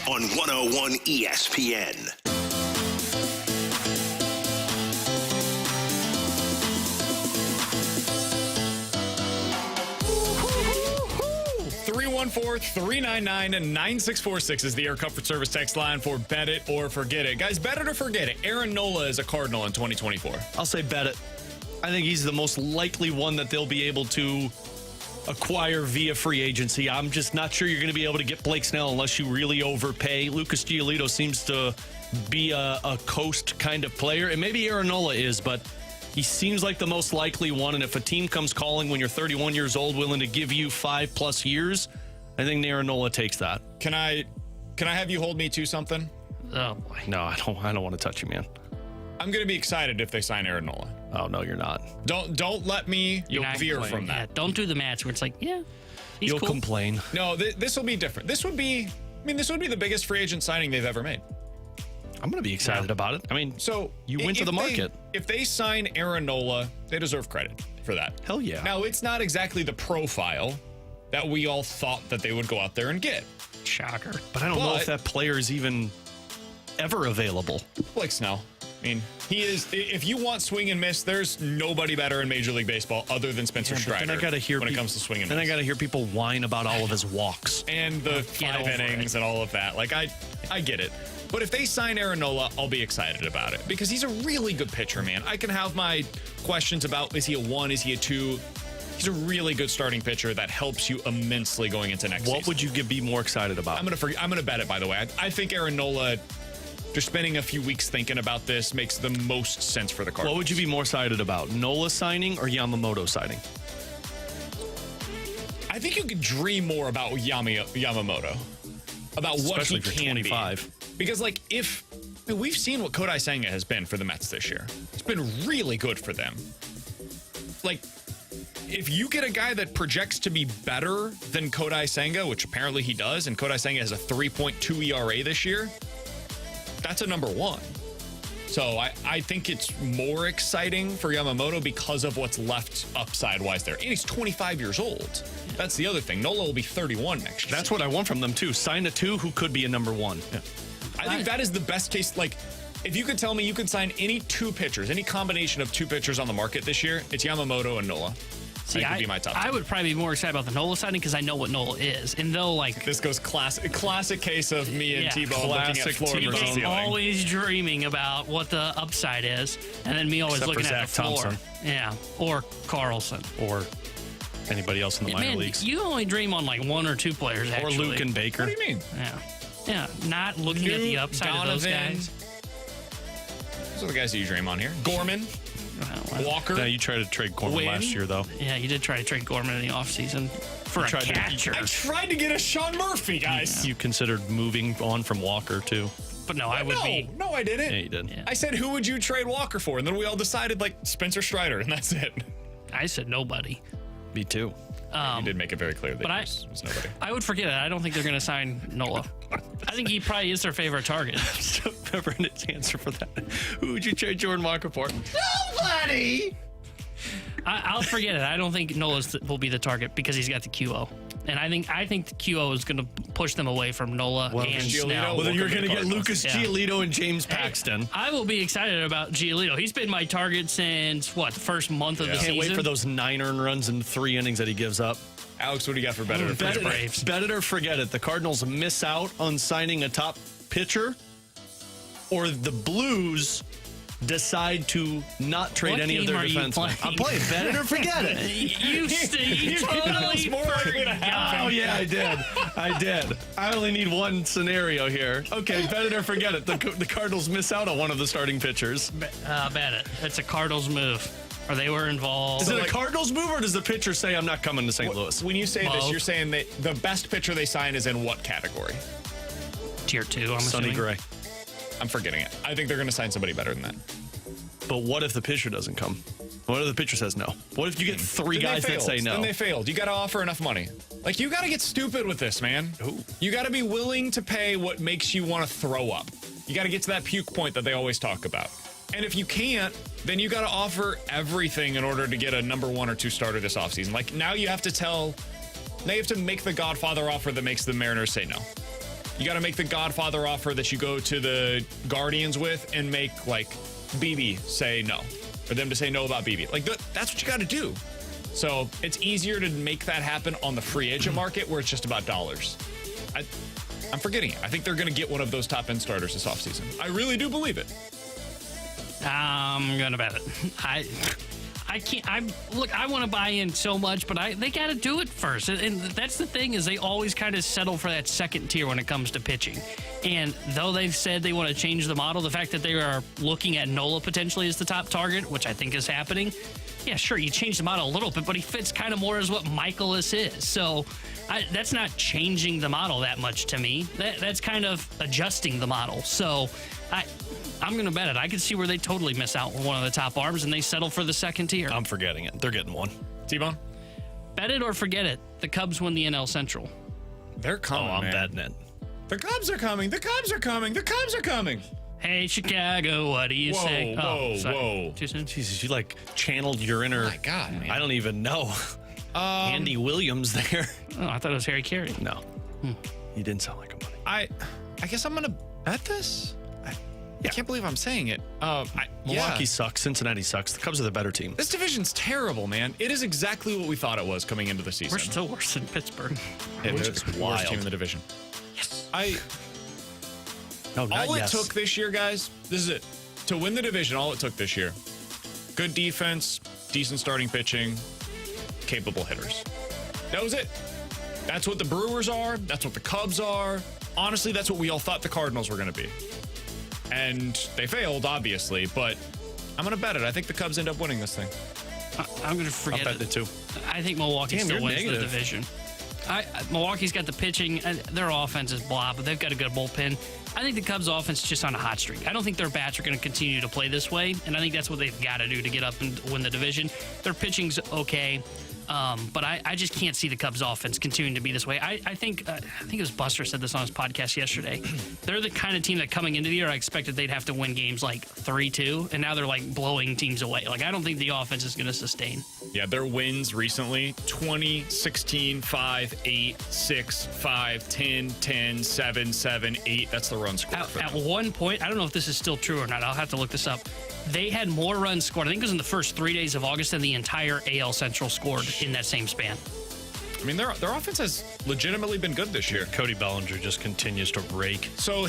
on 101 ESPN. Three 399-9646 is the Air Comfort Service text line for bet it or forget it. Guys, bet it or forget it. Aaron Nola is a Cardinal in 2024. I'll say bet it. I think he's the most likely one that they'll be able to acquire via free agency. I'm just not sure you're going to be able to get Blake Snell unless you really overpay. Lucas Giolito seems to be a coast kind of player, and maybe Aaron Nola is, but he seems like the most likely one. And if a team comes calling when you're 31 years old, willing to give you 5+ years, I think Aaron Nola takes that. Can I have you hold me to something? Oh boy. No, I don't want to touch you, man. I'm going to be excited if they sign Aaron Nola. Oh no, you're not. Don't let me veer from that. Yeah, don't do the match where it's like, yeah, he's You'll cool. complain. No, this will be different. This would be the biggest free agent signing they've ever made. I'm going to be excited about it. I mean, so you went to the market. If they sign Aaron Nola, they deserve credit for that. Hell yeah. Now, it's not exactly the profile that we all thought that they would go out there and get. Shocker. But I don't know if that player is even ever available. Blake Snell. I mean, he is. If you want swing and miss, there's nobody better in Major League Baseball other than Spencer Strider. Then I gotta hear when it comes to swing and miss. miss. Then I got to hear people whine about all of his walks and the 5 innings and all of that. Like I get it. But if they sign Aaron Nola, I'll be excited about it because he's a really good pitcher, man. I can have my questions about is he a 1, is he a 2? He's a really good starting pitcher that helps you immensely going into next season. What would you be more excited about? I'm gonna bet it. By the way, I think Aaron Nola, just spending a few weeks thinking about this, makes the most sense for the Cardinals. What would you be more excited about, Nola signing or Yamamoto signing? I think you could dream more about Yamamoto, about especially what he for can 25. be. Because we've seen what Kodai Senga has been for the Mets this year. It's been really good for them. Like, if you get a guy that projects to be better than Kodai Senga, which apparently he does, and Kodai Senga has a 3.2 ERA this year, that's a number 1. So I think it's more exciting for Yamamoto because of what's left upside-wise there. And he's 25 years old. That's the other thing. Nola will be 31 next year. That's what I want from them, too. Sign a 2 who could be a number 1. Yeah. I think that is the best case. Like, if you could tell me you could sign any 2 pitchers, any combination of 2 pitchers on the market this year, it's Yamamoto and Nola. See, that could be my top 2. I would probably be more excited about the Nola signing because I know what Nola is. And though, like... This goes classic case of me and T-Bone looking at floor versus ceiling. Always dreaming about what the upside is, and then me always Except looking for at the Zach floor. Thompson. Yeah, or Carlson. Or anybody else in the minor leagues. You only dream on like 1 or 2 players, actually. Or Luke and Baker. What do you mean? Yeah, not looking at the upside of those guys. Those are the guys that you dream on here. Gorman. Walker. No, you tried to trade Gorman last year, though. Yeah, you did try to trade Gorman in the offseason for a catcher. I tried to get a Sean Murphy, guys. You considered moving on from Walker, too. But no, I would be. No, I didn't. Yeah, you did. Yeah. I said, who would you trade Walker for? And then we all decided, like, Spencer Strider, and that's it. I said nobody. Me too. You did make it very clear that it was nobody. I would forget it. I don't think they're going to sign Nola. I think he probably is their favorite target. I'm still remembering his answer for that. Who would you trade Jordan Walker for? Nobody! I'll forget it. I don't think Nola will be the target because he's got the QO. And I think the QO is going to push them away from Nola and Snell. Well, then you're going to get Lucas Giolito and James Paxton. I will be excited about Giolito. He's been my target since, the first month of the season? Can't wait for those 9 earned runs in 3 innings that he gives up. Alex, what do you got for bet it or forget it? Bet it or forget it. The Cardinals miss out on signing a top pitcher, or the Blues decide to not trade any of their defensemen. I'm playing bet it or forget it. You totally forgot. Oh, yeah, I did. I only need one scenario here. Okay, bet it or forget it. The Cardinals miss out on one of the starting pitchers. Bet it. It's a Cardinals move. Or they were involved. Is it a Cardinals move, or does the pitcher say, I'm not coming to St. Louis? When you say this, you're saying that the best pitcher they sign is in what category? Tier 2, I'm Sonny assuming. Gray. I'm forgetting it. I think they're going to sign somebody better than that. But what if the pitcher doesn't come? What if the pitcher says no? What if you get 3 guys that say no? Then they failed. You got to offer enough money. Like, you got to get stupid with this, man. Ooh. You got to be willing to pay what makes you want to throw up. You got to get to that puke point that they always talk about. And if you can't, then you got to offer everything in order to get a number 1 or 2 starter this offseason. Like, now you have to make the Godfather offer that makes the Mariners say no. You got to make the Godfather offer that you go to the Guardians with and make, like, BB say no. For them to say no about BB. Like, that's what you got to do. So it's easier to make that happen on the free agent market where it's just about dollars. I'm forgetting it. I think they're going to get one of those top-end starters this offseason. I really do believe it. I'm going to bet it. I can't. I want to buy in so much, but they got to do it first. And that's the thing is they always kind of settle for that second tier when it comes to pitching. And though they've said they want to change the model, the fact that they are looking at Nola potentially as the top target, which I think is happening. Yeah, sure, you change the model a little bit, but he fits kind of more as what Michaelis is. So that's not changing the model that much to me. That's kind of adjusting the model. So I'm going to bet it. I can see where they totally miss out with one of the top arms and they settle for the second tier. I'm forgetting it. They're getting one. T-Bone? Bet it or forget it. The Cubs win the NL Central. They're coming, I'm betting it. The Cubs are coming. The Cubs are coming. The Cubs are coming. Hey, Chicago, what do you say? Whoa. Too soon? Jesus, you like channeled your inner. Oh my God, man. I don't even know. Andy Williams there. Oh, I thought it was Harry Carey. No. He didn't sound like him. I guess I'm going to bet this. I can't believe I'm saying it. Milwaukee sucks. Cincinnati sucks. The Cubs are the better team. This division's terrible, man. It is exactly what we thought it was coming into the season. We're still worse than Pittsburgh. It's the worst team in the division. Yes. All it took this year, guys, this is it. To win the division, all it took this year. Good defense, decent starting pitching, capable hitters. That was it. That's what the Brewers are. That's what the Cubs are. Honestly, that's what we all thought the Cardinals were going to be. And they failed, obviously, but I'm going to bet it. I think the Cubs end up winning this thing. I'm going to forget it. I'll bet it too. I think Milwaukee still wins the division. Milwaukee's got the pitching. Their offense is blah, but they've got a good bullpen. I think the Cubs' offense is just on a hot streak. I don't think their bats are going to continue to play this way, and I think that's what they've got to do to get up and win the division. Their pitching's okay, but I just can't see the Cubs' offense continuing to be this way. I think it was Buster said this on his podcast yesterday. They're the kind of team that coming into the year I expected they'd have to win games like 3-2, and now they're like blowing teams away. Like I don't think the offense is going to sustain. Yeah, their wins recently 20, 16, 5, 8, 6, 5, 10, 10, 7, 7, 8. That's the run score. At one point, I don't know if this is still true or not. I'll have to look this up. They had more runs scored, I think it was in the first 3 days of August, than the entire AL Central scored in that same span. I mean, their offense has legitimately been good this year. Cody Bellinger just continues to rake. So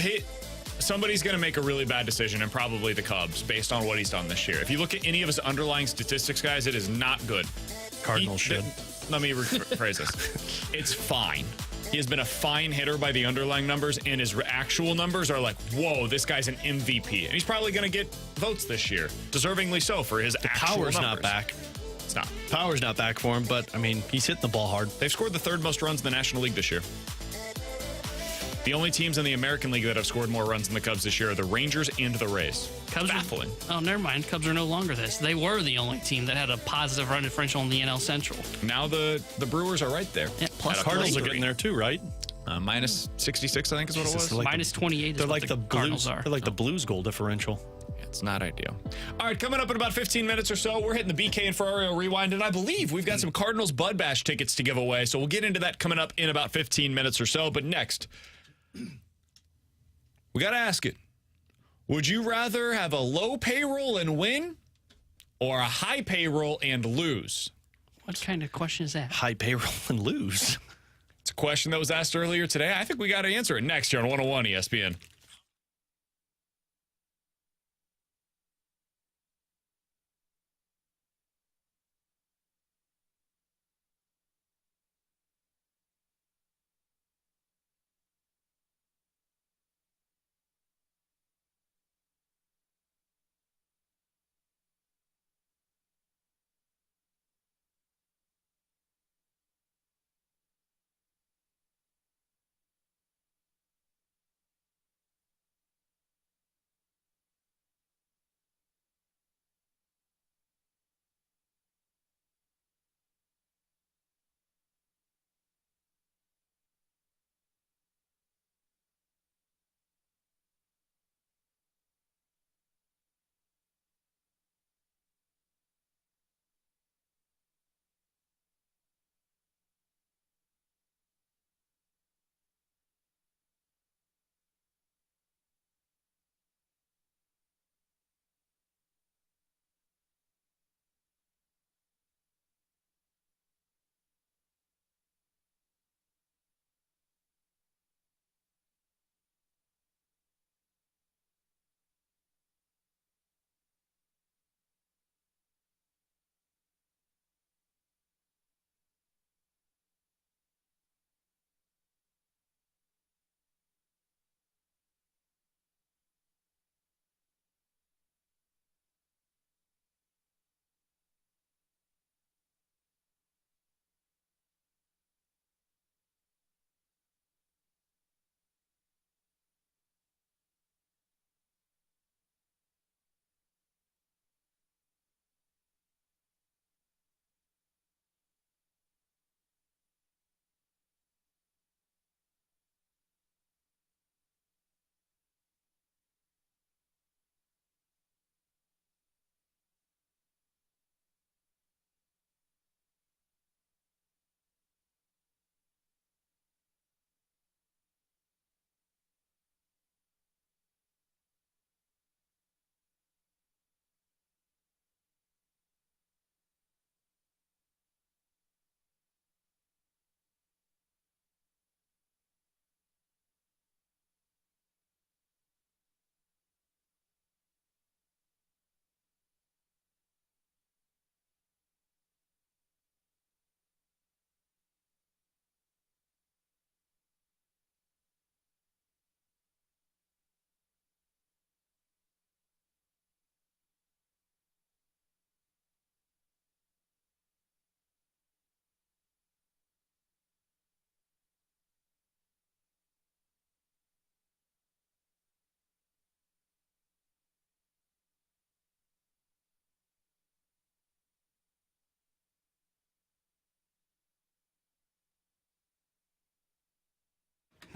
somebody's going to make a really bad decision, and probably the Cubs, based on what he's done this year. If you look at any of his underlying statistics, guys, it is not good. Cardinals should. Let me rephrase this. It's fine. He has been a fine hitter by the underlying numbers, and his actual numbers are like, whoa, this guy's an MVP. And he's probably going to get votes this year, deservingly so for his actual power's numbers. not back. It's not. Power's not back for him, but, I mean, he's hitting the ball hard. They've scored the third most runs in the National League this year. The only teams in the American League that have scored more runs than the Cubs this year are the Rangers and the Rays. Cubs baffling. Never mind. Cubs are no longer this. They were the only team that had a positive run differential in the NL Central. Now the Brewers are right there. Yeah, plus Cardinals are getting there too, right? Minus 66, I think is what it was. Like minus 28 is what the Cardinals are. They're like the Blues goal differential. It's not ideal. All right, coming up in about 15 minutes or so, we're hitting the BK and Ferrario Rewind, and I believe we've got some Cardinals Bud Bash tickets to give away, so we'll get into that coming up in about 15 minutes or so. But next, we got to ask it. Would you rather have a low payroll and win or a high payroll and lose? What kind of question is that? High payroll and lose. It's a question that was asked earlier today. I think we got to answer it next here on 101 ESPN.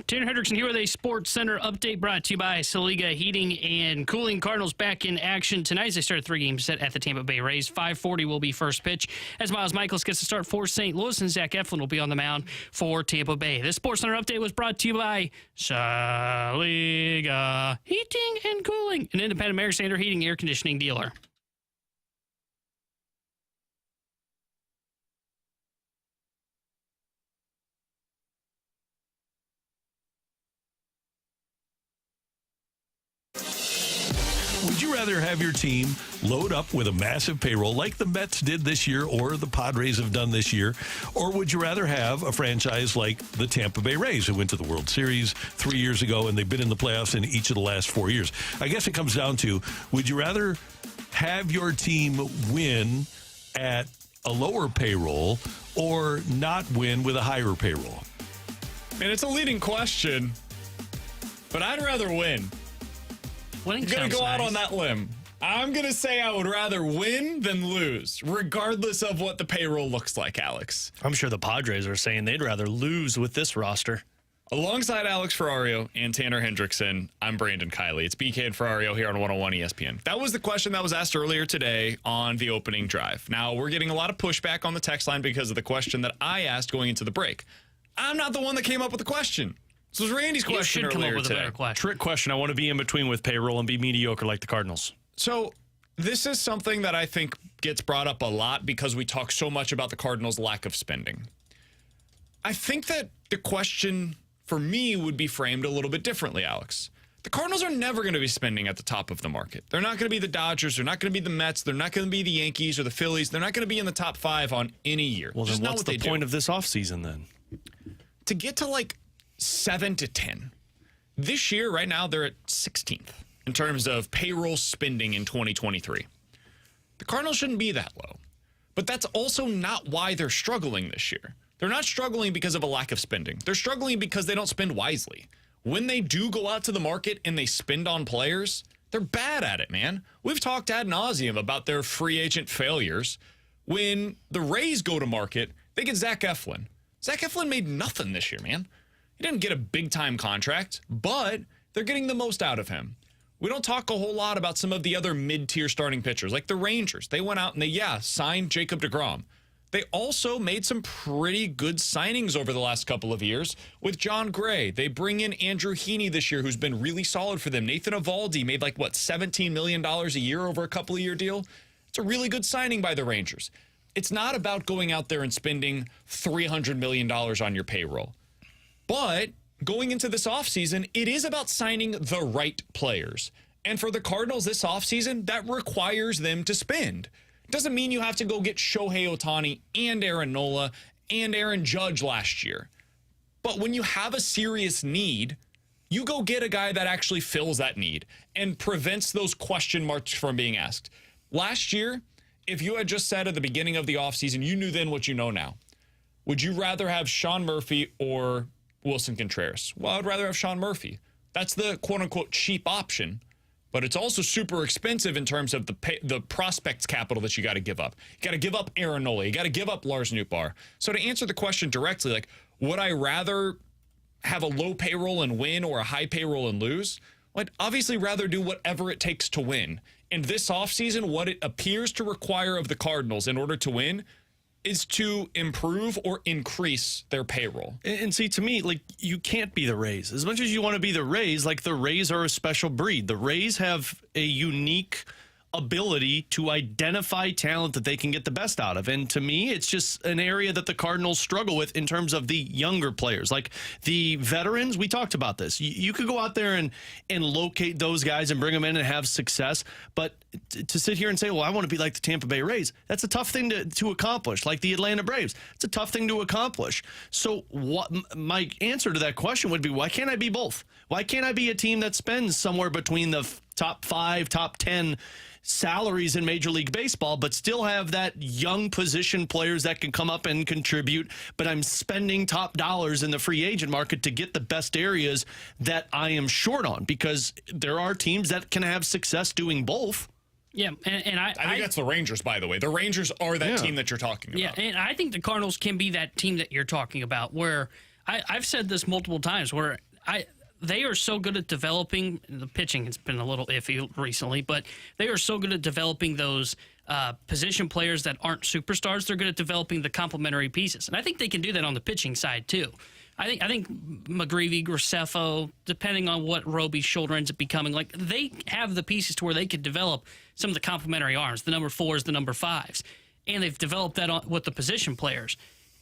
Tanner Hendrickson here with a Sports Center update brought to you by Saliga Heating and Cooling. Cardinals back in action tonight as they start a 3-game set at the Tampa Bay Rays. 5:40 will be first pitch as Miles Michaels gets to start for St. Louis, and Zach Eflin will be on the mound for Tampa Bay. This Sports Center update was brought to you by Saliga Heating and Cooling, an independent Mary Sander heating air conditioning dealer. Would you rather have your team load up with a massive payroll like the Mets did this year or the Padres have done this year? Or would you rather have a franchise like the Tampa Bay Rays, who went to the World Series 3 years ago and they've been in the playoffs in each of the last 4 years? I guess it comes down to, would you rather have your team win at a lower payroll or not win with a higher payroll? And it's a leading question, but I'd rather win. I'm going to go out on that limb. I'm going to say I would rather win than lose, regardless of what the payroll looks like, Alex. I'm sure the Padres are saying they'd rather lose with this roster. Alongside Alex Ferrario and Tanner Hendrickson, I'm Brandon Kiley. It's BK and Ferrario here on 101 ESPN. That was the question that was asked earlier today on the opening drive. Now, we're getting a lot of pushback on the text line because of the question that I asked going into the break. I'm not the one that came up with the question. This was Randy's question earlier today. You should come up with a better question. Trick question. I want to be in between with payroll and be mediocre like the Cardinals. So this is something that I think gets brought up a lot because we talk so much about the Cardinals' lack of spending. I think that the question for me would be framed a little bit differently, Alex. The Cardinals are never going to be spending at the top of the market. They're not going to be the Dodgers. They're not going to be the Mets. They're not going to be the Yankees or the Phillies. They're not going to be in the top 5 on any year. Well, then what's the point of this offseason then? To get to like 7 to 10. This year, right now, they're at 16th in terms of payroll spending in 2023. The Cardinals shouldn't be that low. But that's also not why they're struggling this year. They're not struggling because of a lack of spending. They're struggling because they don't spend wisely. When they do go out to the market and they spend on players, they're bad at it, man. We've talked ad nauseum about their free agent failures. When the Rays go to market, they get Zach Eflin. Zach Eflin made nothing this year, man. He didn't get a big-time contract, but they're getting the most out of him. We don't talk a whole lot about some of the other mid-tier starting pitchers, like the Rangers. They went out and they, signed Jacob deGrom. They also made some pretty good signings over the last couple of years with John Gray. They bring in Andrew Heaney this year, who's been really solid for them. Nathan Eovaldi made $17 million a year over a couple-of-year deal. It's a really good signing by the Rangers. It's not about going out there and spending $300 million on your payroll. But going into this offseason, it is about signing the right players. And for the Cardinals this offseason, that requires them to spend. It doesn't mean you have to go get Shohei Ohtani and Aaron Nola and Aaron Judge last year. But when you have a serious need, you go get a guy that actually fills that need and prevents those question marks from being asked. Last year, if you had just said at the beginning of the offseason, you knew then what you know now. Would you rather have Sean Murphy or Wilson Contreras? Well, I'd rather have Sean Murphy. That's the quote-unquote cheap option, but it's also super expensive in terms of the prospects capital that you got to give up. You got to give up Aaron Nola. You got to give up Lars Nootbaar. So to answer the question directly, would I rather have a low payroll and win or a high payroll and lose? Well, I'd obviously rather do whatever it takes to win. And this offseason, what it appears to require of the Cardinals in order to win is to improve or increase their payroll. And see, to me, you can't be the Rays. As much as you want to be the Rays, the Rays are a special breed. The Rays have a unique ability to identify talent that they can get the best out of. And to me, it's just an area that the Cardinals struggle with in terms of the younger players. Like the veterans, we talked about this. You could go out there and locate those guys and bring them in and have success. But to sit here and say, well, I want to be like the Tampa Bay Rays, that's a tough thing to accomplish. Like the Atlanta Braves, it's a tough thing to accomplish. So what my answer to that question would be, why can't I be both? Why can't I be a team that spends somewhere between the top 5, top 10 salaries in Major League Baseball, but still have that young position players that can come up and contribute, but I'm spending top dollars in the free agent market to get the best areas that I am short on, because there are teams that can have success doing both. Yeah, and I think that's the Rangers, by the way. The Rangers are that team that you're talking about. Yeah, and I think the Cardinals can be that team that you're talking about, where I've said this multiple times, where They are so good at developing. The pitching has been a little iffy recently, but they are so good at developing those position players that aren't superstars. They're good at developing the complementary pieces, and I think they can do that on the pitching side too. I think McGreevy, Graceffo, depending on what Roby's shoulder ends up becoming, like they have the pieces to where they could develop some of the complementary arms, the number 4s, the number 5s, and they've developed that with the position players.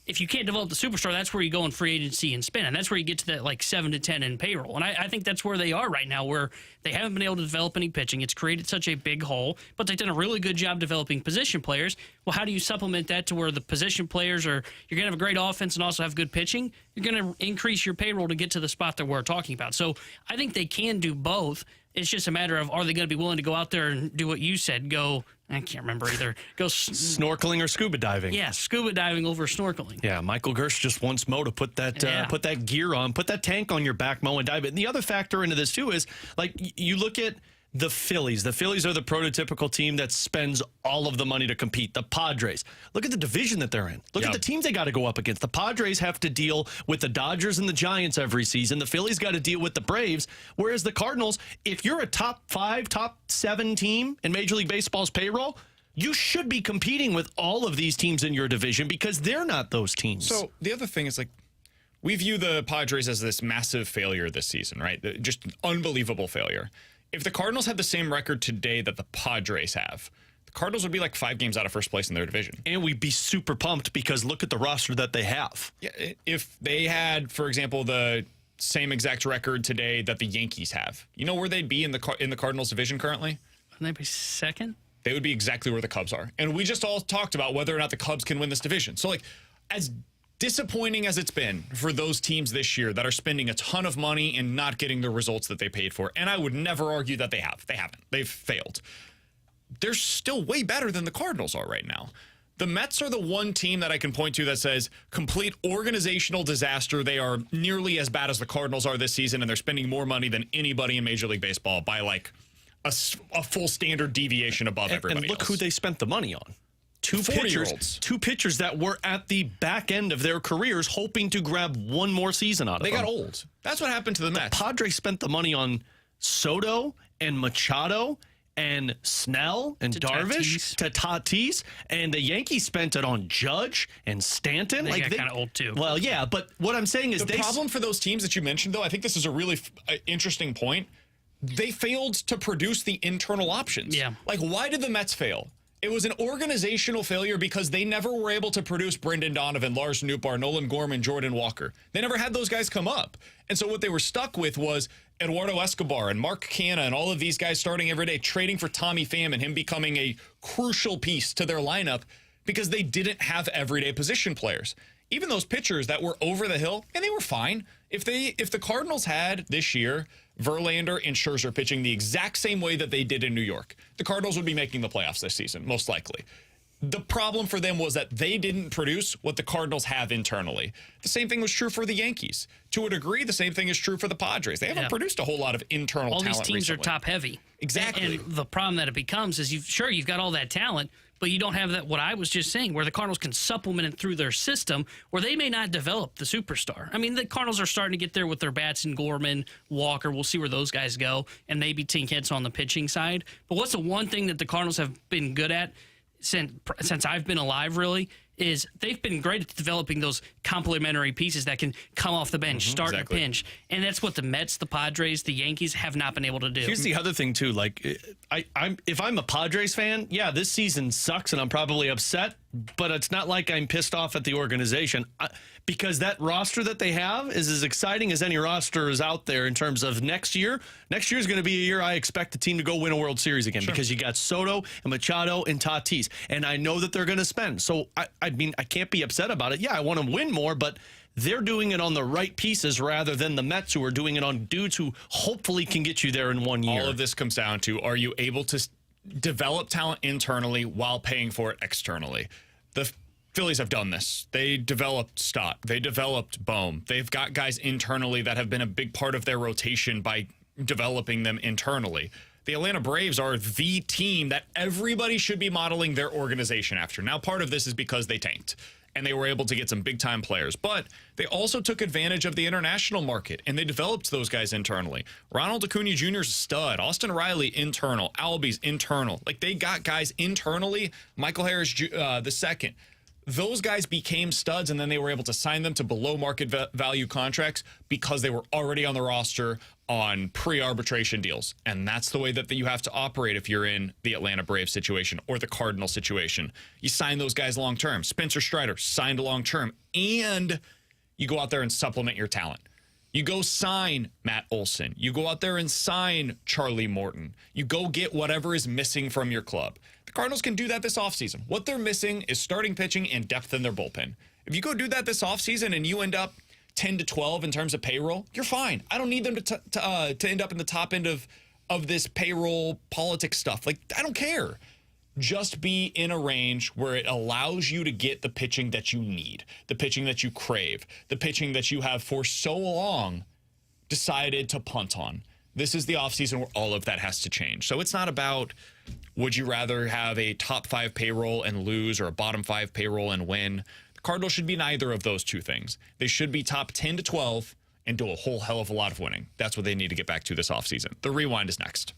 If you can't develop the superstar, that's where you go in free agency and spend, and that's where you get to that like 7 to 10 in payroll. And I think that's where they are right now, where they haven't been able to develop any pitching. It's created such a big hole, but they've done a really good job developing position players. Well, how do you supplement that to where the position players you're going to have a great offense and also have good pitching? You're going to increase your payroll to get to the spot that we're talking about. So I think they can do both. It's just a matter of, are they going to be willing to go out there and do what you said, I can't remember either. Go snorkeling or scuba diving. Yeah, scuba diving over snorkeling. Yeah, Michael Gersh just wants Mo to put that gear on, put that tank on your back, Mo, and dive it. And the other factor into this too is, like, you look at the Phillies. The Phillies are the prototypical team that spends all of the money to compete. The Padres. Look at the division that they're in. Look at the teams they got to go up against. The Padres have to deal with the Dodgers and the Giants every season. The Phillies got to deal with the Braves. Whereas the Cardinals, if you're a top 5, top 7 team in Major League Baseball's payroll, you should be competing with all of these teams in your division because they're not those teams. So the other thing is, like, we view the Padres as this massive failure this season, right? Just an unbelievable failure. If the Cardinals had the same record today that the Padres have, the Cardinals would be like 5 games out of first place in their division. And we'd be super pumped because look at the roster that they have. Yeah, if they had, for example, the same exact record today that the Yankees have, you know where they'd be in the Cardinals division currently? Wouldn't they be second? They would be exactly where the Cubs are. And we just all talked about whether or not the Cubs can win this division. So, like, as disappointing as it's been for those teams this year that are spending a ton of money and not getting the results that they paid for, and I would never argue that they have. They haven't. They've failed. They're still way better than the Cardinals are right now. The Mets are the one team that I can point to that says complete organizational disaster. They are nearly as bad as the Cardinals are this season, and they're spending more money than anybody in Major League Baseball by like a full standard deviation above everybody And look else. who they spent the money on. Two pitchers that were at the back end of their careers hoping to grab one more season out of them. They got old. That's what happened to the Mets. The Padres spent the money on Soto and Machado and Snell and Darvish to Tatis, and the Yankees spent it on Judge and Stanton. They got kind of old too. Well, yeah, but what I'm saying is the problem for those teams that you mentioned, though, I think this is a really interesting point. They failed to produce the internal options. Yeah. Like, why did the Mets fail? It was an organizational failure because they never were able to produce Brendan Donovan, Lars Nootbaar, Nolan Gorman, Jordan Walker. They never had those guys come up. And so what they were stuck with was Eduardo Escobar and Mark Canha and all of these guys starting every day, trading for Tommy Pham and him becoming a crucial piece to their lineup because they didn't have everyday position players. Even those pitchers that were over the hill, and they were fine. If the Cardinals had this year Verlander and Scherzer pitching the exact same way that they did in New York, the Cardinals would be making the playoffs this season, most likely. The problem for them was that they didn't produce what the Cardinals have internally. The same thing was true for the Yankees. To a degree, the same thing is true for the Padres. They haven't produced a whole lot of internal talent All these teams recently. are top heavy. Exactly. And the problem that it becomes is you've got all that talent, but you don't have that, what I was just saying, where the Cardinals can supplement it through their system, where they may not develop the superstar. I mean, the Cardinals are starting to get there with their bats and Gorman, Walker. We'll see where those guys go, and maybe Tink Hits on the pitching side. But what's the one thing that the Cardinals have been good at since I've been alive, really, is they've been great at developing those complementary pieces that can come off the bench, start in a pinch. And that's what the Mets, the Padres, the Yankees have not been able to do. Here's the other thing, too. Like, if I'm a Padres fan, yeah, this season sucks and I'm probably upset, but it's not like I'm pissed off at the organization because that roster that they have is as exciting as any roster is out there in terms of next year. Next year is going to be a year I expect the team to go win a World Series again because you got Soto and Machado and Tatis, and I know that they're going to spend. So, I mean, I can't be upset about it. Yeah, I want to win more, but they're doing it on the right pieces rather than the Mets who are doing it on dudes who hopefully can get you there in 1 year. All of this comes down to, are you able to develop talent internally while paying for it externally? The Phillies have done this. They developed Stott. They developed Bohm. They've got guys internally that have been a big part of their rotation by developing them internally. The Atlanta Braves are the team that everybody should be modeling their organization after. Now, part of this is because they tanked. and they were able to get some big-time players. But they also took advantage of the international market, and they developed those guys internally. Ronald Acuna Jr. is a stud. Austin Riley, internal. Albies, internal. Like, they got guys internally. Michael Harris, the second. Those guys became studs, and then they were able to sign them to below-market value contracts because they were already on the roster on pre-arbitration deals. And that's the way that you have to operate if you're in the Atlanta Braves situation or the Cardinal situation. You sign those guys long-term. Spencer Strider signed long-term, and you go out there and supplement your talent. You go sign Matt Olson. You go out there and sign Charlie Morton. You go get whatever is missing from your club. The Cardinals can do that this offseason. What they're missing is starting pitching and depth in their bullpen. If you go do that this offseason and you end up 10 to 12 in terms of payroll, you're fine. I don't need them to end up in the top end of this payroll politics stuff. Like, I don't care. Just be in a range where it allows you to get the pitching that you need, the pitching that you crave, the pitching that you have for so long decided to punt on. This is the offseason where all of that has to change. So it's not about, would you rather have a top 5 payroll and lose or a bottom 5 payroll and win? The Cardinals should be neither of those two things. They should be top 10 to 12 and do a whole hell of a lot of winning. That's what they need to get back to this offseason. The Rewind is next.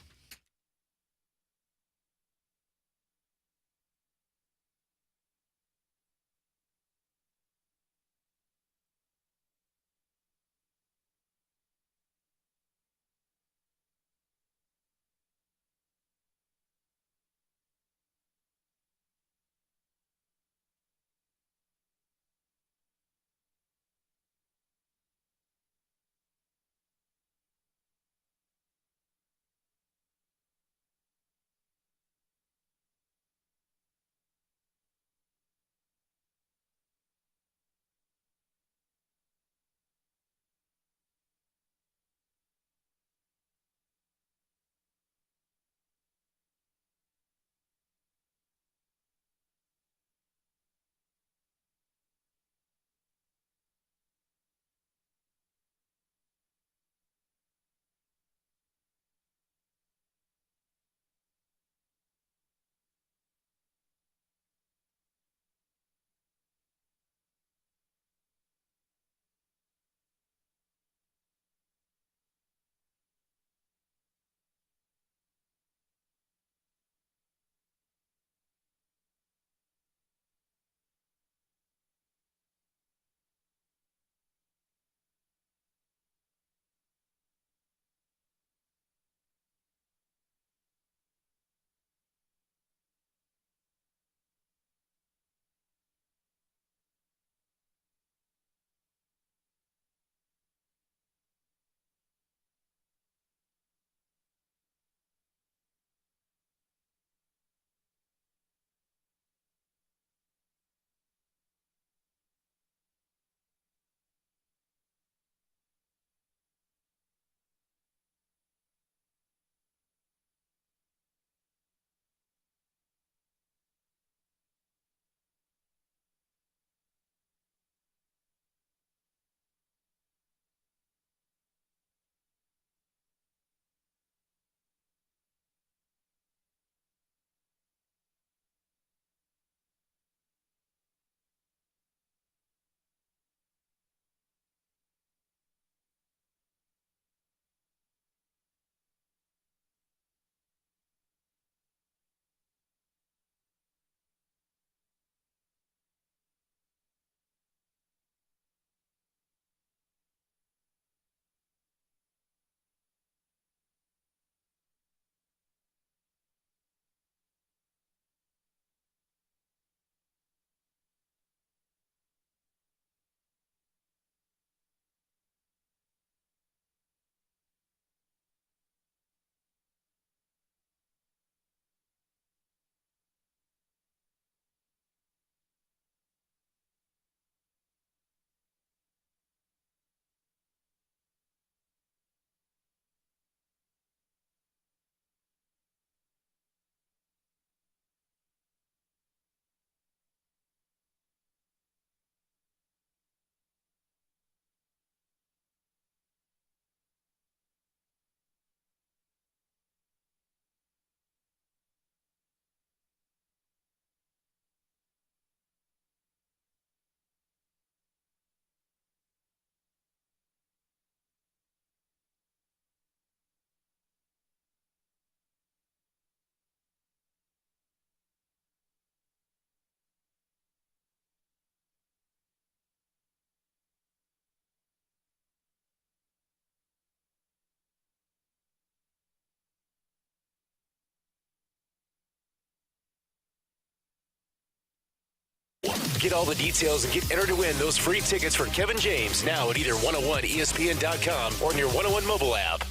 Get all the details and get entered to win those free tickets for Kevin James now at either 101ESPN.com or on your 101 mobile app.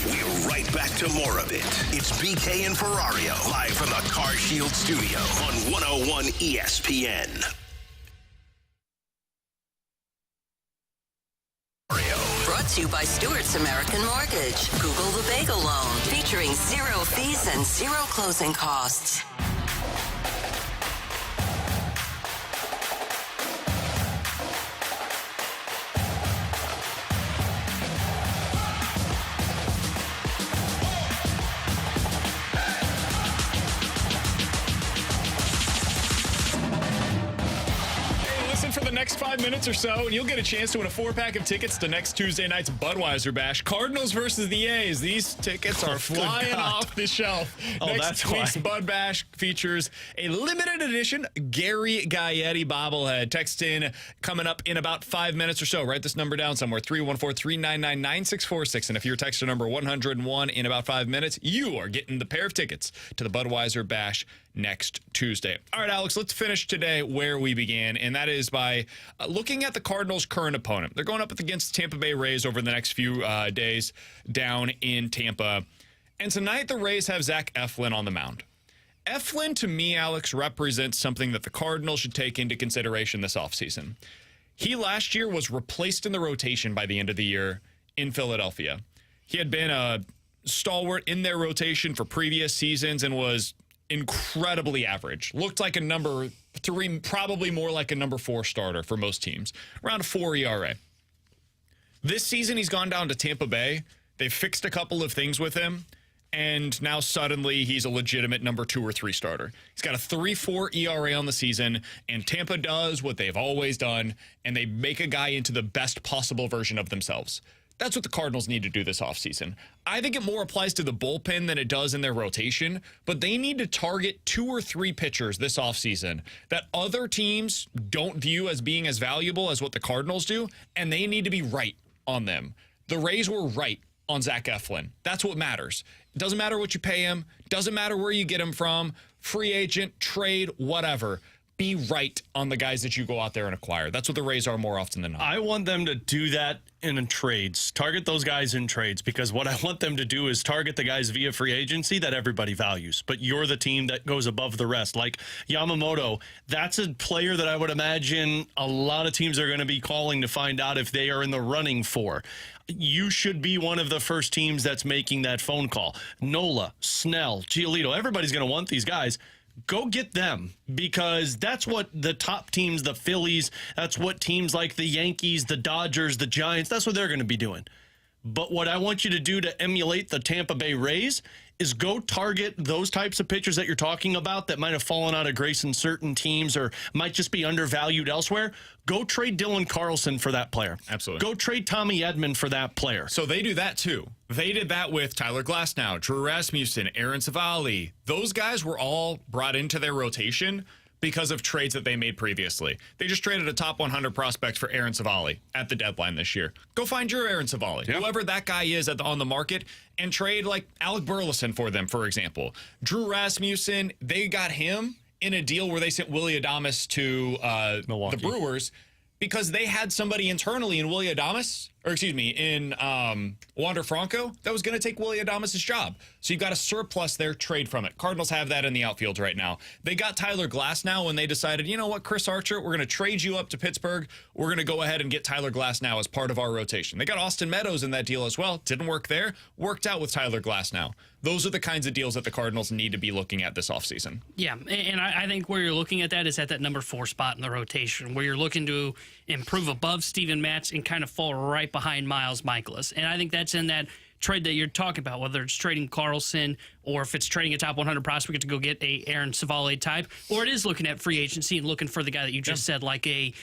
We're right back to more of it. It's BK and Ferrario live from the Car Shield studio on 101 ESPN. Brought to you by Stewart's American Mortgage. Google the Bagel Loan, featuring 0 fees and 0 closing costs. For the next 5 minutes or so, and you'll get a chance to win a 4-pack of tickets to next Tuesday night's Budweiser Bash. Cardinals versus the A's. These tickets are flying off the shelf. Next week's Bud Bash features a limited edition Gary Gaetti bobblehead. Text in coming up in about 5 minutes or so. Write this number down somewhere, 314-399-9646. And if you're texting number 101 in about 5 minutes, you are getting the pair of tickets to the Budweiser Bash next Tuesday. All right, Alex, let's finish today where we began, and that is by looking at the Cardinals' current opponent. They're going up against the Tampa Bay Rays over the next few days down in Tampa. And tonight the Rays have Zach Eflin on the mound. Eflin, to me, Alex, represents something that the Cardinals should take into consideration this offseason. He last year was replaced in the rotation by the end of the year in Philadelphia. He had been a stalwart in their rotation for previous seasons and was incredibly average. Looked like a number 3, probably more like a number 4 starter for most teams. Around a 4 ERA. This season, he's gone down to Tampa Bay. They've fixed a couple of things with him, and now suddenly he's a legitimate number 2 or 3 starter. He's got a 3.4 ERA on the season, and Tampa does what they've always done, and they make a guy into the best possible version of themselves. That's what the Cardinals need to do this offseason. I think it more applies to the bullpen than it does in their rotation, but they need to target 2 or 3 pitchers this offseason that other teams don't view as being as valuable as what the Cardinals do, and they need to be right on them. The Rays were right on Zach Eflin. That's what matters. It doesn't matter what you pay him. Doesn't matter where you get him from. Free agent, trade, whatever. Be right on the guys that you go out there and acquire. That's what the Rays are more often than not. I want them to do that in trades. Target those guys in trades, because what I want them to do is target the guys via free agency that everybody values. But you're the team that goes above the rest. Like Yamamoto, that's a player that I would imagine a lot of teams are going to be calling to find out if they are in the running for. You should be one of the first teams that's making that phone call. Nola, Snell, Giolito, everybody's going to want these guys. Go get them, because that's what the top teams, the Phillies, that's what teams like the Yankees, the Dodgers, the Giants, that's what they're going to be doing. But what I want you to do to emulate the Tampa Bay Rays is go target those types of pitchers that you're talking about that might have fallen out of grace in certain teams or might just be undervalued elsewhere. Go trade Dylan Carlson for that player. Absolutely. Go trade Tommy Edman for that player. So they do that too. They did that with Tyler Glasnow, Drew Rasmussen, Aaron Savali. Those guys were all brought into their rotation because of trades that they made previously. They just traded a top 100 prospect for Aaron Savali at the deadline this year. Go find your Aaron Savali, whoever that guy is on the market, and trade like Alec Burleson for them, for example. Drew Rasmussen, they got him in a deal where they sent Willy Adames to the Brewers because they had somebody internally in Wander Franco that was going to take Willy Adames' job. So you've got a surplus there, trade from it. Cardinals have that in the outfield right now. They got Tyler Glasnow when they decided, you know what, Chris Archer, we're going to trade you up to Pittsburgh. We're going to go ahead and get Tyler Glasnow as part of our rotation. They got Austin Meadows in that deal as well. Didn't work there. Worked out with Tyler Glasnow. Those are the kinds of deals that the Cardinals need to be looking at this offseason. Yeah, and I think where you're looking at that is at that number 4 spot in the rotation, where you're looking to improve above Steven Matz and kind of fall right behind Miles Michaelis. And I think that's in that trade that you're talking about, whether it's trading Carlson or if it's trading a top 100 prospect to go get a Aaron Savali type, or it is looking at free agency and looking for the guy that you just said, like a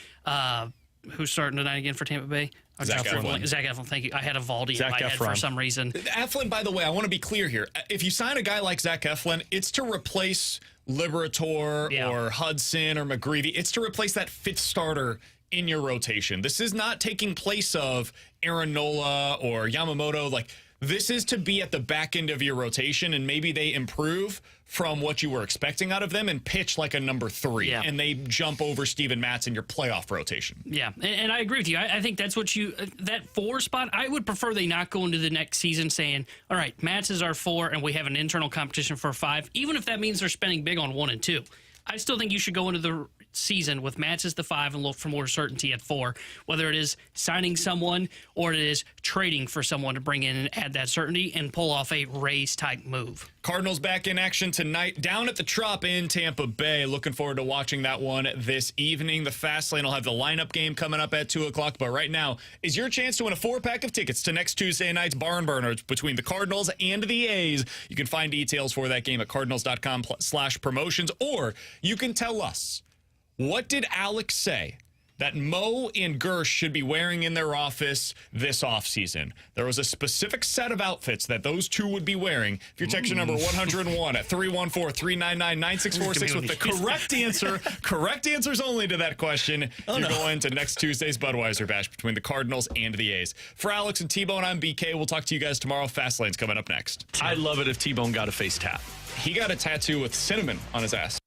who's starting tonight again for Tampa Bay? Zach Eflin. Zach Eflin, thank you. I had a Valdi in my head for some reason. Eflin, by the way, I want to be clear here. If you sign a guy like Zach Eflin, it's to replace Liberator or Hudson or McGreevy. It's to replace that 5th starter in your rotation. This is not taking place of Aaron Nola or Yamamoto. Like, This is to be at the back end of your rotation, and maybe they improve from what you were expecting out of them and pitch like a number 3, and they jump over Steven Matz in your playoff rotation. Yeah, and I agree with you. I think that's what that 4 spot, I would prefer they not go into the next season saying, all right, Matz is our 4, and we have an internal competition for 5, even if that means they're spending big on 1 and 2. I still think you should go into the season with Matz as the 5 and look for more certainty at 4, whether it is signing someone or it is trading for someone to bring in and add that certainty and pull off a Rays-type move. Cardinals back in action tonight down at the Trop in Tampa Bay. Looking forward to watching that one this evening. The Fast Lane will have the lineup game coming up at 2 o'clock, but right now is your chance to win a 4-pack of tickets to next Tuesday night's Barn Burners between the Cardinals and the A's. You can find details for that game at cardinals.com/promotions, or you can tell us, what did Alex say that Mo and Gersh should be wearing in their office this offseason? There was a specific set of outfits that those two would be wearing. If you're texting number 101 at 314-399-9646 with the correct answers only to that question, you're going to next Tuesday's Budweiser Bash between the Cardinals and the A's. For Alex and T-Bone, I'm BK. We'll talk to you guys tomorrow. Fast Lane's coming up next. I'd love it if T-Bone got a face tap. He got a tattoo with cinnamon on his ass.